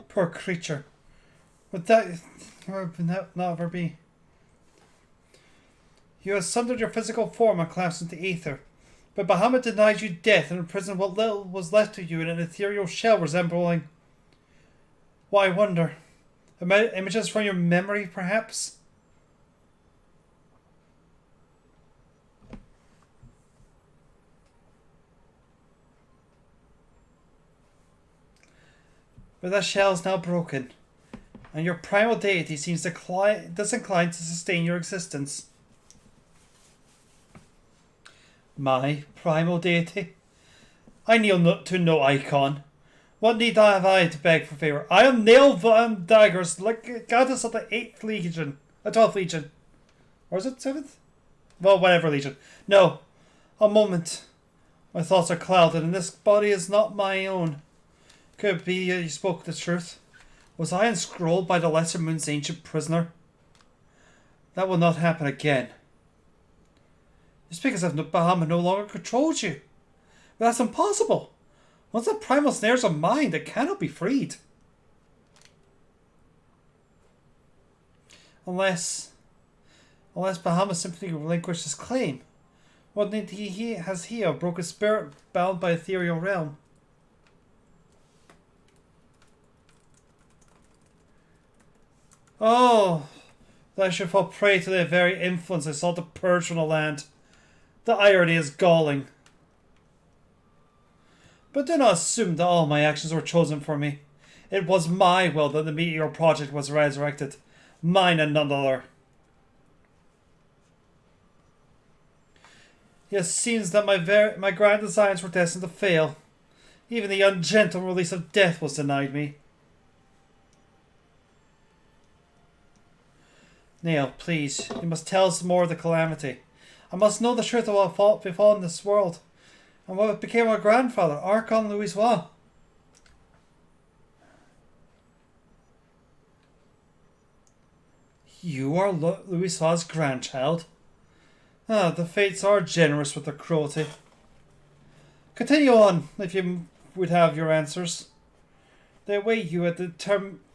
Poor creature. Would that not ever be? You have sundered your physical form and collapsed into ether. But Bahamut denied you death and imprisoned what little was left of you in an ethereal shell resembling... Why, I wonder. Images from your memory, perhaps? But that shell is now broken, and your primal deity seems disinclined to sustain your existence. My primal deity? I kneel to no icon. What need have I to beg for favour? I am nail and daggers, like goddess of the 8th Legion, 12th Legion. Or is it 7th? Well, whatever, Legion. No. A moment. My thoughts are clouded, and this body is not my own. Could it be you spoke the truth? Was I enscrolled by the Lesser Moon's ancient prisoner? That will not happen again. You speak as if Bahamut no longer controls you. But that's impossible. Once the primal snares are mine, it cannot be freed. Unless Bahamut simply relinquished his claim. What need has he of broken spirit bound by ethereal realm? Oh, that I should fall prey to the very influence I sought to purge from the land. The irony is galling. But do not assume that all my actions were chosen for me. It was my will that the Meteor Project was resurrected. Mine and none other. It seems that my grand designs were destined to fail. Even the ungentle release of death was denied me. Nail, please, you must tell us more of the calamity. I must know the truth of what befallen this world, and what became our grandfather, Archon Louisoix. You are Louisoix's grandchild? Ah, the fates are generous with their cruelty. Continue on, if you would have your answers. They await you at the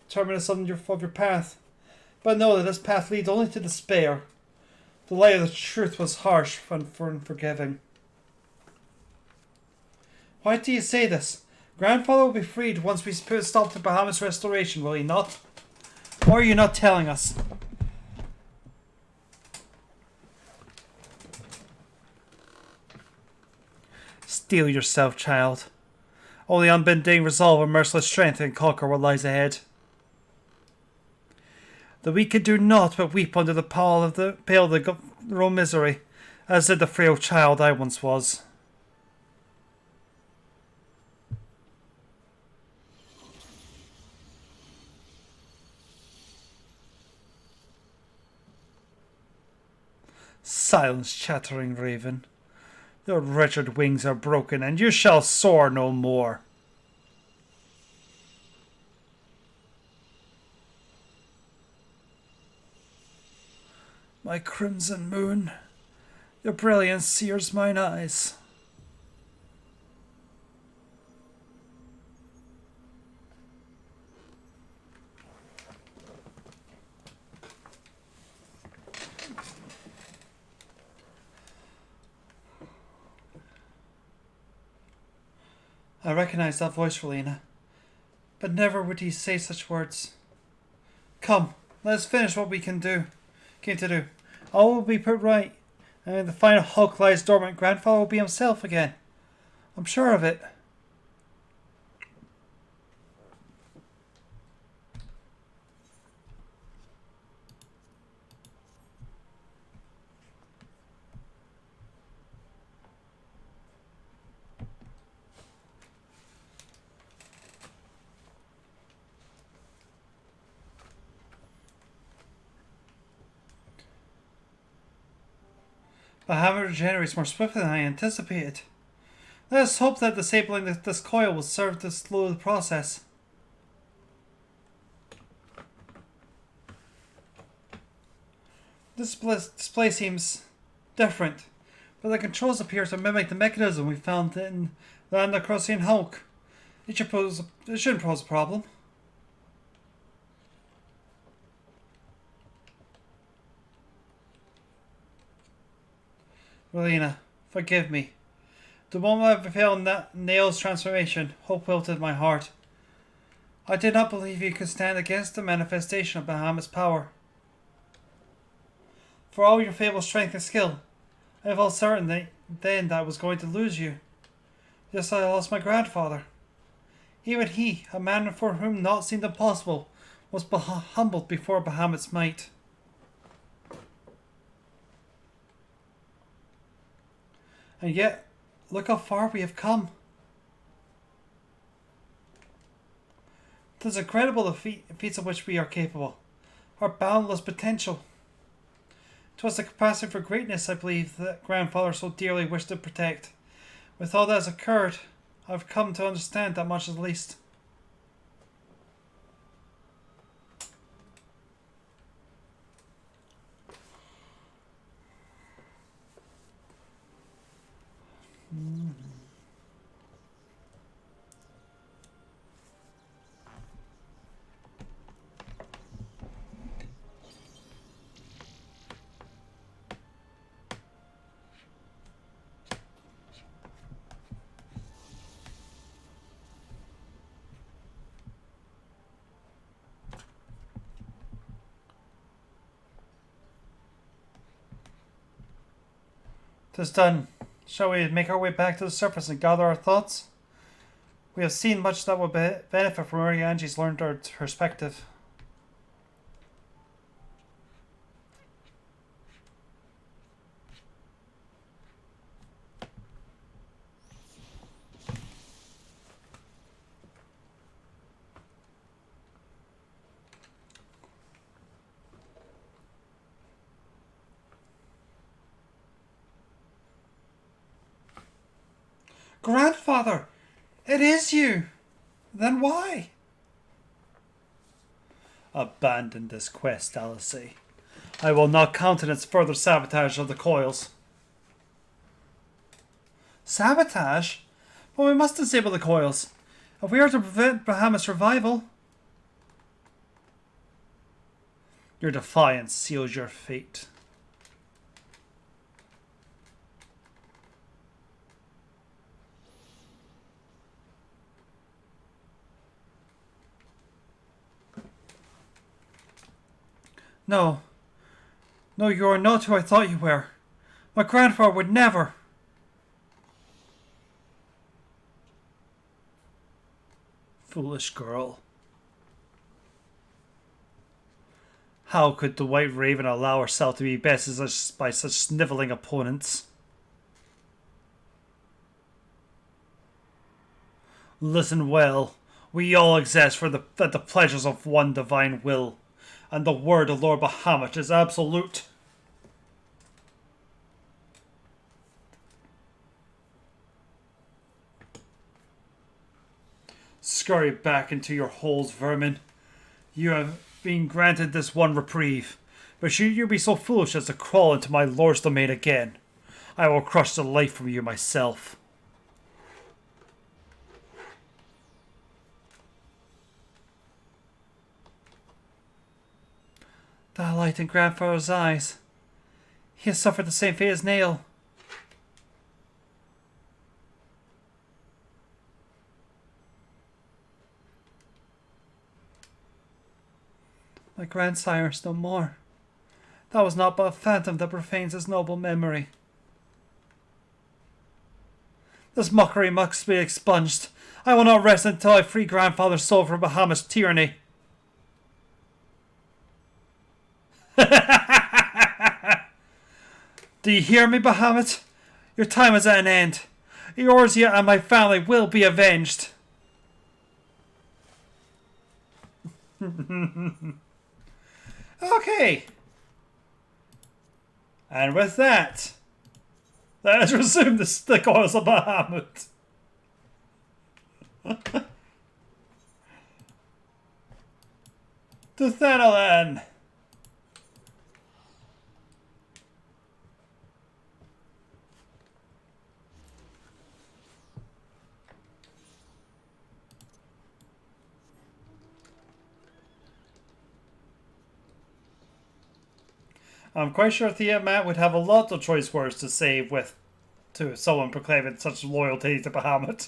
terminus of your path. But know that this path leads only to despair. The light of the truth was harsh and unforgiving. Why do you say this? Grandfather will be freed once we put a stop to Bahamut's restoration, will he not? Or are you not telling us? Steel yourself, child. Only unbending resolve and merciless strength can conquer what lies ahead. The weak can do naught but weep under the pall of their own misery, as did the frail child I once was. Silence, chattering raven. Your wretched wings are broken, and you shall soar no more. My crimson moon, your brilliance sears mine eyes. I recognize that voice, Relena, but never would he say such words. Come, let us finish what we came to do. All will be put right, and when the final hulk lies dormant, Grandfather will be himself again. I'm sure of it. Bahamut regenerates more swiftly than I anticipated. Let us hope that disabling this coil will serve to slow the process. This display seems different, but the controls appear to mimic the mechanism we found in the Anacrosian Hulk. It shouldn't pose a problem. Relena, forgive me. The moment I beheld Nail's transformation, hope wilted my heart. I did not believe you could stand against the manifestation of Bahamut's power. For all your fabled strength and skill, I felt certain that I was going to lose you. Just as I lost my grandfather. Even he, a man for whom naught seemed impossible, was humbled before Bahamut's might. And yet, look how far we have come. It is incredible the feats of which we are capable. Our boundless potential. 'Twas the capacity for greatness, I believe, that grandfather so dearly wished to protect. With all that has occurred, I've come to understand that much at least. Tis done. Shall we make our way back to the surface and gather our thoughts? We have seen much that will benefit from Urianji's learned our perspective. Grandfather! It is you! Then why? Abandon this quest, Alice. I will not countenance further sabotage of the coils. Sabotage? But we must disable the coils. If we are to prevent Bahamut's revival... Your defiance seals your fate. No. No, you are not who I thought you were. My grandfather would never. Foolish girl. How could the White Raven allow herself to be bested by such snivelling opponents? Listen well. We all exist for the pleasures of one divine will. And the word of Lord Bahamut is absolute. Scurry back into your holes, vermin. You have been granted this one reprieve, but should you be so foolish as to crawl into my lord's domain again, I will crush the life from you myself. The light in grandfather's eyes. He has suffered the same fate as Nail. My grandsire is no more. That was not but a phantom that profanes his noble memory. This mockery must be expunged. I will not rest until I free grandfather's soul from Bahamut's tyranny. Do you hear me, Bahamut? Your time is at an end. Eorzea and my family will be avenged. Okay. And with that, let us resume the coils of Bahamut. To Thanalan. I'm quite sure Tiamat would have a lot of choice words to say to someone proclaiming such loyalty to Bahamut.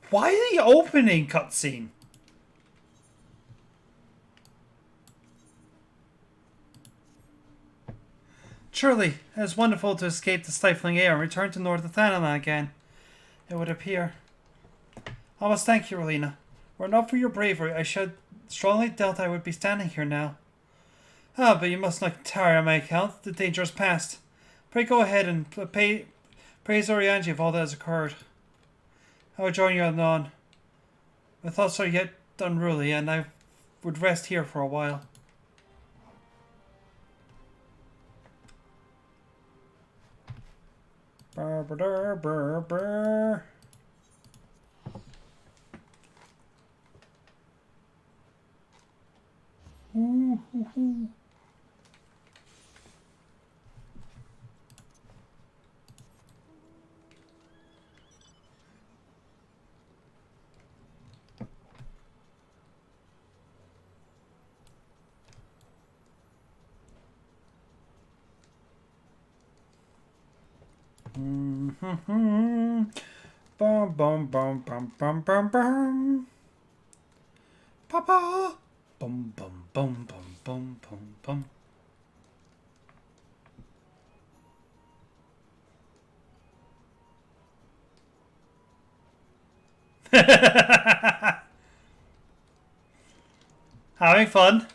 Why the opening cutscene? Surely, it is wonderful to escape the stifling air and return to North Thanalan again. It would appear. I must thank you, Relina. Were it not for your bravery, I should strongly doubt I would be standing here now. Ah, but you must not tire on my account. The danger is past. Pray go ahead and praise Urianji of all that has occurred. I will join you anon. My thoughts are yet unruly, and I would rest here for a while. Brr, brr, brr, brr. Ooh, ooh, ooh. Mm-hmm. Bum bum bum bum bum bum bum. Papa. Bum bum bum bum bum bum bum. Having fun.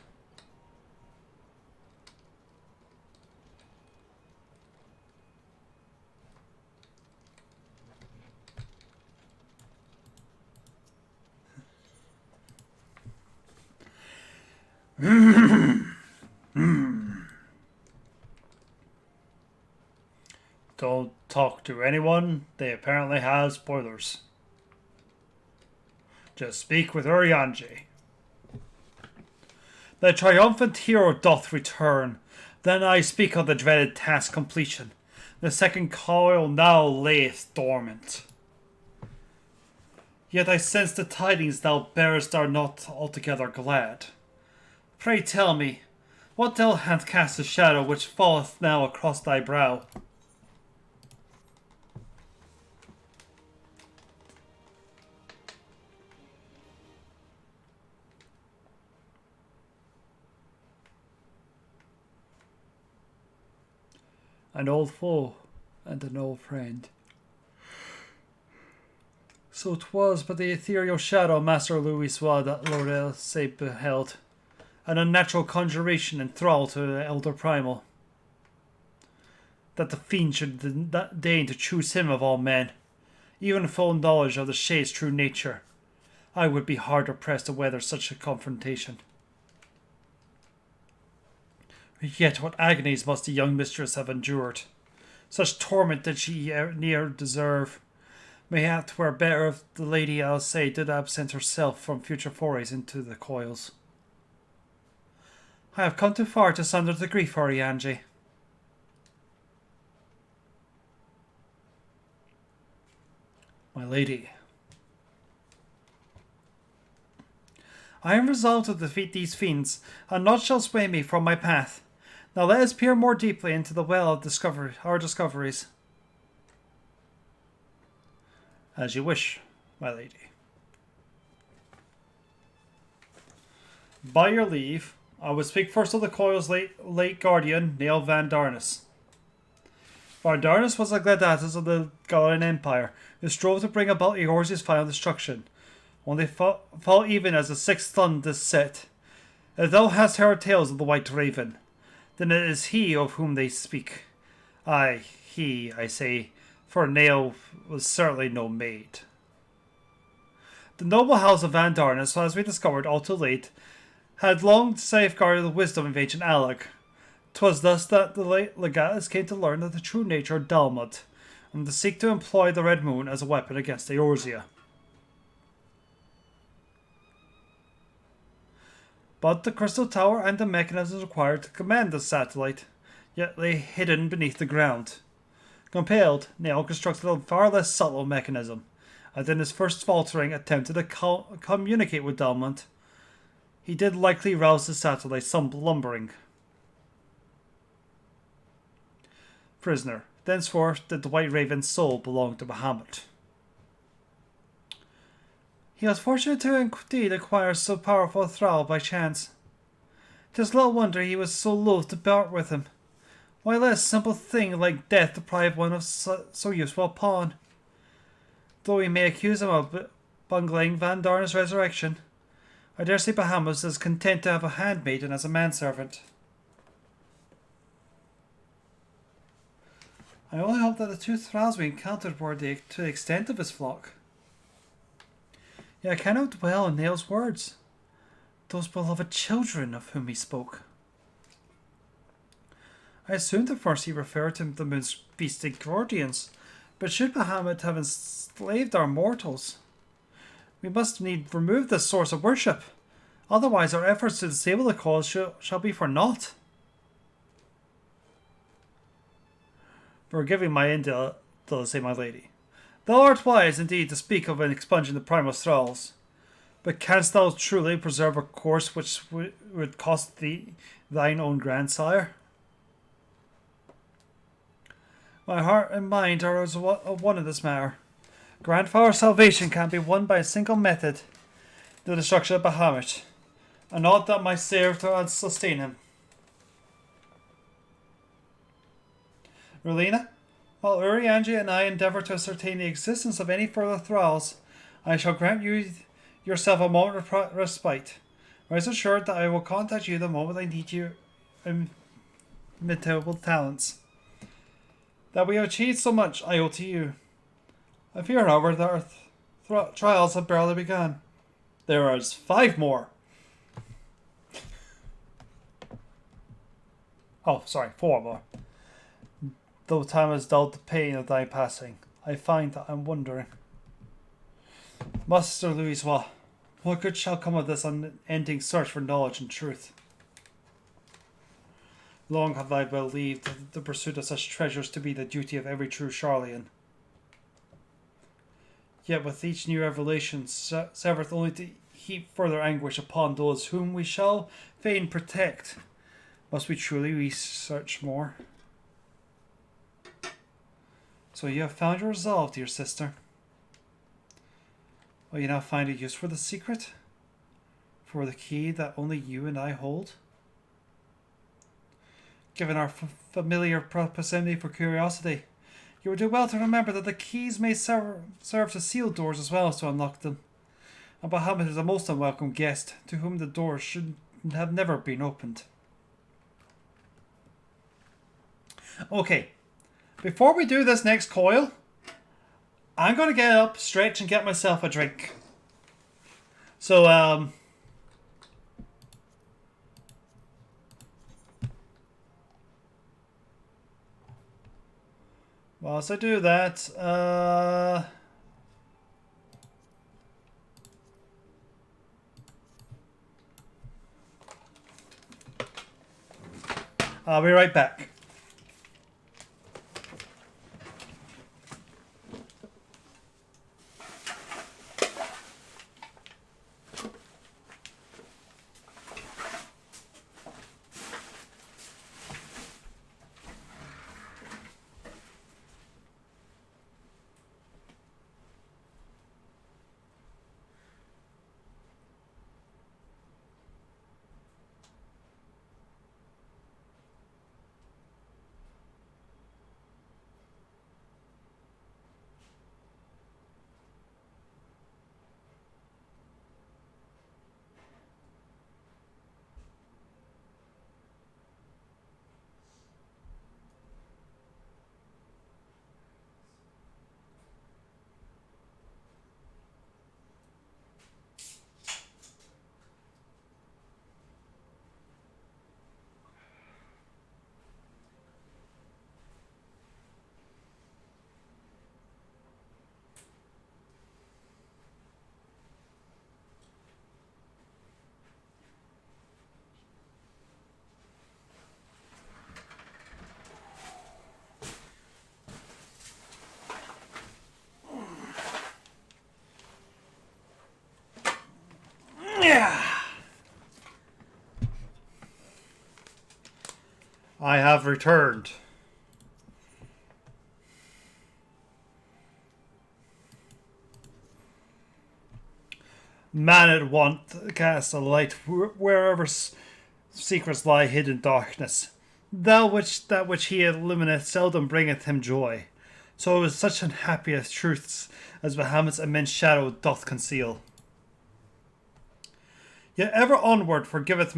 Don't talk to anyone. They apparently have spoilers. Just speak with Urianji. The triumphant hero doth return. Then I speak of the dreaded task completion. The second coil now layeth dormant. Yet I sense the tidings thou bearest are not altogether glad. Pray tell me, what devil hath cast a shadow which falleth now across thy brow? An old foe and an old friend. So 'twas but the ethereal shadow Master Louis saw that Lord Elsay beheld, an unnatural conjuration and thrall to the elder primal. That the fiend should deign to choose him of all men, even full knowledge of the shade's true nature, I would be hard pressed to weather such a confrontation. Yet what agonies must the young mistress have endured! Such torment did she ne'er deserve. Mayhap 'twere better if the Lady Elsay did absent herself from future forays into the coils. I have come too far to sunder the grief, Urianji. My lady. I am resolved to defeat these fiends, and naught shall sway me from my path. Now let us peer more deeply into the well of our discoveries. As you wish, my lady. By your leave, I will speak first of the coil's late guardian, Neil Van Darnus. Van Darnus was a gladiatus of the Galilean Empire, who strove to bring about Eorzea's final destruction. When they fall even as the sixth sun is set. If thou hast heard tales of the White Raven, then it is he of whom they speak. Aye, he, I say, for Neil was certainly no maid. The noble house of Van Darnus, as we discovered all too late, had long safeguarded the wisdom of ancient Alec. 'Twas thus that the late legatus came to learn of the true nature of Dalmud, and to seek to employ the Red Moon as a weapon against Eorzea. But the crystal tower and the mechanisms required to command the satellite yet lay hidden beneath the ground. Compelled, Neil constructed a far less subtle mechanism, and in his first faltering attempt to communicate with Dalmud, he did likely rouse the satellite some lumbering. Prisoner, thenceforth did the White Raven's soul belong to Bahamut. He was fortunate to indeed acquire so powerful a thrall by chance. 'Tis little wonder he was so loath to part with him. Why let a simple thing like death deprive one of so useful a pawn? Though we may accuse him of bungling Van Darn's resurrection, I dare say Bahamut is content to have a handmaiden as a manservant. I only hope that the two thralls we encountered were to the extent of his flock. Yet I cannot dwell on Nail's words, those beloved children of whom he spoke. I assumed at first he referred to the moon's beastly guardians, but should Bahamut have enslaved our mortals, we must need remove this source of worship. Otherwise, our efforts to disable the cause shall be for naught. Forgiving my indelicacy, my lady. Thou art wise indeed to speak of an expunging the primal thralls, but canst thou truly preserve a course which would cost thee thine own grandsire? My heart and mind are as one in this matter. Grandfather's salvation can be won by a single method, the destruction of Bahamut, and aught that might serve to sustain him. Rowena, while Urianger and I endeavour to ascertain the existence of any further thralls, I shall grant you yourself a moment of respite. Rest assured that I will contact you the moment I need your inimitable talents. That we have achieved so much, I owe to you. I fear, however, that our trials have barely begun. There is 5 more. Oh, sorry, 4 more. Though time has dulled the pain of thy passing, I find that I'm wondering. Master Louisoix, what good shall come of this unending search for knowledge and truth? Long have I believed the pursuit of such treasures to be the duty of every true Charlian. Yet with each new revelation serveth only to heap further anguish upon those whom we shall fain protect. Must we truly research more? So you have found your resolve, dear sister. Will you now find a use for the secret? For the key that only you and I hold? Given our familiar propensity for curiosity, you would do well to remember that the keys may serve to seal doors as well as to unlock them. And Bahamut is a most unwelcome guest, to whom the door should have never been opened. Okay, before we do this next coil, I'm going to get up, stretch, and get myself a drink. So, whilst I do that, I'll be right back. I have returned. Man at want cast a light wherever secrets lie hid in darkness. That which he illumineth seldom bringeth him joy. So it is such unhappy as truths as Bahamut's immense shadow doth conceal. Yet ever onward forgiveth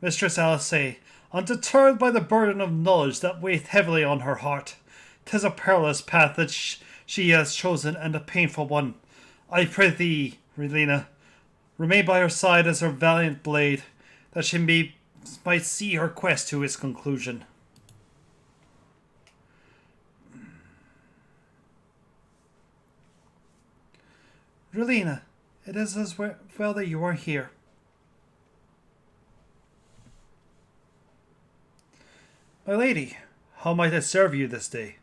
Mistress Alice, undeterred by the burden of knowledge that weigheth heavily on her heart. 'Tis a perilous path that she has chosen, and a painful one. I pray thee, Relina, remain by her side as her valiant blade, that she might see her quest to its conclusion. Relina, it is as well that you are here. My lady, how might I serve you this day?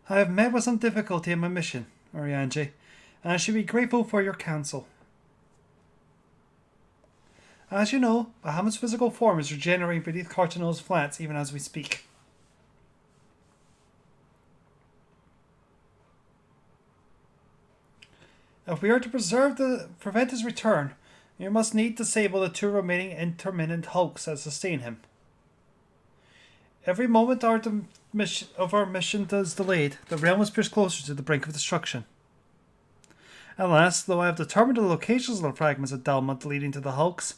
I have met with some difficulty in my mission, Oriange, and I should be grateful for your counsel. As you know, Bahamut's physical form is regenerating beneath Cartano's flats even as we speak. If we are to prevent his return, we must need disable the 2 remaining intermittent hulks that sustain him. Every moment our mission is delayed, the realm is pushed closer to the brink of destruction. Alas, though I have determined the locations of the fragments of Dalmud leading to the hulks,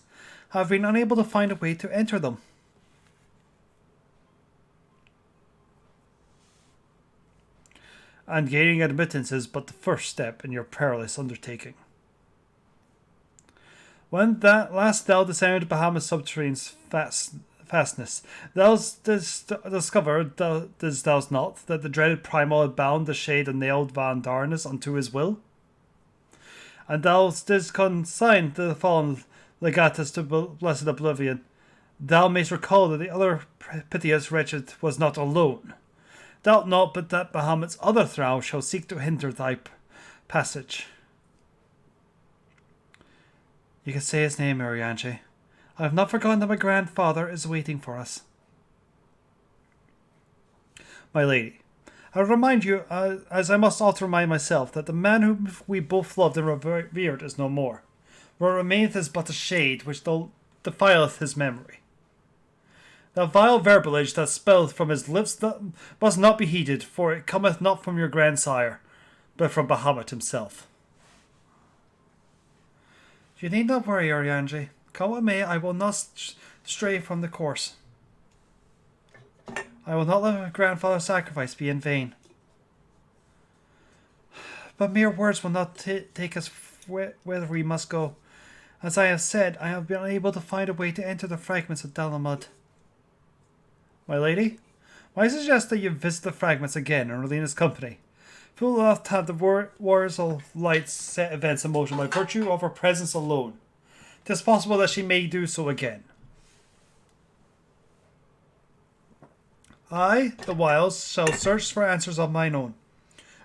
I have been unable to find a way to enter them. And gaining admittance is but the first step in your perilous undertaking. When that last thou descended Bahamut's subterranean fastness, thou discovered, didst thou not, that the dreaded Primal had bound the shade and nailed Van Darnus unto his will? And thou didst consign the fallen Legatus to blessed oblivion. Thou mayst recall that the other piteous wretched was not alone. Doubt not but that Bahamut's other thrall shall seek to hinder thy passage. You can say his name, Oriange. I have not forgotten that my grandfather is waiting for us. My lady, I remind you, as I must also remind myself, that the man whom we both loved and revered is no more. What remaineth is but a shade which defileth his memory. That vile verbalage that spelleth from his lips that must not be heeded, for it cometh not from your grandsire, but from Bahamut himself. You need not worry, Oriange. Come what may, I will not stray from the course. I will not let my grandfather's sacrifice be in vain. But mere words will not take us whither we must go. As I have said, I have been unable to find a way to enter the fragments of Dalamud. My lady, I suggest that you visit the fragments again in Relina's company. Fool enough to have the Wars of Light set events in motion by virtue of her presence alone. 'Tis possible that she may do so again. I, the whiles, shall search for answers of mine own.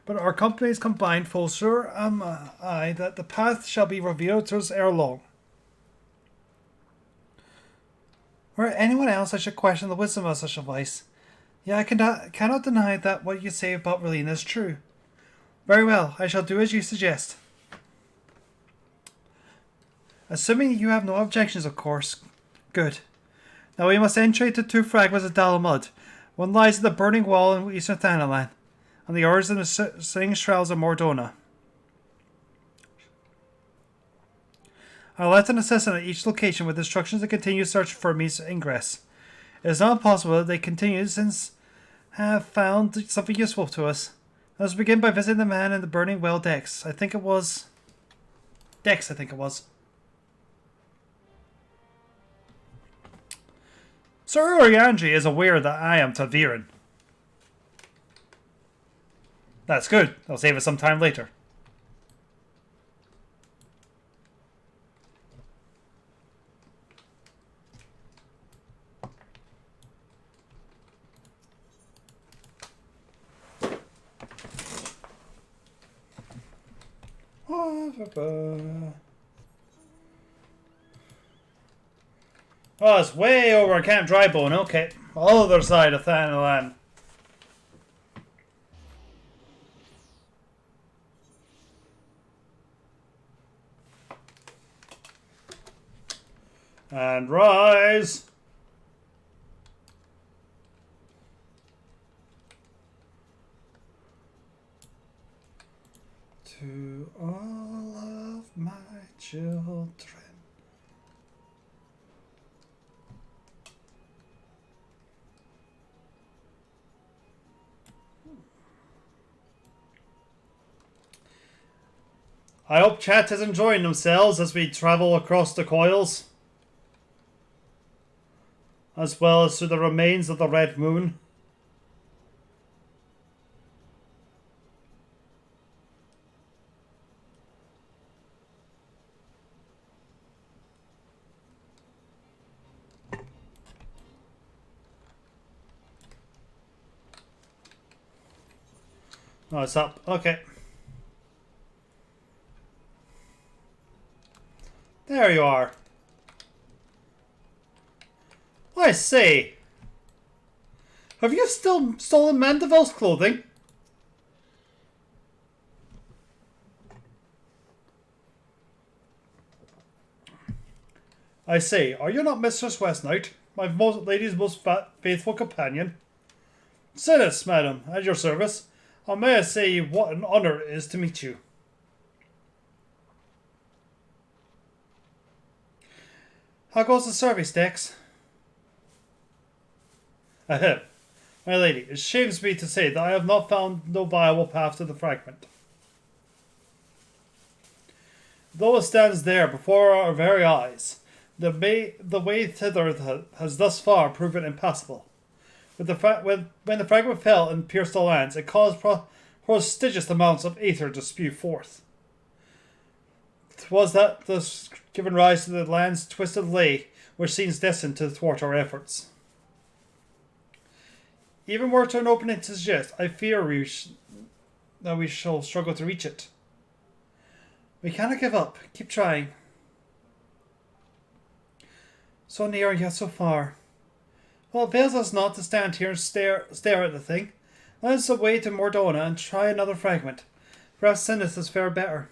But our companies combined, full sure am I that the path shall be revealed to us ere long. Were it anyone else, I should question the wisdom of such advice. Yet I cannot deny that what you say about Relina is true. Very well, I shall do as you suggest. Assuming you have no objections, of course. Good. Now we must enter the 2 fragments of Dalamud. One lies at the burning wall in eastern Thanalan, and the others in the singing shrouds of Mordona. I left an assistant at each location with instructions to continue search for Mi's ingress. It is not possible that they continue since have found something useful to us. Let us begin by visiting the man in the burning well Dex. I think it was. Sir Oriange is aware that I am Taviran. That's good. I'll save us some time later. Oh, it's way over at Camp Drybone. Okay. Other side of Thanalan. And rise. To all of my children. I hope chat is enjoying themselves as we travel across the coils, as well as through the remains of the Red Moon. Oh, it's up. Okay. There you are. I say, have you still stolen Mandeville's clothing? I say, are you not Mistress Westnight, my lady's most faithful companion? Sinus, madam, at your service. And may I say what an honour it is to meet you. How goes the service, Dex? Ahem. My lady, it shames me to say that I have not found no viable path to the fragment. Though it stands there before our very eyes, the way thither has thus far proven impassable. When the fragment fell and pierced the lands, it caused prodigious amounts of aether to spew forth. 'Twas that thus given rise to the land's twisted lay, which seems destined to thwart our efforts. Even were to an opening to suggest, I fear that we shall struggle to reach it. We cannot give up. Keep trying. So near yet so far. Well, it avails us not to stand here and stare at the thing. Let us away to Mordona and try another fragment. Perhaps Sinus fare better.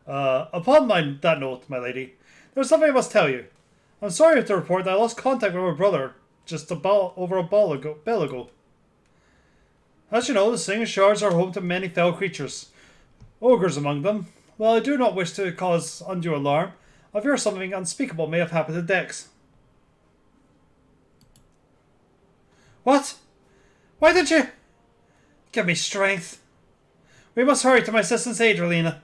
Upon that note, my lady, there's something I must tell you. I'm sorry to report that I lost contact with my brother just over a bell ago. As you know, the Singing Shards are home to many fell creatures, ogres among them. While I do not wish to cause undue alarm, I fear something unspeakable may have happened to Dex. What? Why did you? Give me strength. We must hurry to my assistant's aid, Relina.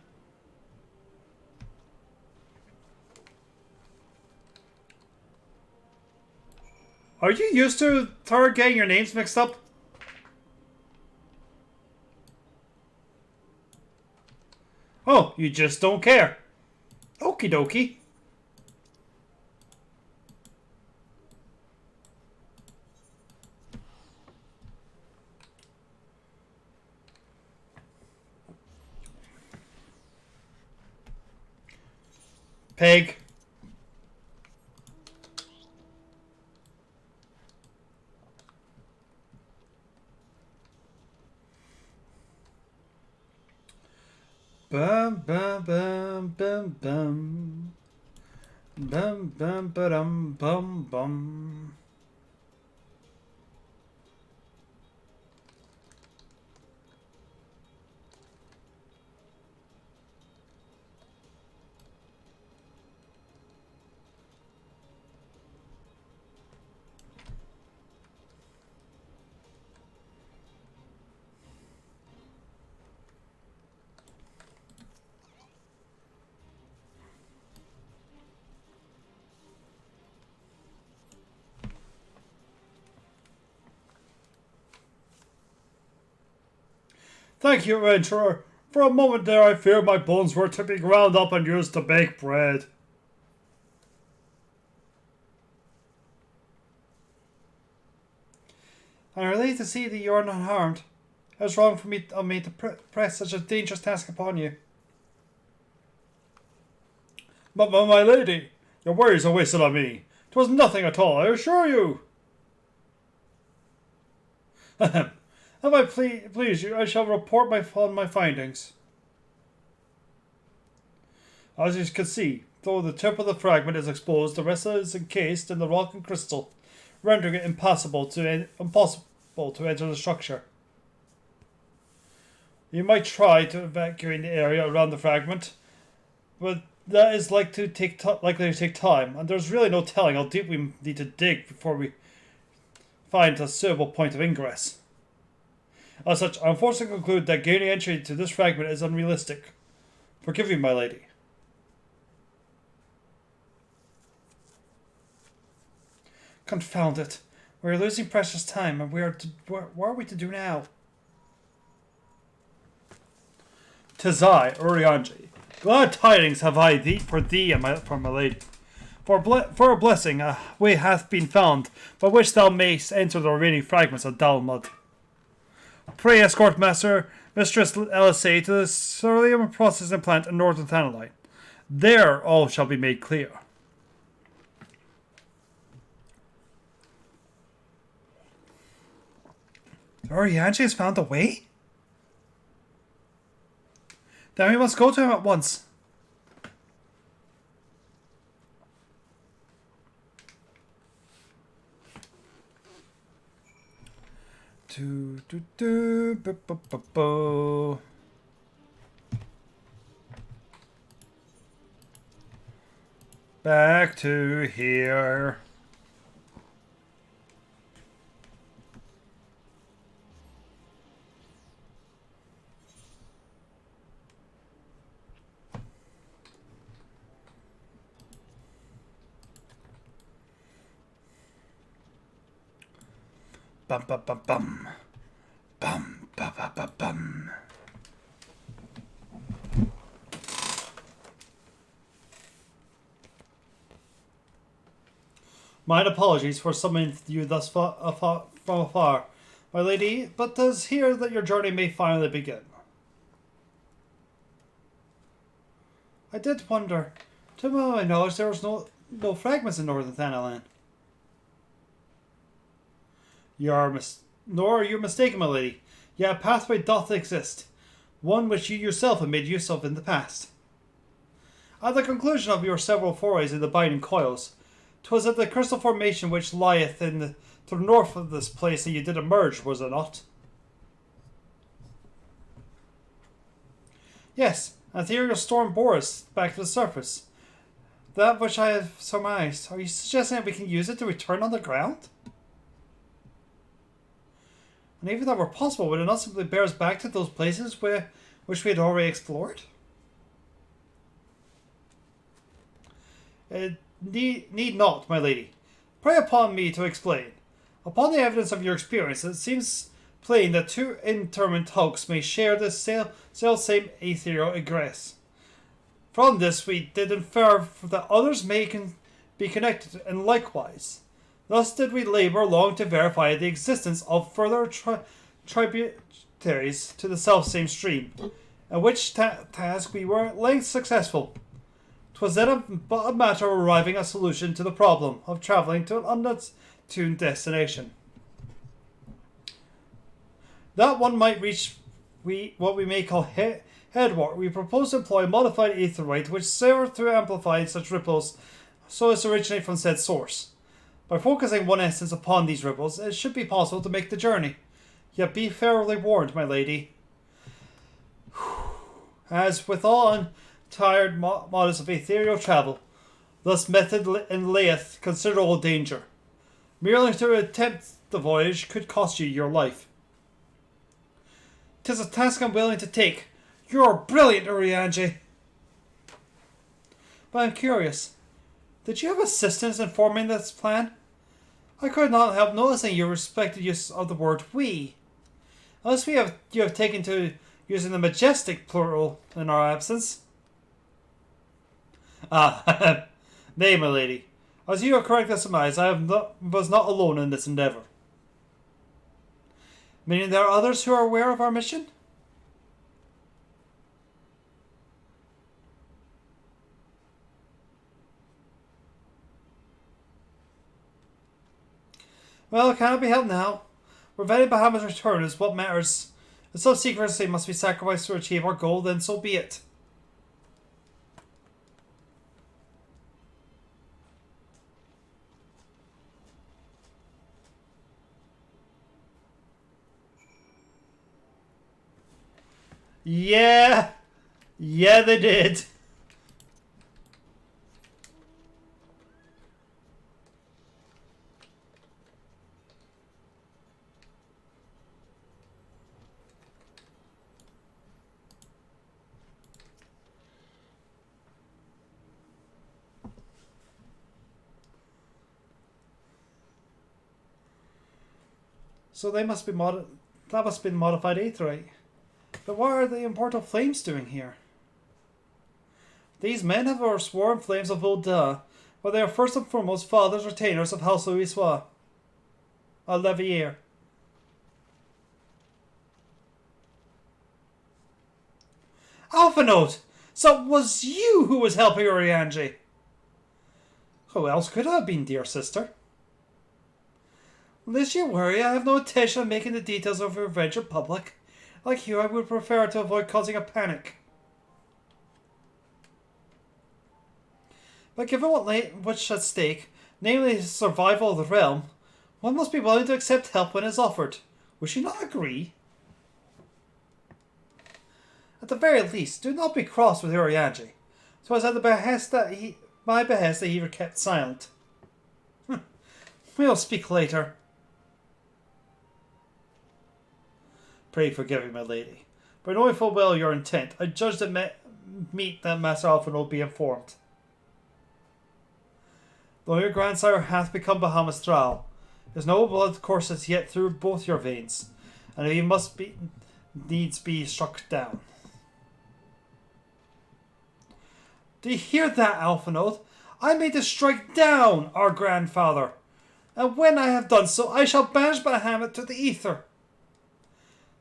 Are you used to her getting your names mixed up? Oh, you just don't care. Okie dokie. Peg. Bum bum bum bum bum. Bum bum ba-dum bum bum. Thank you, adventurer. For a moment there I feared my bones were to be ground up and used to bake bread. I'm relieved to see that you are not harmed. It was wrong of me to press such a dangerous task upon you. But my lady, your worries are wasted on me. 'Twas nothing at all, I assure you. Ahem. If I please you, I shall report on my findings. As you can see, though the tip of the fragment is exposed, the rest is encased in the rock and crystal, rendering it impossible to enter the structure. You might try to evacuate the area around the fragment, but that is likely to take time, and there's really no telling how deep we need to dig before we find a suitable point of ingress. As such, I'm forced to conclude that gaining entry to this fragment is unrealistic. Forgive me, my lady. Confound it. We're losing precious time, and what are we to do now? 'Tis I, Urianji. Glad tidings have I for thee and for my lady. For a blessing, a way hath been found, by which thou mayst enter the remaining fragments of Dalmud. Pray escort Mistress LSA to the Ceruleum processing plant in Northern Thanaline. There all shall be made clear. Orianji has found a way? Then we must go to him at once. Back to here. Bum bum bum bum. Bum bum bum bum bum. Mine apologies for summoning you thus far, from afar, my lady, but 'tis here that your journey may finally begin. I did wonder. To my knowledge, there was no fragments in Northern Thanalan. Nor are you mistaken, my lady. Yet a pathway doth exist, one which you yourself have made use of in the past. At the conclusion of your several forays in the binding coils, 'twas at the crystal formation which lieth to the north of this place that you did emerge, was it not? Yes, an ethereal storm bore us back to the surface. That which I have surmised. Are you suggesting that we can use it to return on the ground? And even if that were possible, would it not simply bear us back to those places which we had already explored? It need not, my lady. Pray upon me to explain. Upon the evidence of your experience, it seems plain that two interment hulks may share this same ethereal egress. From this, we did infer that others may be connected, and likewise. Thus did we labor long to verify the existence of further tributaries to the selfsame stream, in which task we were at length successful. 'Twas then but a matter of arriving at a solution to the problem of travelling to an untuned destination. That one might reach what we may call headwater. We propose to employ a modified ether rate which serves to amplify such ripples so as to originate from said source. By focusing one essence upon these ripples, it should be possible to make the journey. Yet be fairly warned, my lady. As with all untired modes of ethereal travel, thus method inlayeth considerable danger. Merely to attempt the voyage could cost you your life. 'Tis a task I'm willing to take. You're brilliant, Urianji. But I'm curious. Did you have assistance in forming this plan? I could not help noticing your respected use of the word we. Unless you have taken to using the majestic plural in our absence. Ah, nay, my lady. As you are correctly surmised, was not alone in this endeavour. Meaning there are others who are aware of our mission? Well, it cannot be helped now. Preventing Bahamut's return is what matters. If some secrecy must be sacrificed to achieve our goal, then so be it. Yeah! Yeah, they did. So they must be that must be modified aetherite. But what are the immortal flames doing here? These men have sworn flames of Volda, but they are first and foremost fathers retainers of House Louisois. A Levier. Alpha Note! So it was you who was helping Orianji? Who else could it have been, dear sister? Lest you worry, I have no intention of making the details of your adventure public. Like you, I would prefer to avoid causing a panic. But given what's at stake, namely the survival of the realm, one must be willing to accept help when it is offered. Would she not agree? At the very least, do not be cross with Urianji. So as at the behest that my behest that he kept silent. We'll speak later. Pray forgive me, my lady. But knowing full well your intent, I judge that meet that Master Alpha will be informed. Though your grandsire hath become Bahamut's thrall, his noble blood courses yet through both your veins, and he must be needs be struck down. Do you hear that, Alpha Note? I made to strike down our grandfather, and when I have done so, I shall banish Bahamut to the ether.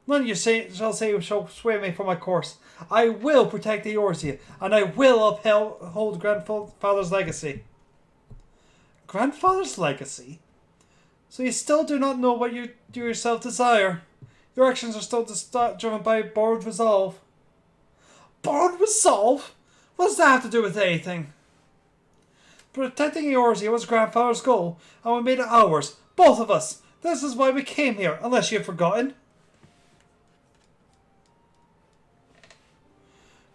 None of you shall sway me from my course. I will protect the Eorzea, and I will uphold grandfather's legacy. Grandfather's legacy? So you still do not know what you do yourself desire. Your actions are still driven by borrowed resolve. Borrowed resolve? What does that have to do with anything? Protecting Eorzea was grandfather's goal, and we made it ours. Both of us. This is why we came here, unless you have forgotten.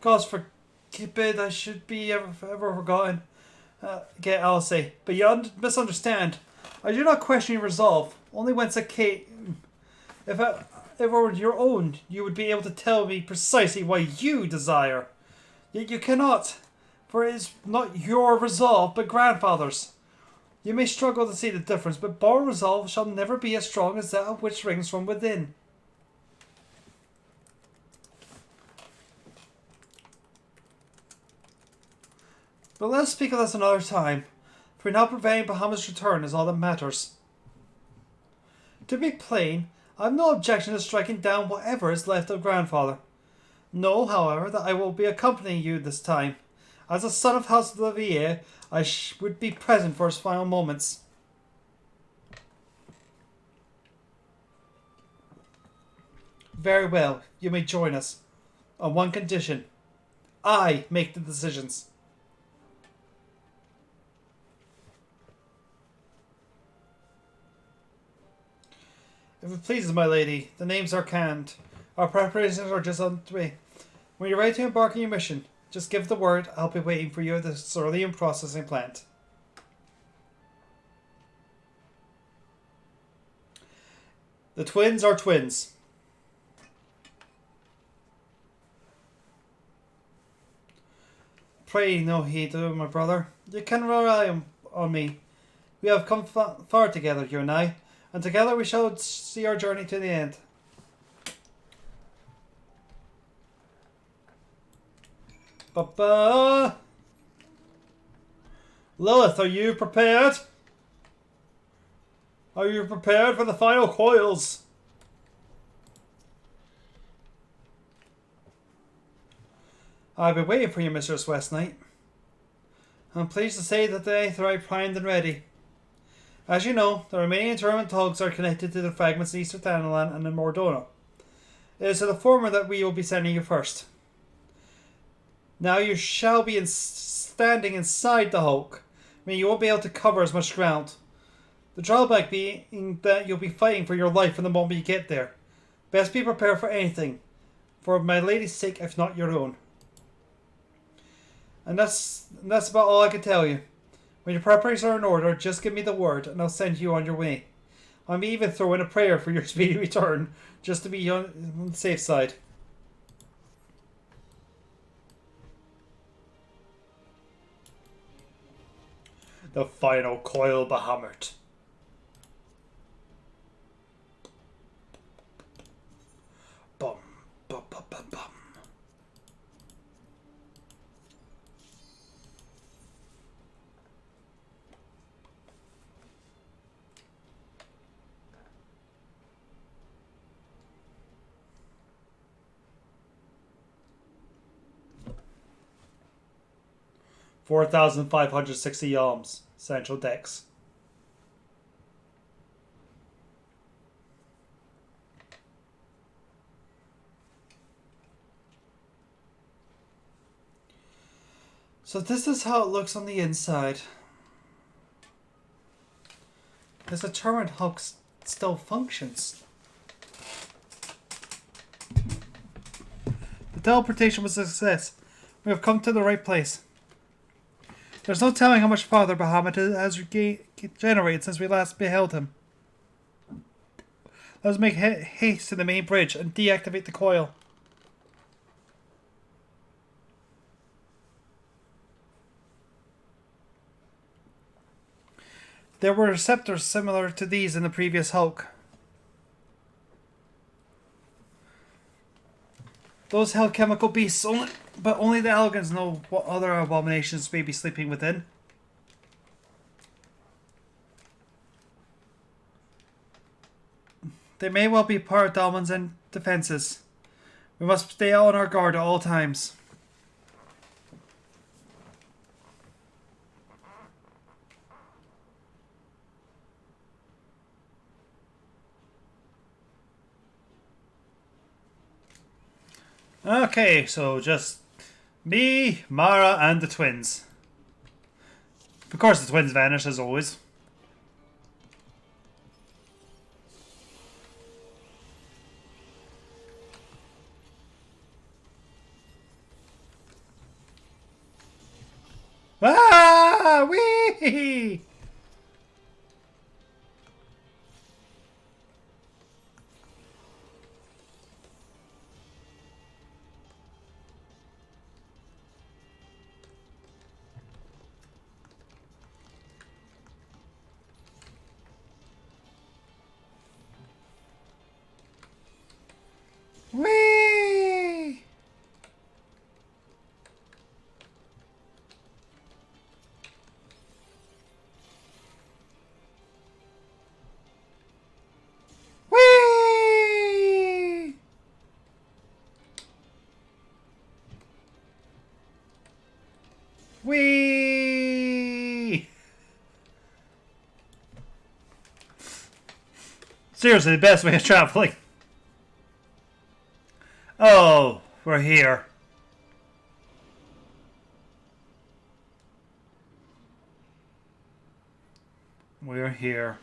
God's forbid I should be ever forgotten. Get Alice, but you misunderstand. I do not question your resolve, only whence it came. If it were your own, you would be able to tell me precisely what you desire. Yet you cannot, for it is not your resolve, but grandfather's. You may struggle to see the difference, but borrowed resolve shall never be as strong as that which rings from within. But let us speak of this another time, for now preventing Bahamut's return is all that matters. To be plain, I have no objection to striking down whatever is left of grandfather. Know, however, that I will be accompanying you this time. As a son of House Levier, I would be present for his final moments. Very well, you may join us. On one condition. I make the decisions. If it pleases my lady, the names are canned. Our preparations are just on the way. When you're ready to embark on your mission, just give the word. I'll be waiting for you at the cerulean processing plant. The twins are twins. Pray no heed to my brother. You can rely on me. We have come far together, you and I, and together we shall see our journey to the end. Papa! Lilith, are you prepared? Are you prepared for the final coils? I've been waiting for you, Mistress Westknight. I'm pleased to say that the aetherite primed and ready. As you know, the remaining German tugs are connected to the fragments in East Thanalan and in Mordona. It is to the former that we will be sending you first. Now you shall be standing inside the Hulk, meaning you won't be able to cover as much ground. The drawback being that you'll be fighting for your life from the moment you get there. Best be prepared for anything, for my lady's sake if not your own. And that's about all I can tell you. When your preparations are in order, just give me the word and I'll send you on your way. I may even throw in a prayer for your speedy return, just to be on the safe side. The final coil, Bahamut. 4,560 yalms. Central Dex. So this is how it looks on the inside. This determined Hulk still functions. The teleportation was a success. We have come to the right place. There's no telling how much farther Bahamut has generated since we last beheld him. Let us make haste to the main bridge and deactivate the coil. There were receptors similar to these in the previous Hulk. Those held chemical beasts, but only the Elegans know what other abominations may be sleeping within. They may well be part of Dalman's defenses. We must stay on our guard at all times. Okay, so just me, Mara, and the twins. Of course, the twins vanish as always. Ah! Wee! Whee! Whee! Whee! Seriously, the best way of traveling. Oh, we're here. We're here.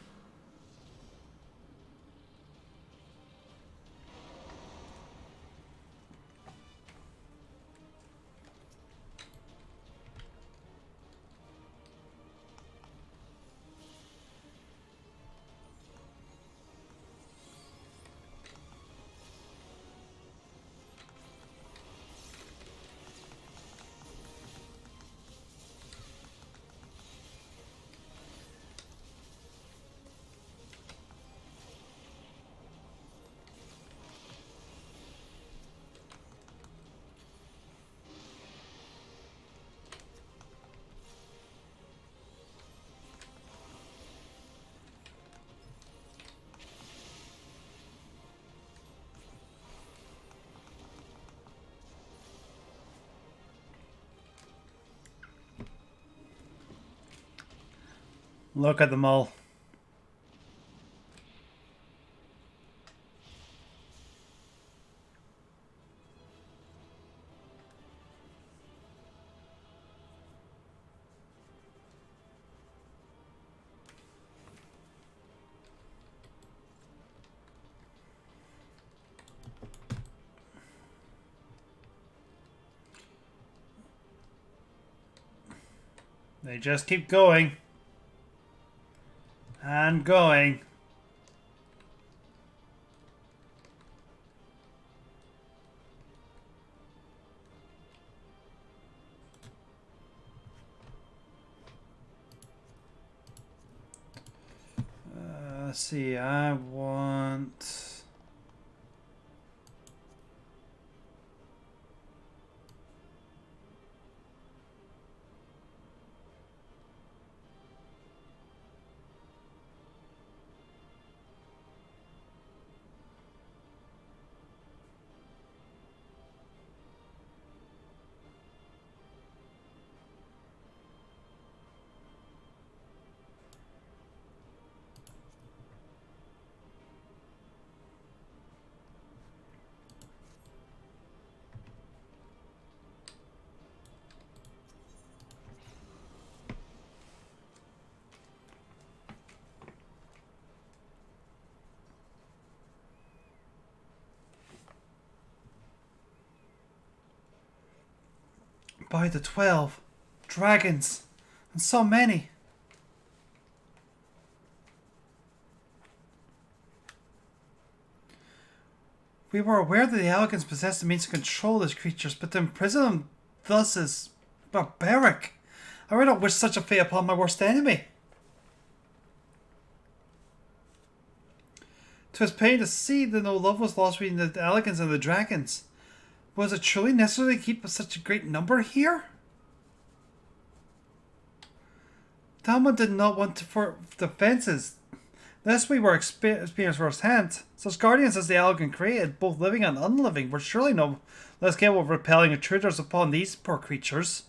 Look at them all. They just keep going. And going. Let's see, I want... by the 12 dragons, and so many. We were aware that the Elegants possessed the means to control these creatures, but to imprison them thus is barbaric. I would not wish such a fate upon my worst enemy. 'Twas pain to see that no love was lost between the Elegants and the dragons. Was it truly necessary to keep such a great number here? Talmud did not want to for defences. Lest we were experienced firsthand. Such guardians as the Elegant created, both living and unliving, were surely no less capable of repelling intruders upon these poor creatures.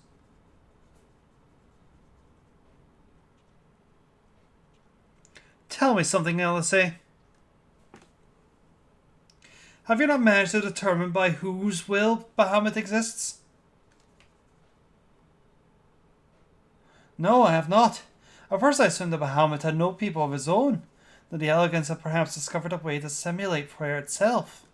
Tell me something, Alice. Have you not managed to determine by whose will Bahamut exists? No, I have not. At first I assumed that Bahamut had no people of his own, that the Elegants had perhaps discovered a way to simulate prayer itself.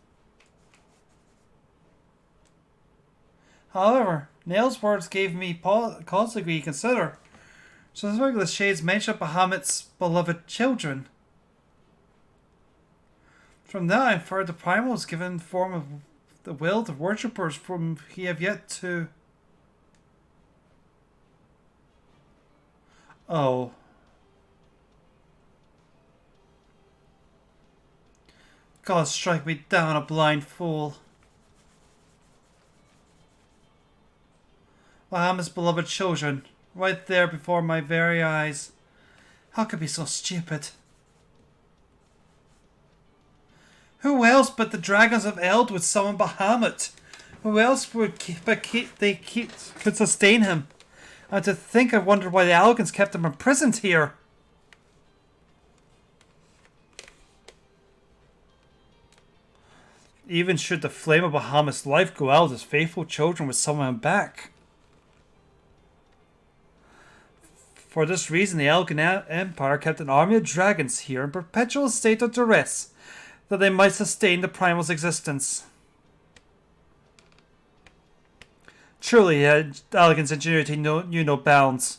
However, Nail's words gave me cause to reconsider. So the shades mention Bahamut's beloved children. From that I inferred the primal was given form of the will to worshippers whom he have yet to... Oh. God strike me down, a blind fool. Bahamut's beloved children, right there before my very eyes. How could I be so stupid? Who else but the dragons of Eld would summon Bahamut? Who else could sustain him? And to think I wondered why the Elegants kept him imprisoned here. Even should the flame of Bahamut's life go out, his faithful children would summon him back. For this reason, the Elegant Empire kept an army of dragons here in perpetual state of duress, that they might sustain the primal's existence. Truly, Elegant's ingenuity knew no bounds,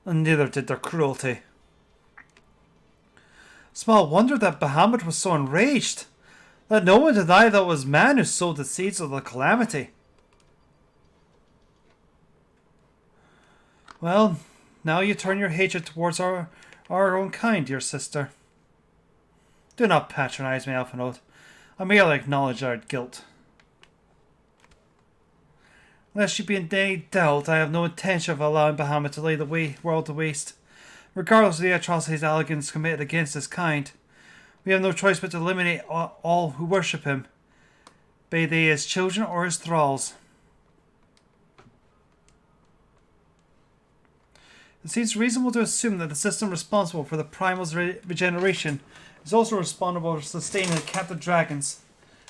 and neither did their cruelty. Small wonder that Bahamut was so enraged. Let no one deny that it was man who sowed the seeds of the calamity. Well, now you turn your hatred towards our own kind, dear sister. Do not patronize me, Alphinaud. I merely acknowledge our guilt. Lest you be in any doubt, I have no intention of allowing Bahamut to lay the world to waste. Regardless of the atrocities Elegants committed against his kind, we have no choice but to eliminate all who worship him, be they his children or his thralls. It seems reasonable to assume that the system responsible for the primal's regeneration is also responsible for sustaining the captive dragons.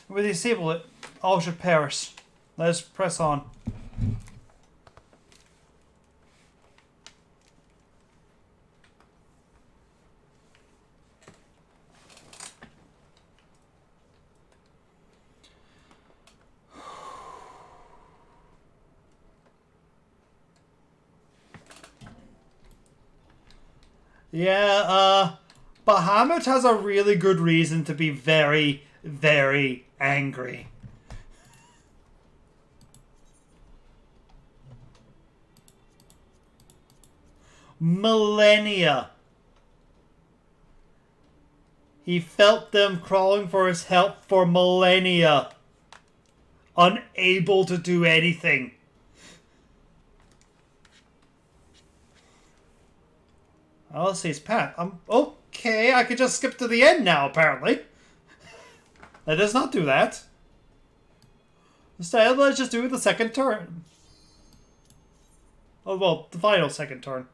If we disable it, all should perish. Let us press on. Yeah, Bahamut has a really good reason to be very, very angry. Millennia. He felt them crawling for his help for millennia. Unable to do anything. Oh, let's see his path. Okay, I could just skip to the end now, apparently. That does not do that. Instead, let's just do the second turn. Oh, well, the final second turn.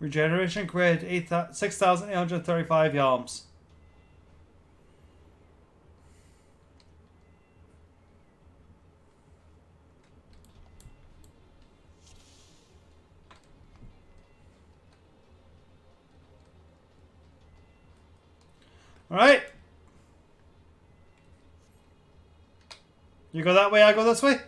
Regeneration grid 6,835 yalms. Alright. You go that way, I go this way?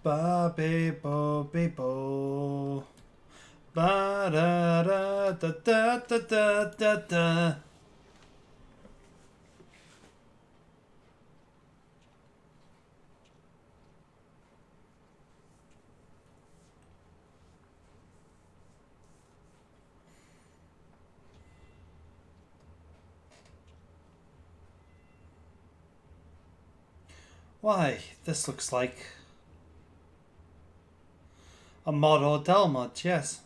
Ba be bo be bo. Ba da da da da da da da da. Why, this looks like a mod or Delmod, yes.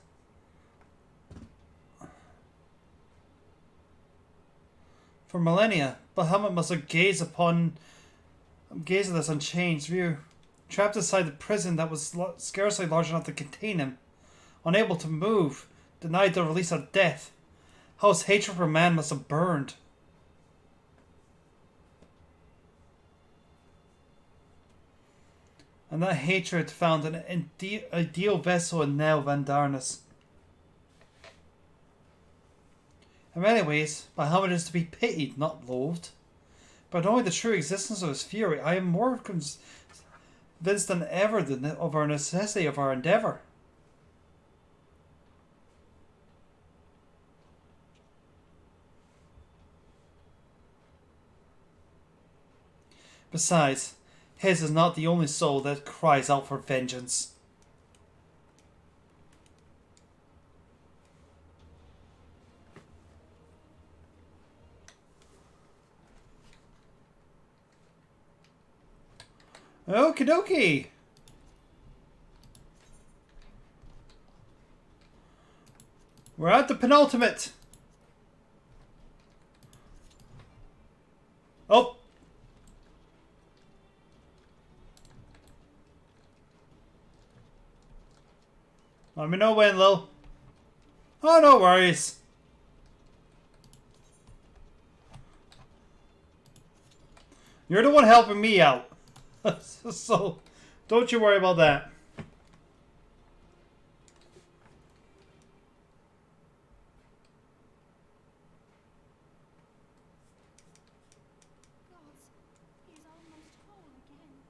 For millennia, Bahamut must have gazed at this unchanged view. Trapped inside the prison that was scarcely large enough to contain him. Unable to move, denied the release of death. How his hatred for man must have burned. And that hatred found an ideal vessel in Nell Vandarnus. In many ways, Bahamut is to be pitied, not loathed. By knowing the true existence of his fury, I am more convinced than ever of our necessity of our endeavour. Besides, his is not the only soul that cries out for vengeance. Okie dokie. We're at the penultimate. Oh. Let me know when, Lil. Oh, no worries. You're the one helping me out. So, don't you worry about that. Gods, he's almost whole again.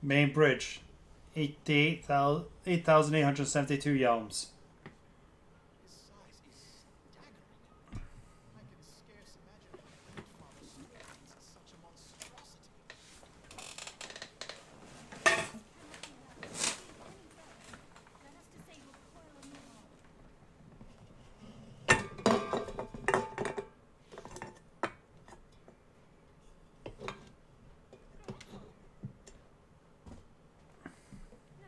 Main bridge. 8,872 yalms. His size is staggering. I can scarce imagine how Father strains such a monstrosity. Let us disable coil and move on. No,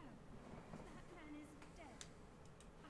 that man is dead. I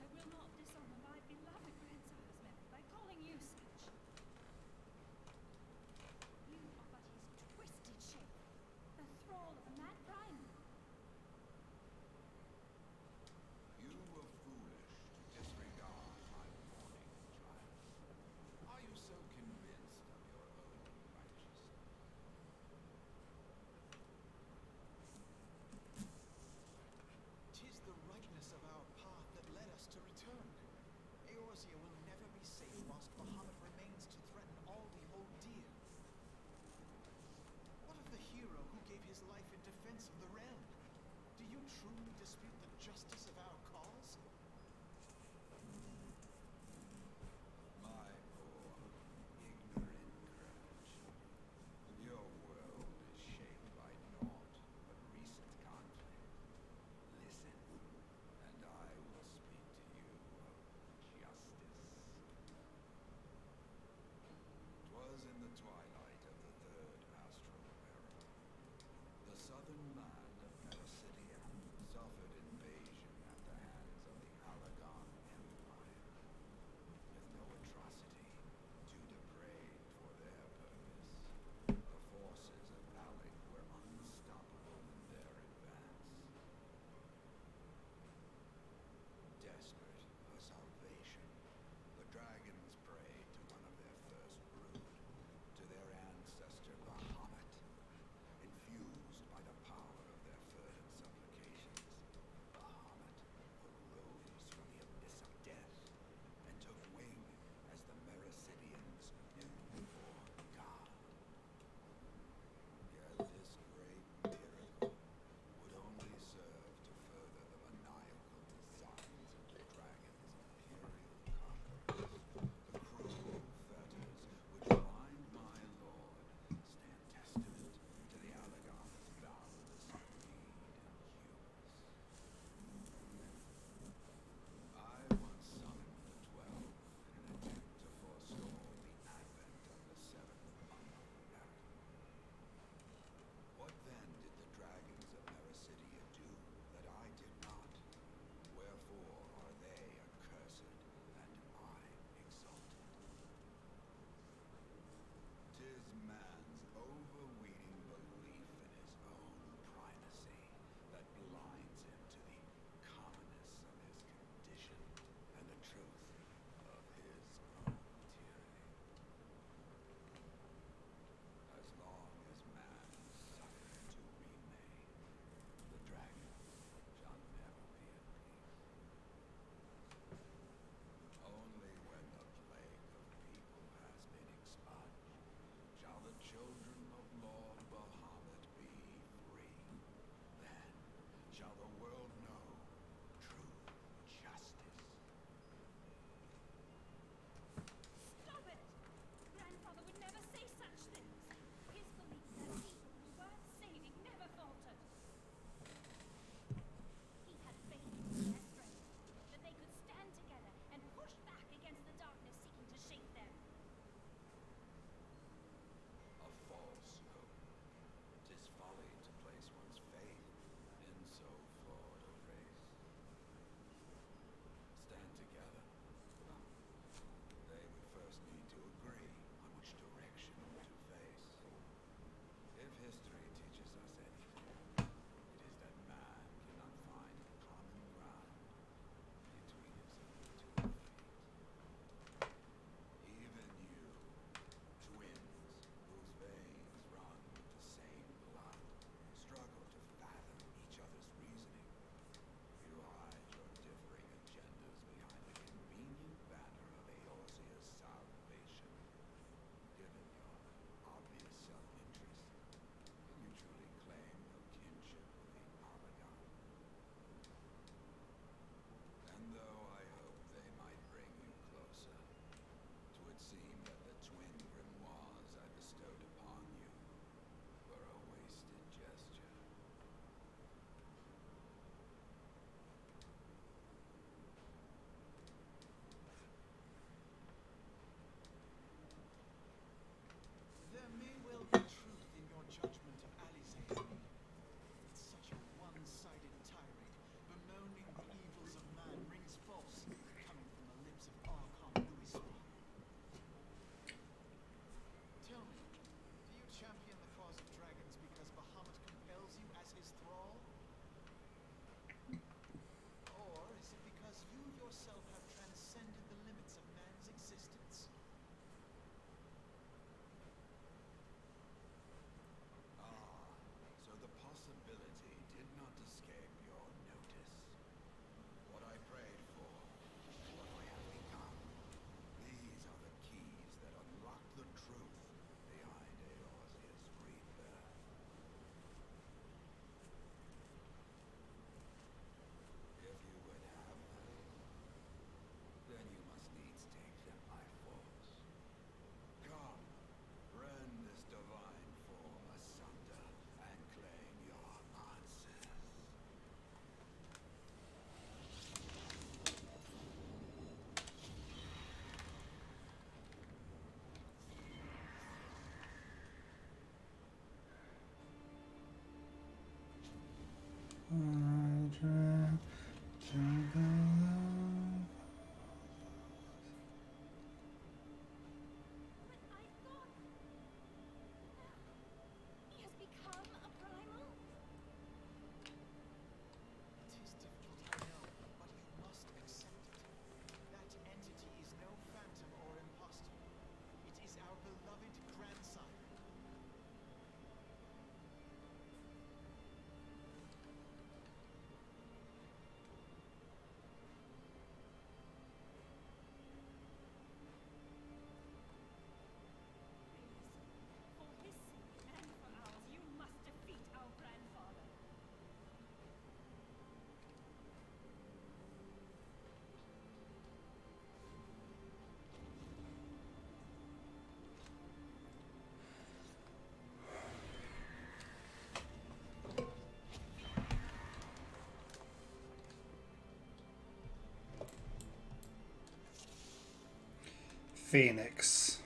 Phoenix.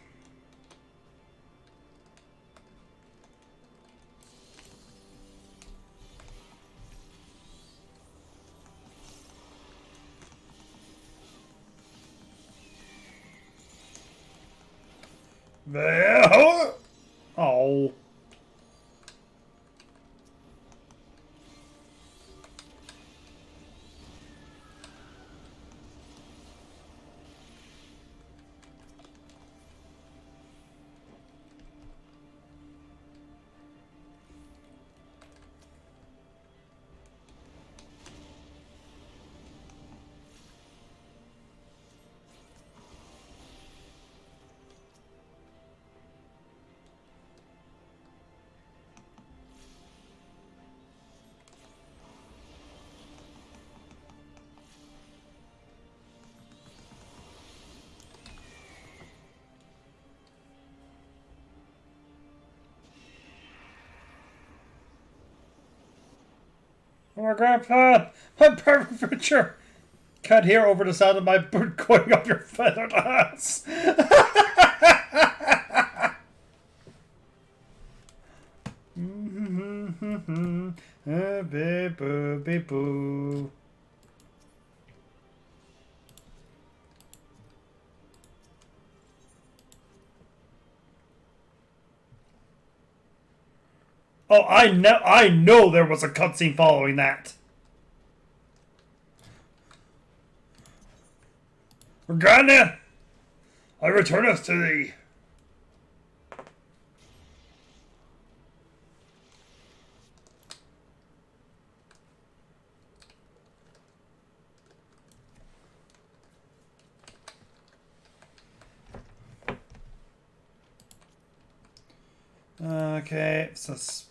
Oh. Oh my grandpa! My perfect picture! Can't hear over the sound of my boot going up your feathered ass! Beep boo beep boo. Oh, I know there was a cutscene following that. Regarding, I return us to thee. Okay, suspend.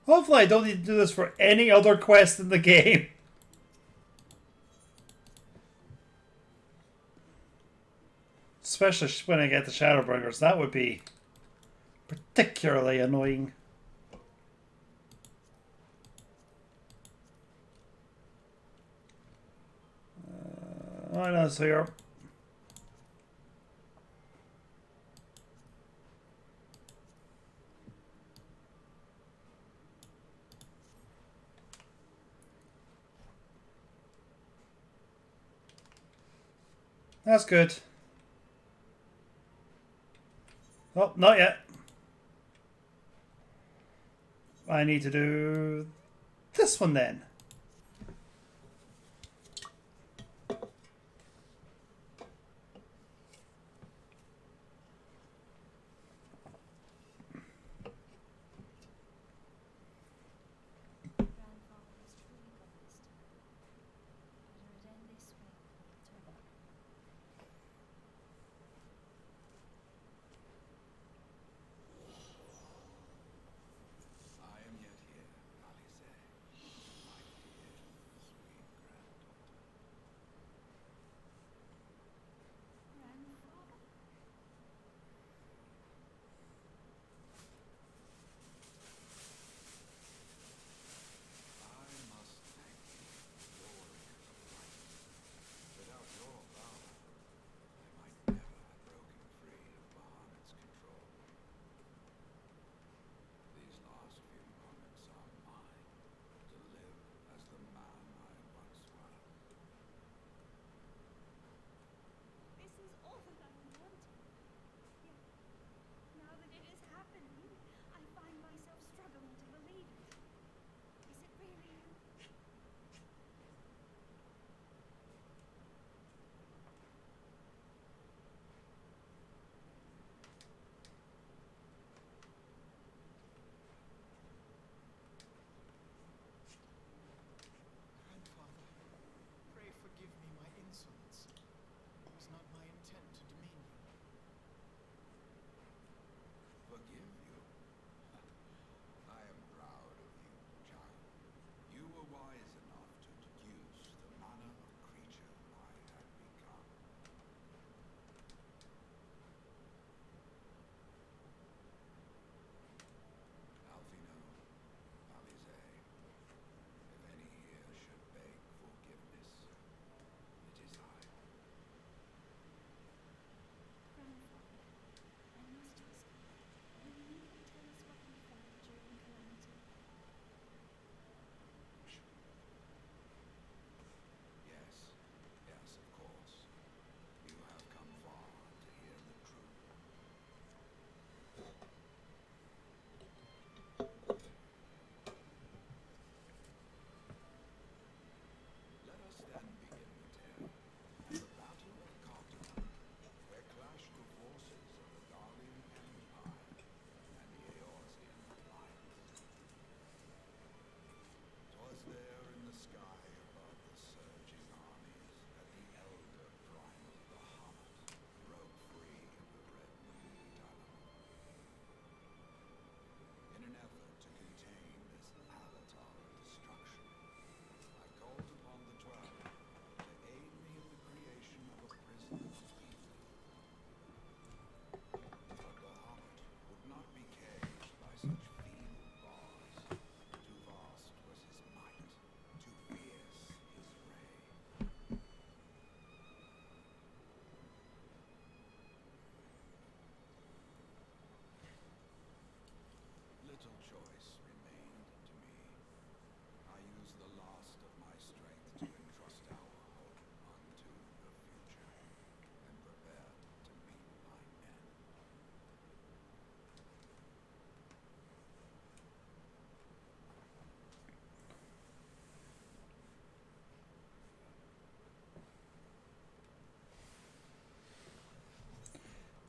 Hopefully I don't need to do this for any other quest in the game. Especially when I get the Shadowbringers, that would be particularly annoying. I know, so you're... That's good. Oh, not yet. I need to do this one then. Grandfather was truly God this time. Better it end this way before it turns. I am yet here, Alice. My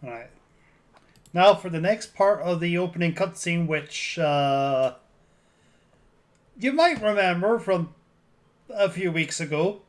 Alright. Now for the next part of the opening cutscene, which you might remember from a few weeks ago.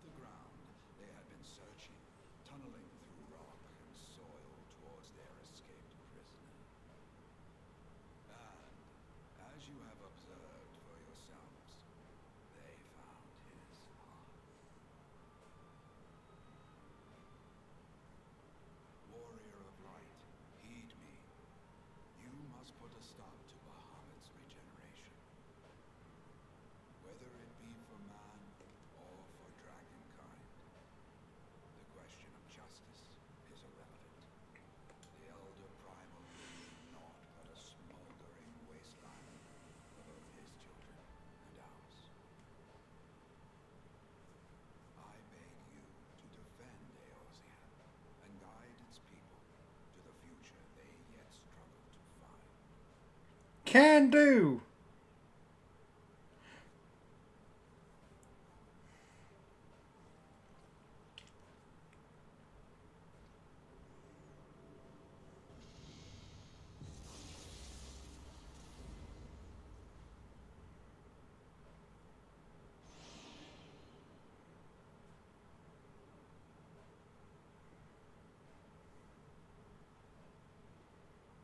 the ground, they had been searching, tunneling through rock and soil towards their escaped prisoner. And, as you have observed for yourselves, they found his heart. Warrior of light, heed me. You must put a stop to Bahamut's regeneration. Whether it be for man or for dragonkind, the question of justice is irrelevant. The elder primal will be naught but a smoldering wasteland for both his children and ours. I beg you to defend Eorzea and guide its people to the future they yet struggle to find. Can do!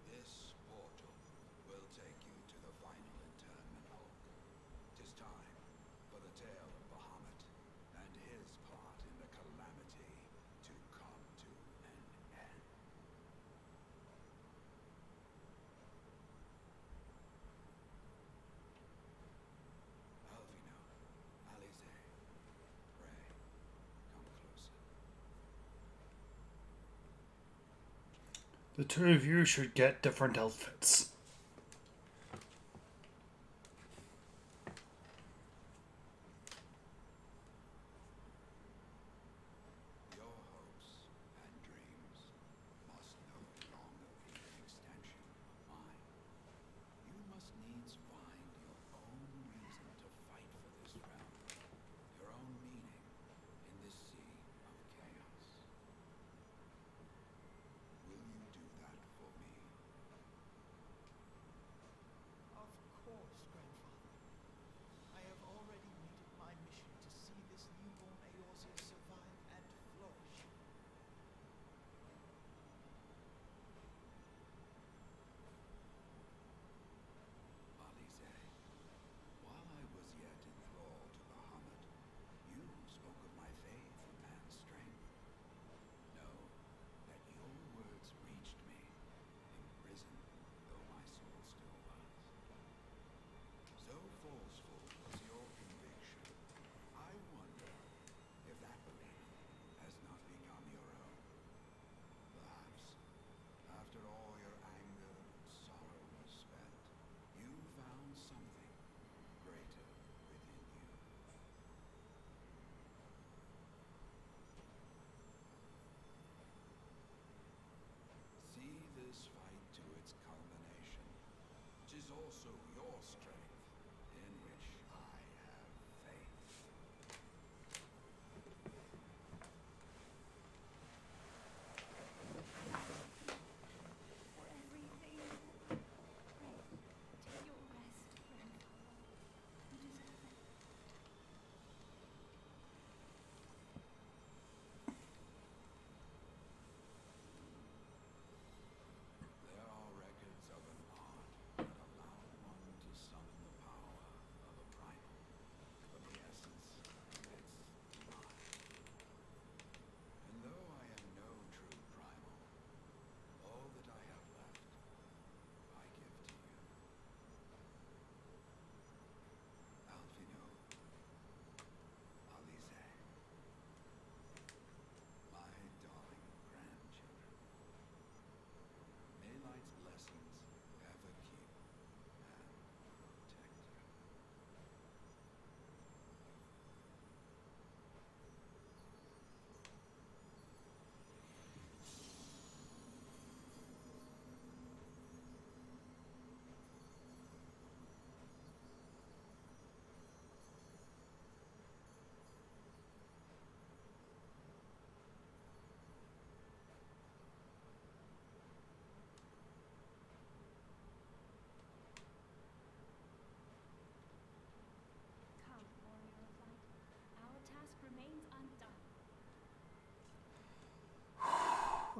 This portal will take you to the final internment hall. 'Tis time for the tale of Bahamut and his part in the calamity to come to an end. Alvino, Alize, Ray, come closer. The two of you should get different outfits. Your hopes and dreams must no longer be an extension of mine. You must needs find your own reason to fight for this realm, your own meaning in this sea of chaos. Will you do that for me?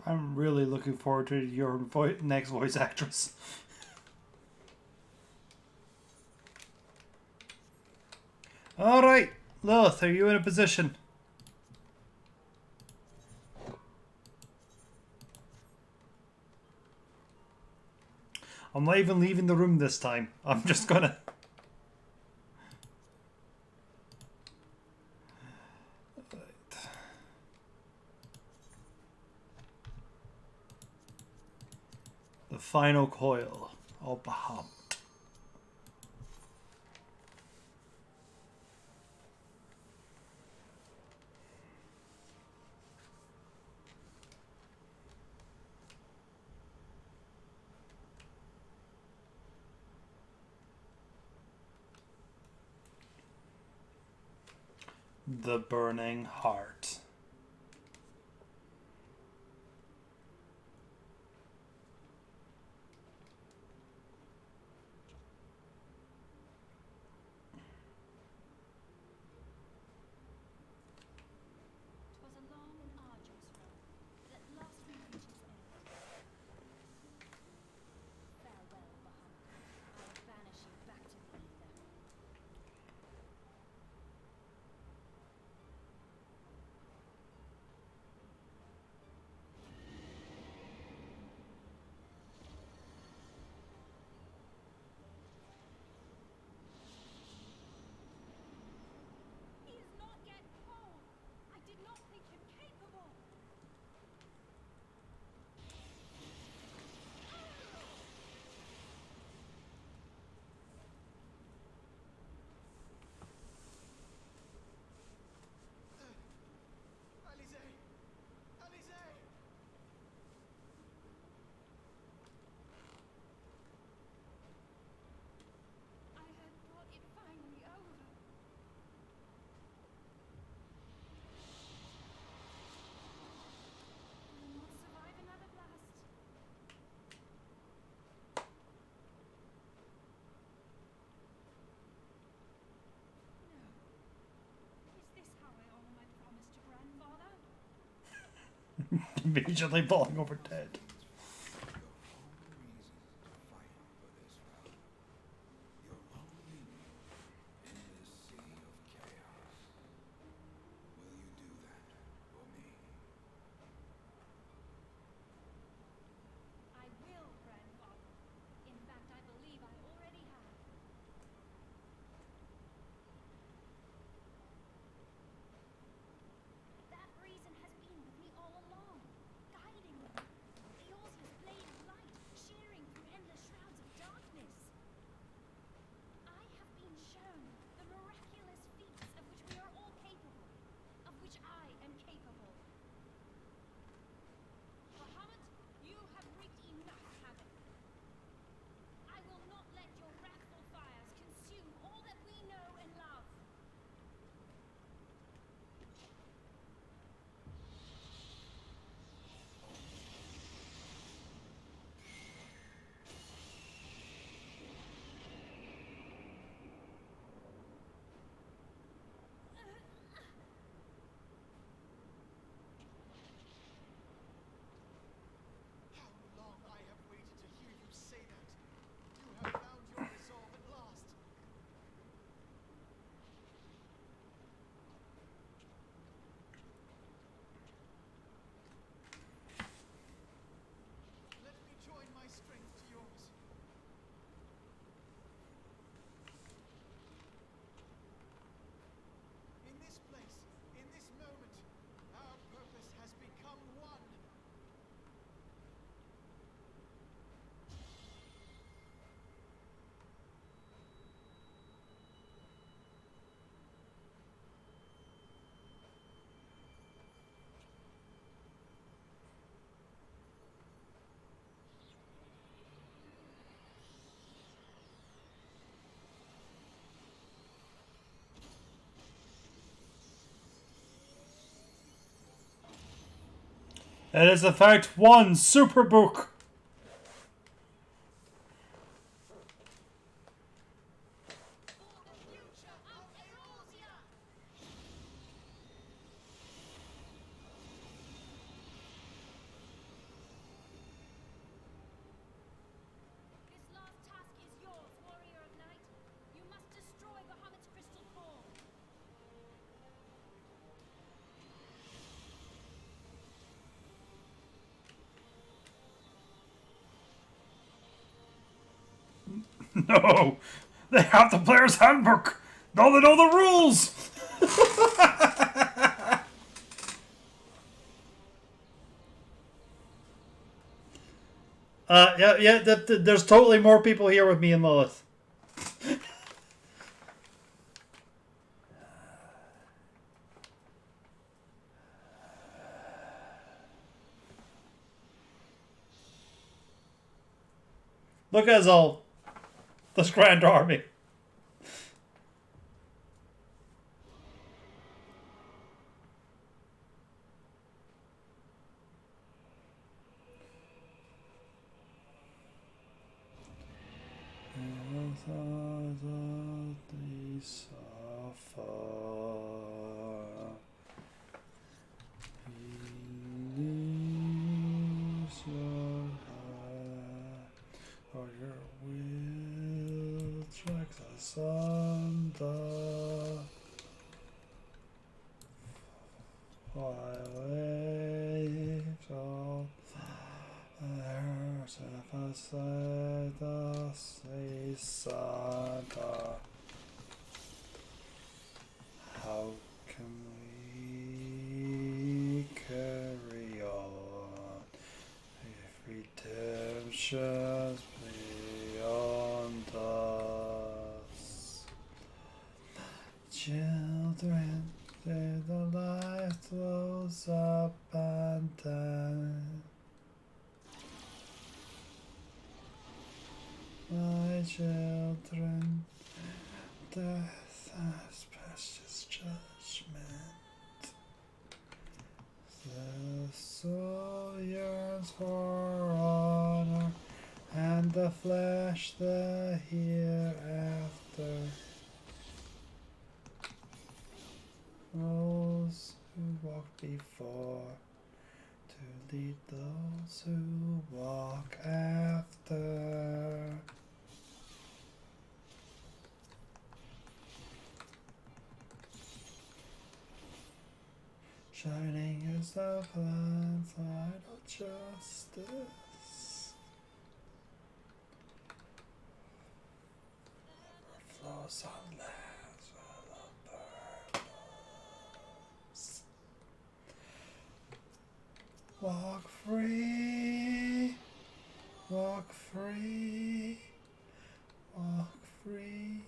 I'm really looking forward to your next voice actress. All right, Lilith, are you in a position? I'm not even leaving the room this time. I'm just gonna... The final coil of Bahamut. The Burning Heart. Twas a long and arduous road, but at last we reached its end. Farewell, Bahamut. I banish you back to the ether. He is not yet whole. I did not think him capable. Alize! Alize! I had thought it finally over. I will not survive another blast. No. Is this how I honor my promise to grandfather? Immediately falling over dead. Your own reasons to fight for this realm. Your own meaning in this sea of chaos. Will you do that for me? I will, grandfather. In fact, I believe I already have. That reason has been with me all along, guiding me. Eorzea's blade of light, shearing through endless shrouds of darkness. I have been shown the miraculous feats of which we are all capable, of which I am capable. Bahamut, you have wreaked enough havoc. I will not let your wrathful fires consume all that we know and love. How long I have waited to hear you say that! You have found your resolve at last! Let me join my strength to yours. In this place, in this moment, our purpose has become one. It is in fact one Superbook. For the future of Eorzea! No! They have the player's handbook! Now they know the rules! Yeah, there's totally more people here with me and Lilith. Look at us all. This grand army. For your will tracks asunder. Waves of earth beside us, Santa. How can we carry on if redemption's beyond us? Children, the life flows up and down. My children, death has passed its judgment. The soul yearns for honor, and the flesh the hereafter. Those who walk before, to lead those who walk after. Shining is the blind light of justice. Flows on lands full of purpose. Walk free, walk free, walk free.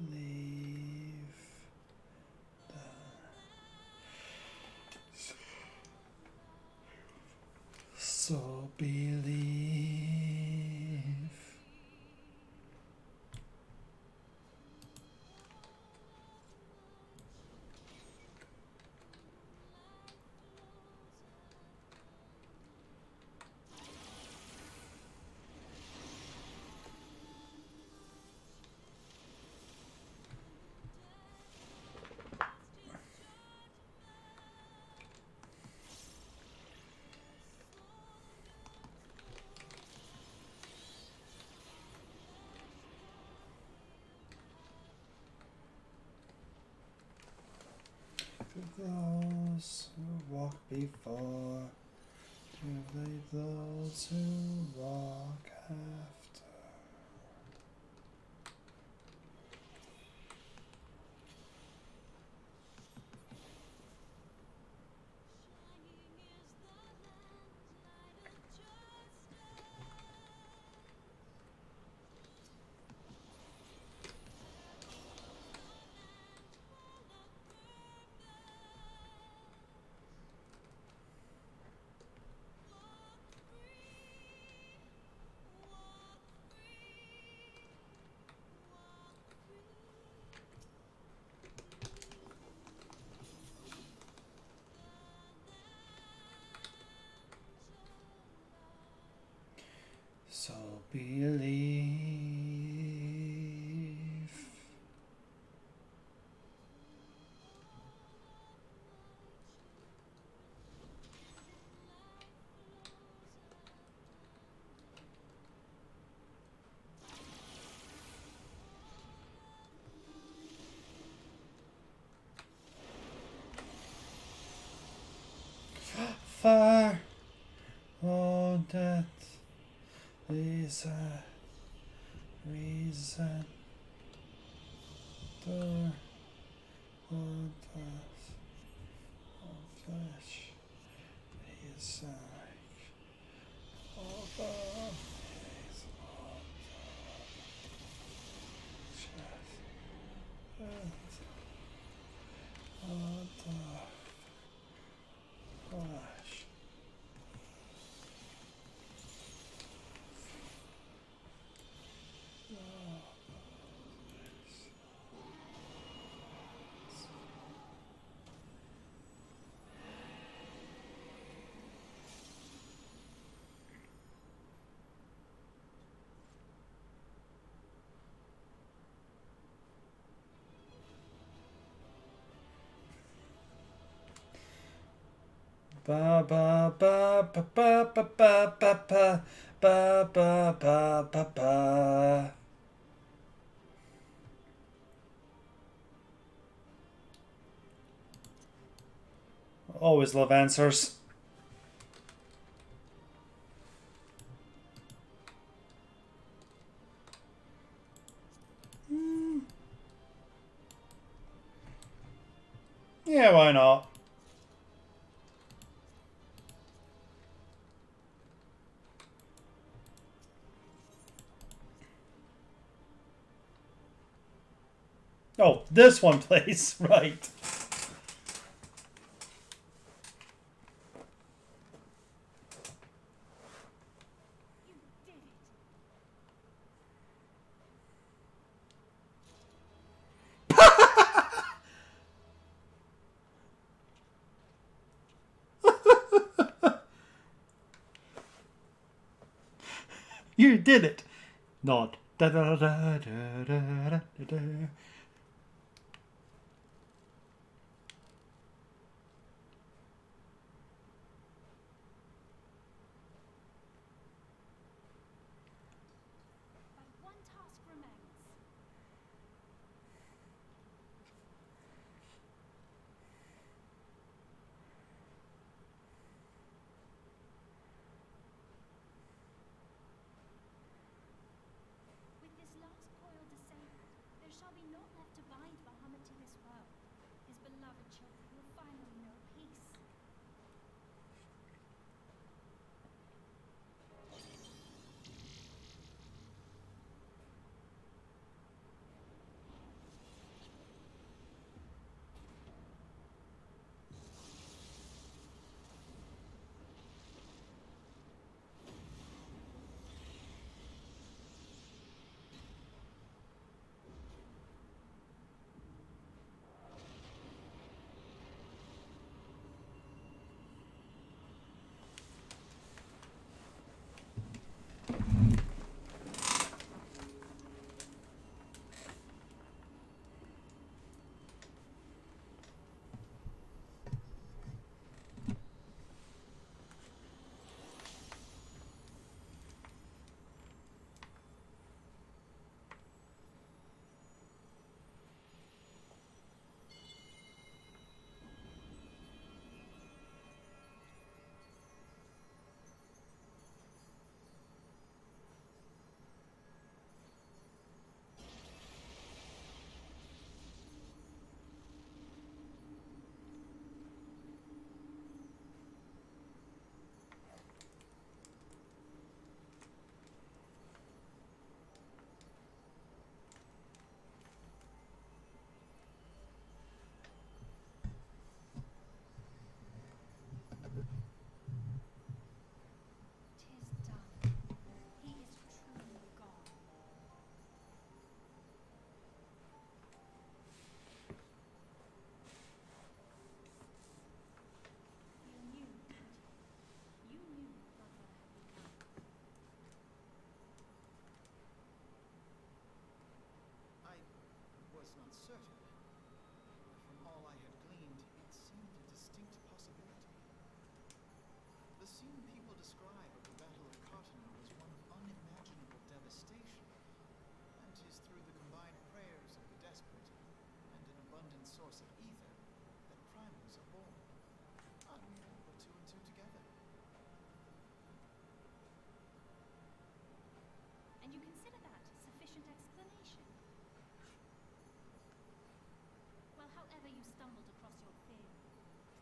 Believe that. So believe. To those who walk before, to lead those who walk after. So believe. Fire, oh death, these Ba ba ba ba ba ba ba ba ba ba ba ba ba ba. Always love answers. Yeah, why not? Oh, this one, please. Right. You did it. You did it. Nod. Da da da da da da da. But one task remains. With this last coil disabled, there shall be naught left to bind Bahamut to this world. His beloved children will finally know peace. Tis done. He is truly gone. You knew, didn't you? You knew what had become. I was not certain. From all I had gleaned, it seemed a distinct possibility. The scene people describe of the Battle of Cartano was one of unimaginable devastation, and 'tis through the combined prayers of the desperate and an abundant source of ether that primals are born. Unable put two and two together. And you consider that sufficient explanation?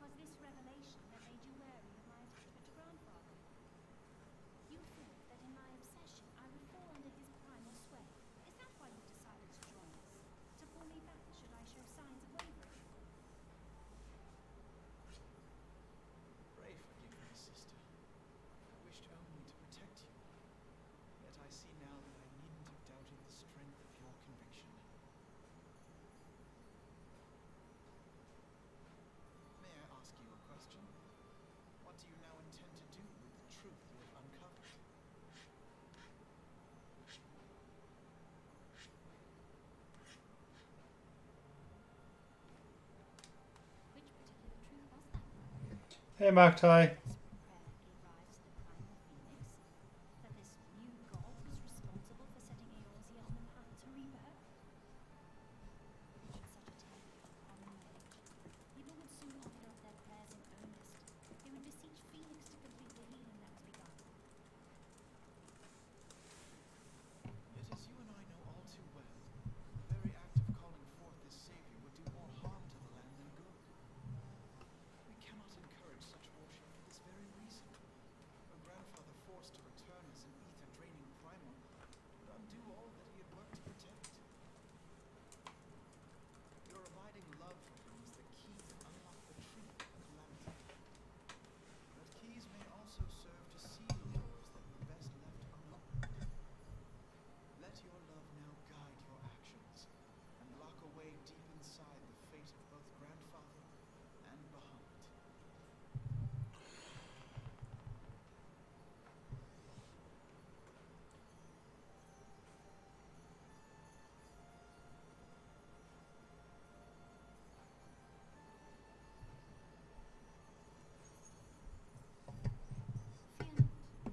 'twas this revelation that made you wary of my attachment to grandfather. You thought that in my obsession I would fall under his primal sway. Is that why you decided to join us? To pull me back should I show signs of wavering? Pray forgive me, sister. I wished only to protect you. Yet I see now that I needn't have doubted the strength of your conviction. May I ask you a question? What do you now intend to do with the truth you have uncovered? Which particular truth was that? Hey, Maktai. This prayer gave rise to the primal phoenix? That this new god was responsible for setting Eorzea on the path to rebirth? Should such a tale become commonplace, people would soon offer up their prayers in earnest. They would beseech Phoenix to complete the healing that was begun. Yet as you and I know all too well, the very act of calling forth this savior would do more harm to the land than good. We cannot encourage such worship for this very reason. A grandfather forced to return as an ether-draining primal would undo all that he had worked to protect. Your abiding love for him is the key to unlock the truth of calamity. But keys may also serve to seal doors that were best left unlocked. Let your love now guide your actions, and lock away deep inside the fate of both grandfather and Bahamut. Fear not,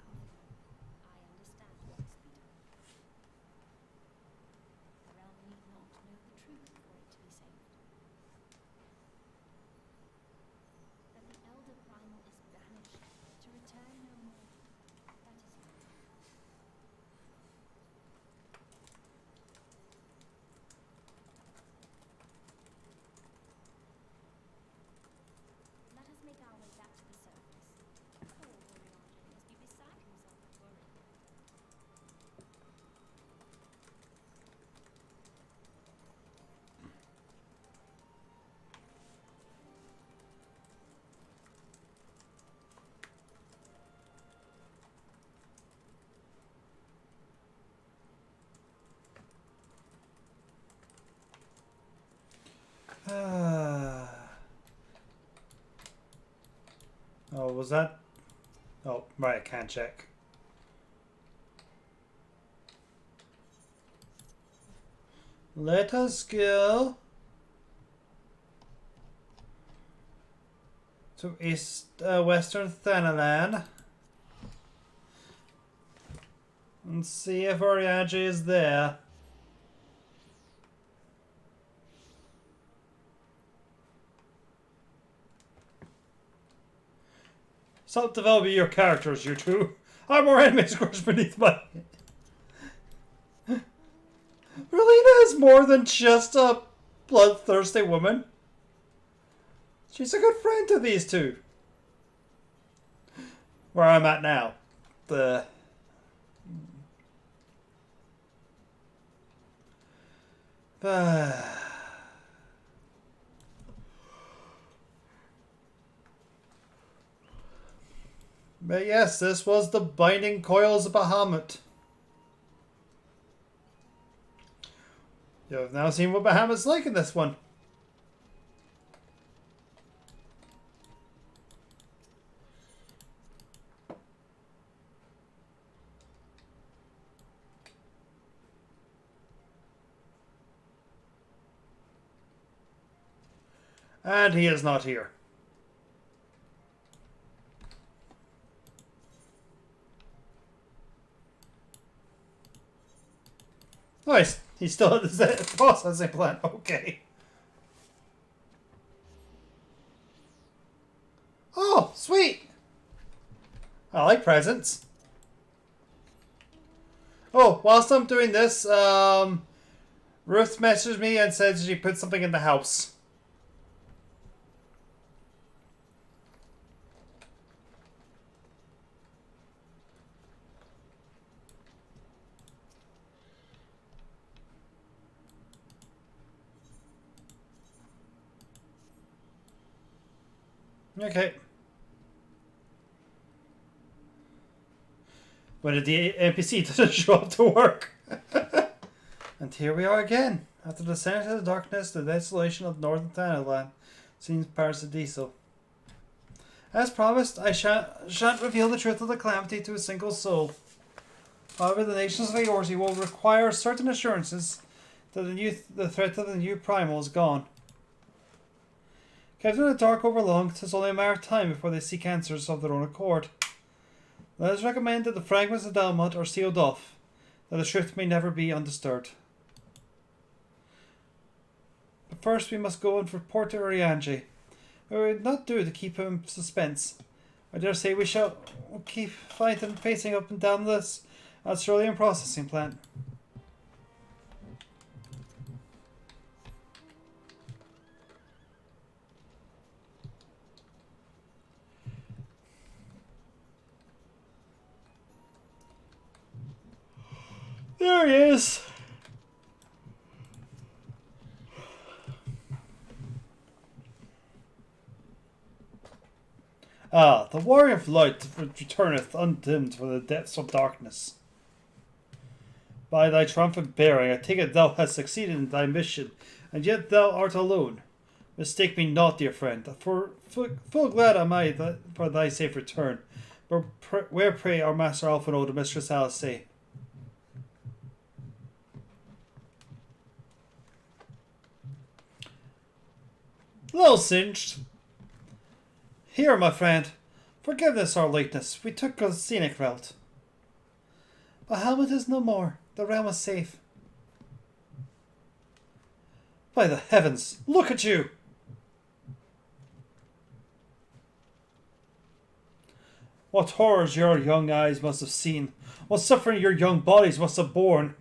Alpha. I understand what must be done. The realm need not know the truth for it to be saved. That the elder primal is banished, to return no more. That is enough. Let us make our way back to the surface. Poor Oriandre must be beside himself with worry. Oh, was that? Oh, right, I can't check. Let us go to Western Thanalan and see if Oriage is there. Stop developing your characters, you two. I'm more enemies crushed beneath my... Relena is more than just a bloodthirsty woman. She's a good friend to these two. Where I'm at now. But yes, this was the binding coils of Bahamut. You have now seen what Bahamut's like in this one. And he is not here. Nice. He's still at the processing plant. Okay. Oh, sweet. I like presents. Oh, whilst I'm doing this, Ruth messaged me and said she put something in the house. Okay. When the NPC doesn't show up to work. And here we are again. After the descent of the darkness, the desolation of northern Thailand seems paradisal. As promised, I shan't reveal the truth of the calamity to a single soul. However, the nations of Eorzi will require certain assurances that the threat of the new primal is gone. Kept in the dark over long, it is only a matter of time before they seek answers of their own accord. Let us recommend that the fragments of Dalmont are sealed off, that the truth may never be undisturbed. But first we must go and report to Urianji. It would not do to keep him in suspense. I dare say we shall find him pacing up and down this Australian processing plant. There he is! Ah, the warrior of light returneth undimmed from the depths of darkness. By thy triumphant bearing, I take it thou hast succeeded in thy mission, and yet thou art alone. Mistake me not, dear friend, for full glad am I for thy safe return. But where pray our master Alphino to Mistress Alice? Little singed. Here, my friend. Forgive us our lateness. We took a scenic route. But Helmut is no more. The realm is safe. By the heavens, look at you! What horrors your young eyes must have seen. What suffering your young bodies must have borne.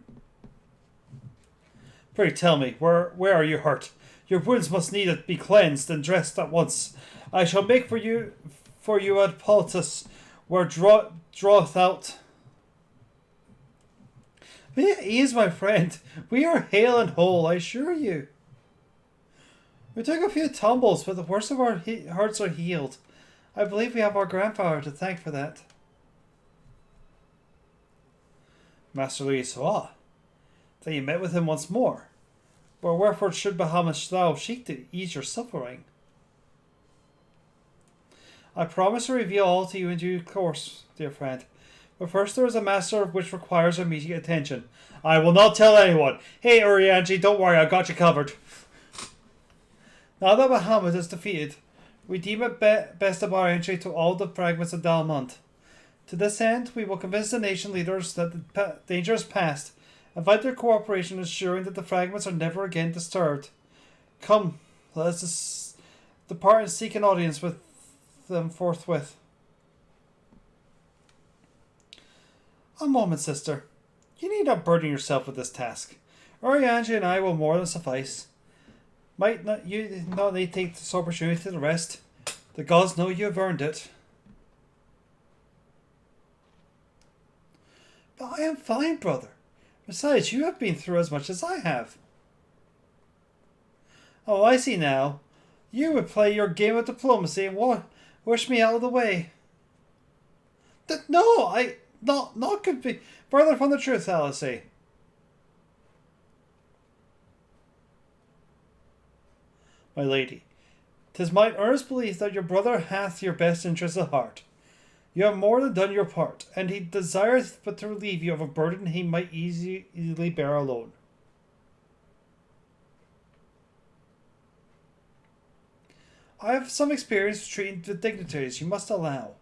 Pray tell me, where are you hurt? Your wounds must need be cleansed and dressed at once. I shall make for you at Politus, where draweth out. Be at ease, my friend. We are hale and whole, I assure you. We took a few tumbles, but the worst of our hurts are healed. I believe we have our grandfather to thank for that. Master Louis, then you met with him once more. But wherefore should Bahamut thou seek to ease your suffering? I promise to reveal all to you in due course, dear friend. But first there is a matter which requires immediate attention. I will not tell anyone. Hey, Urianji, don't worry, I got you covered. Now that Bahamut is defeated, we deem it best to bar entry to all the fragments of Dalmont. To this end, we will convince the nation leaders that the danger is past. Invite their cooperation, ensuring that the fragments are never again disturbed. Come, let us depart and seek an audience with them forthwith. A moment, sister. You need not burden yourself with this task. Urianji and I will more than suffice. Might not you not need to take this opportunity to the rest? The gods know you have earned it. But I am fine, brother. Besides, you have been through as much as I have. Oh, I see now. You would play your game of diplomacy and wish me out of the way. No, not could be further from the truth, Alice. My lady, 'tis my earnest belief that your brother hath your best interests at heart. You have more than done your part, and he desireth but to relieve you of a burden he might easily bear alone. I have some experience treating the dignitaries, you must allow,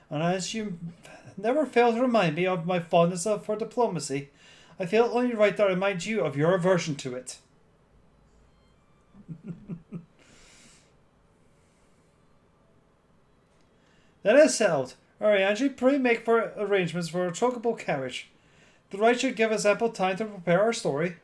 and as you never fail to remind me of my fondness for diplomacy, I feel only right to remind you of your aversion to it. That is settled. Urianji, pray make for arrangements for a chocobo carriage. The ride should give us ample time to prepare our story.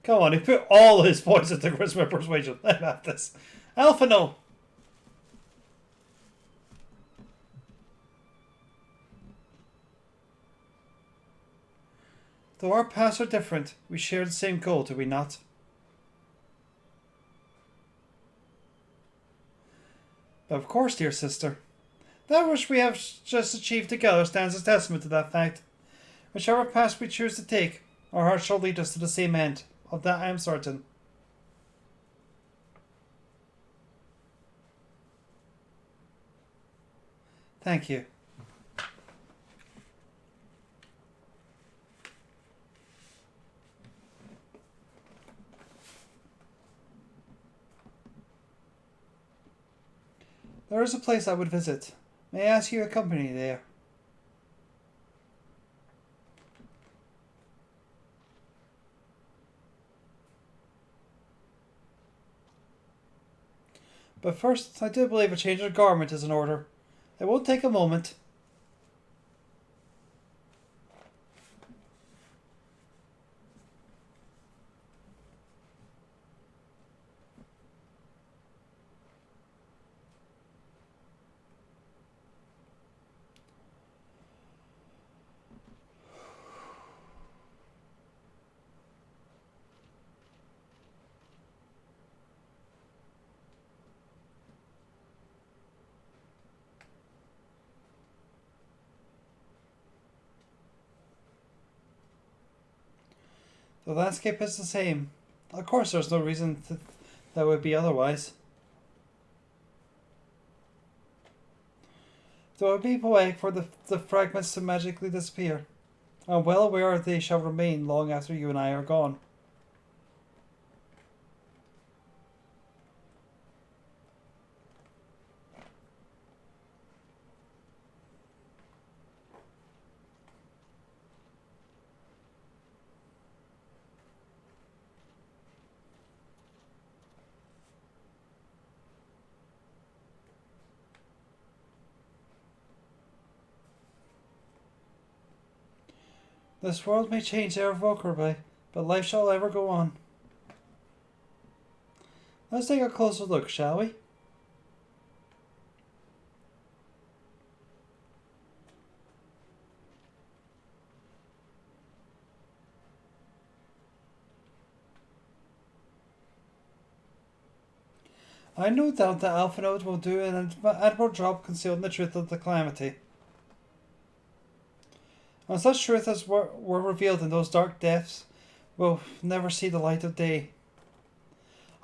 Come on, he put all his points into charisma persuasion. Let him have this. Alphino! Though our paths are different, we share the same goal, do we not? Of course, dear sister. That which we have just achieved together stands as testament to that fact. Whichever path we choose to take, our hearts shall lead us to the same end. Of that I am certain. Thank you. There is a place I would visit. May I ask you to accompany me there? But first, I do believe a change of garment is in order. It won't take a moment. The landscape is the same. Of course, there's no reason that would be otherwise. Though it would be poetic for the fragments to magically disappear. I'm well aware they shall remain long after you and I are gone. This world may change irrevocably, but life shall ever go on. Let's take a closer look, shall we? I no doubt that Alphanode will do an admirable job concealing the truth of the calamity. And such truth as were revealed in those dark depths will never see the light of day.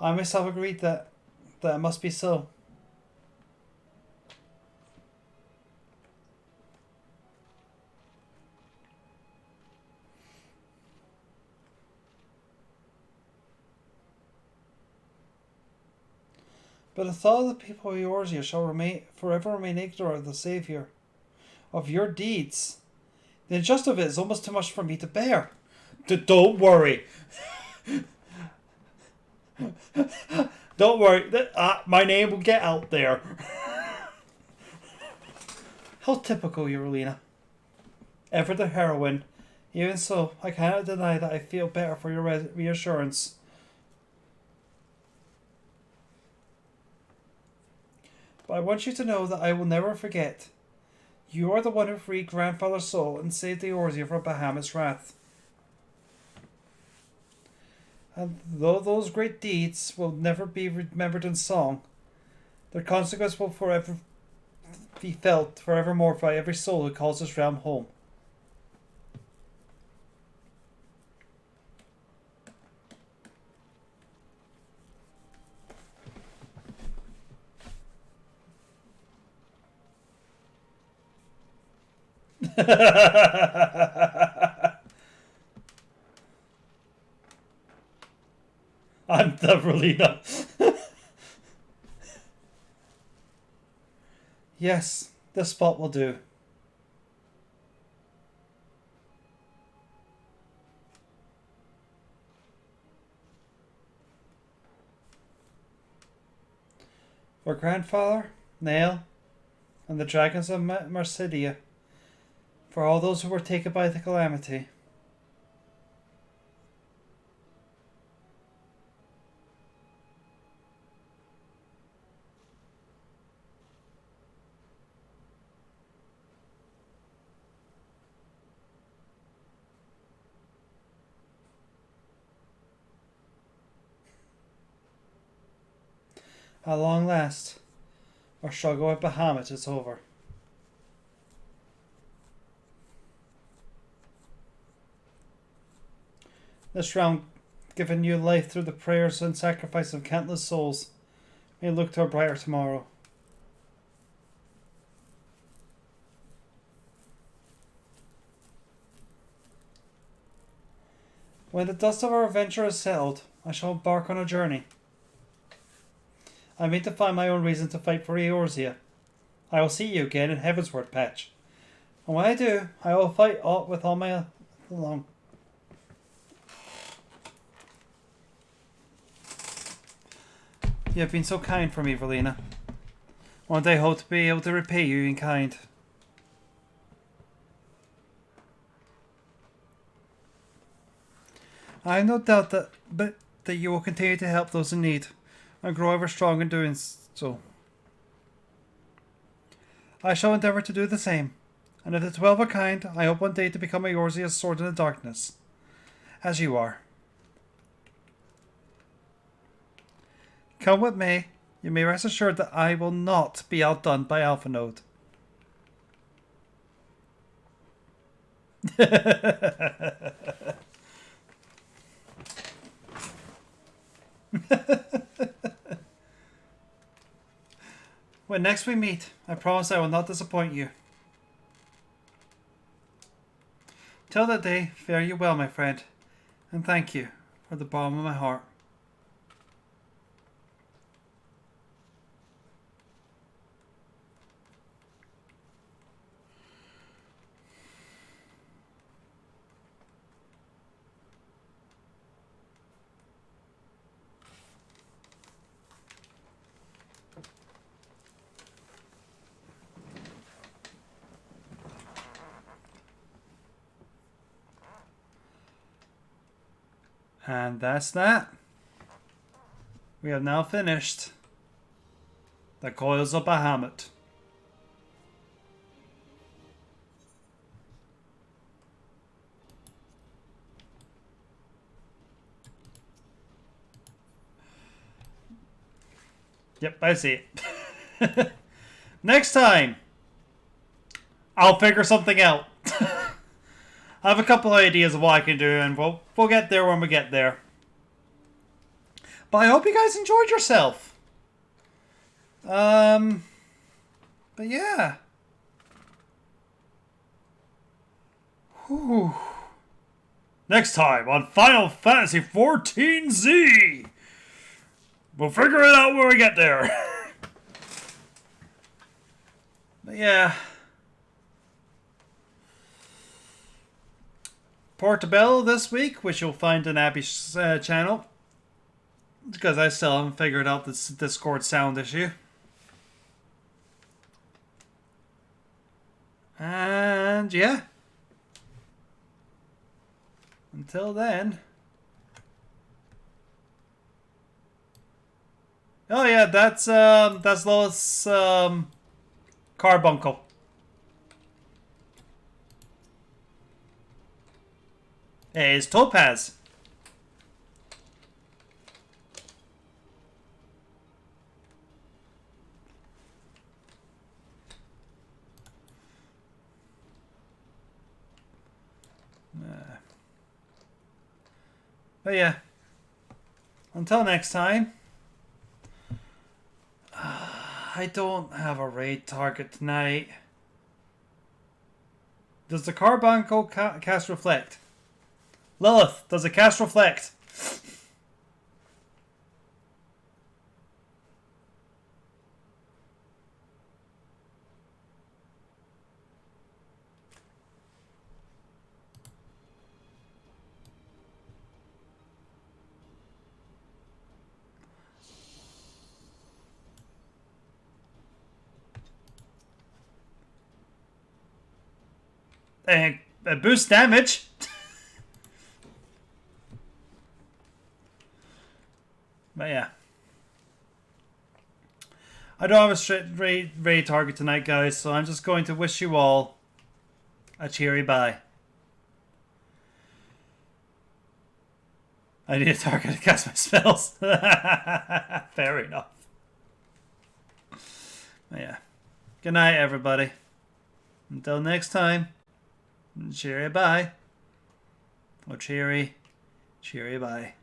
I myself agreed that it must be so. But the thought of the people of Eorzea shall forever remain ignorant of the Saviour, of your deeds. The injustice of it is almost too much for me to bear. Don't worry. Don't worry. My name will get out there. How typical, Eurolina. Ever the heroine. Even so, I cannot deny that I feel better for your reassurance. But I want you to know that I will never forget. You are the one who freed Grandfather's soul and saved the Eorzea from Bahamut's wrath. And though those great deeds will never be remembered in song, their consequence will forever be felt forevermore by every soul who calls this realm home. I'm Deverlina. Yes, this spot will do. For Grandfather, Nail, and the dragons of Marsidia, for all those who were taken by the calamity. At long last, our struggle with Bahamut is over. This realm, given new life through the prayers and sacrifice of countless souls, may look to a brighter tomorrow. When the dust of our adventure is settled, I shall embark on a journey. I mean to find my own reason to fight for Eorzea. I will see you again in Heavensward, Patch. And when I do, I will fight with all my along. You have been so kind for me, Verlina. One day I hope to be able to repay you in kind. I have no doubt that you will continue to help those in need, and grow ever strong in doing so. I shall endeavour to do the same, and if the 12 are kind, I hope one day to become a Eorzea's sword in the darkness, as you are. Come what may, you may rest assured that I will not be outdone by Alphanode. When next we meet, I promise I will not disappoint you. Till that day, fare you well, my friend, and thank you from the bottom of my heart. And that's that. We have now finished the Coils of Bahamut. Yep, I see it. Next time, I'll figure something out. I have a couple of ideas of what I can do, and we'll get there when we get there. But I hope you guys enjoyed yourself. But yeah. Whew. Next time on Final Fantasy XIV Z. We'll figure it out when we get there. But yeah. Portobello this week, which you'll find in Abby's channel. Because I still haven't figured out this Discord sound issue. And yeah. Until then. Oh yeah, that's Lois Carbuncle. Hey, it's Topaz. But yeah. Until next time. I don't have a raid target tonight. Does the Carbuncle cast Reflect? Lilith, does it cast Reflect? Boost damage. But yeah. I don't have a straight raid target tonight, guys, so I'm just going to wish you all a cheery bye. I need a target to cast my spells. Fair enough. Yeah. Good night, everybody. Until next time. Cheery bye. Or cheery bye.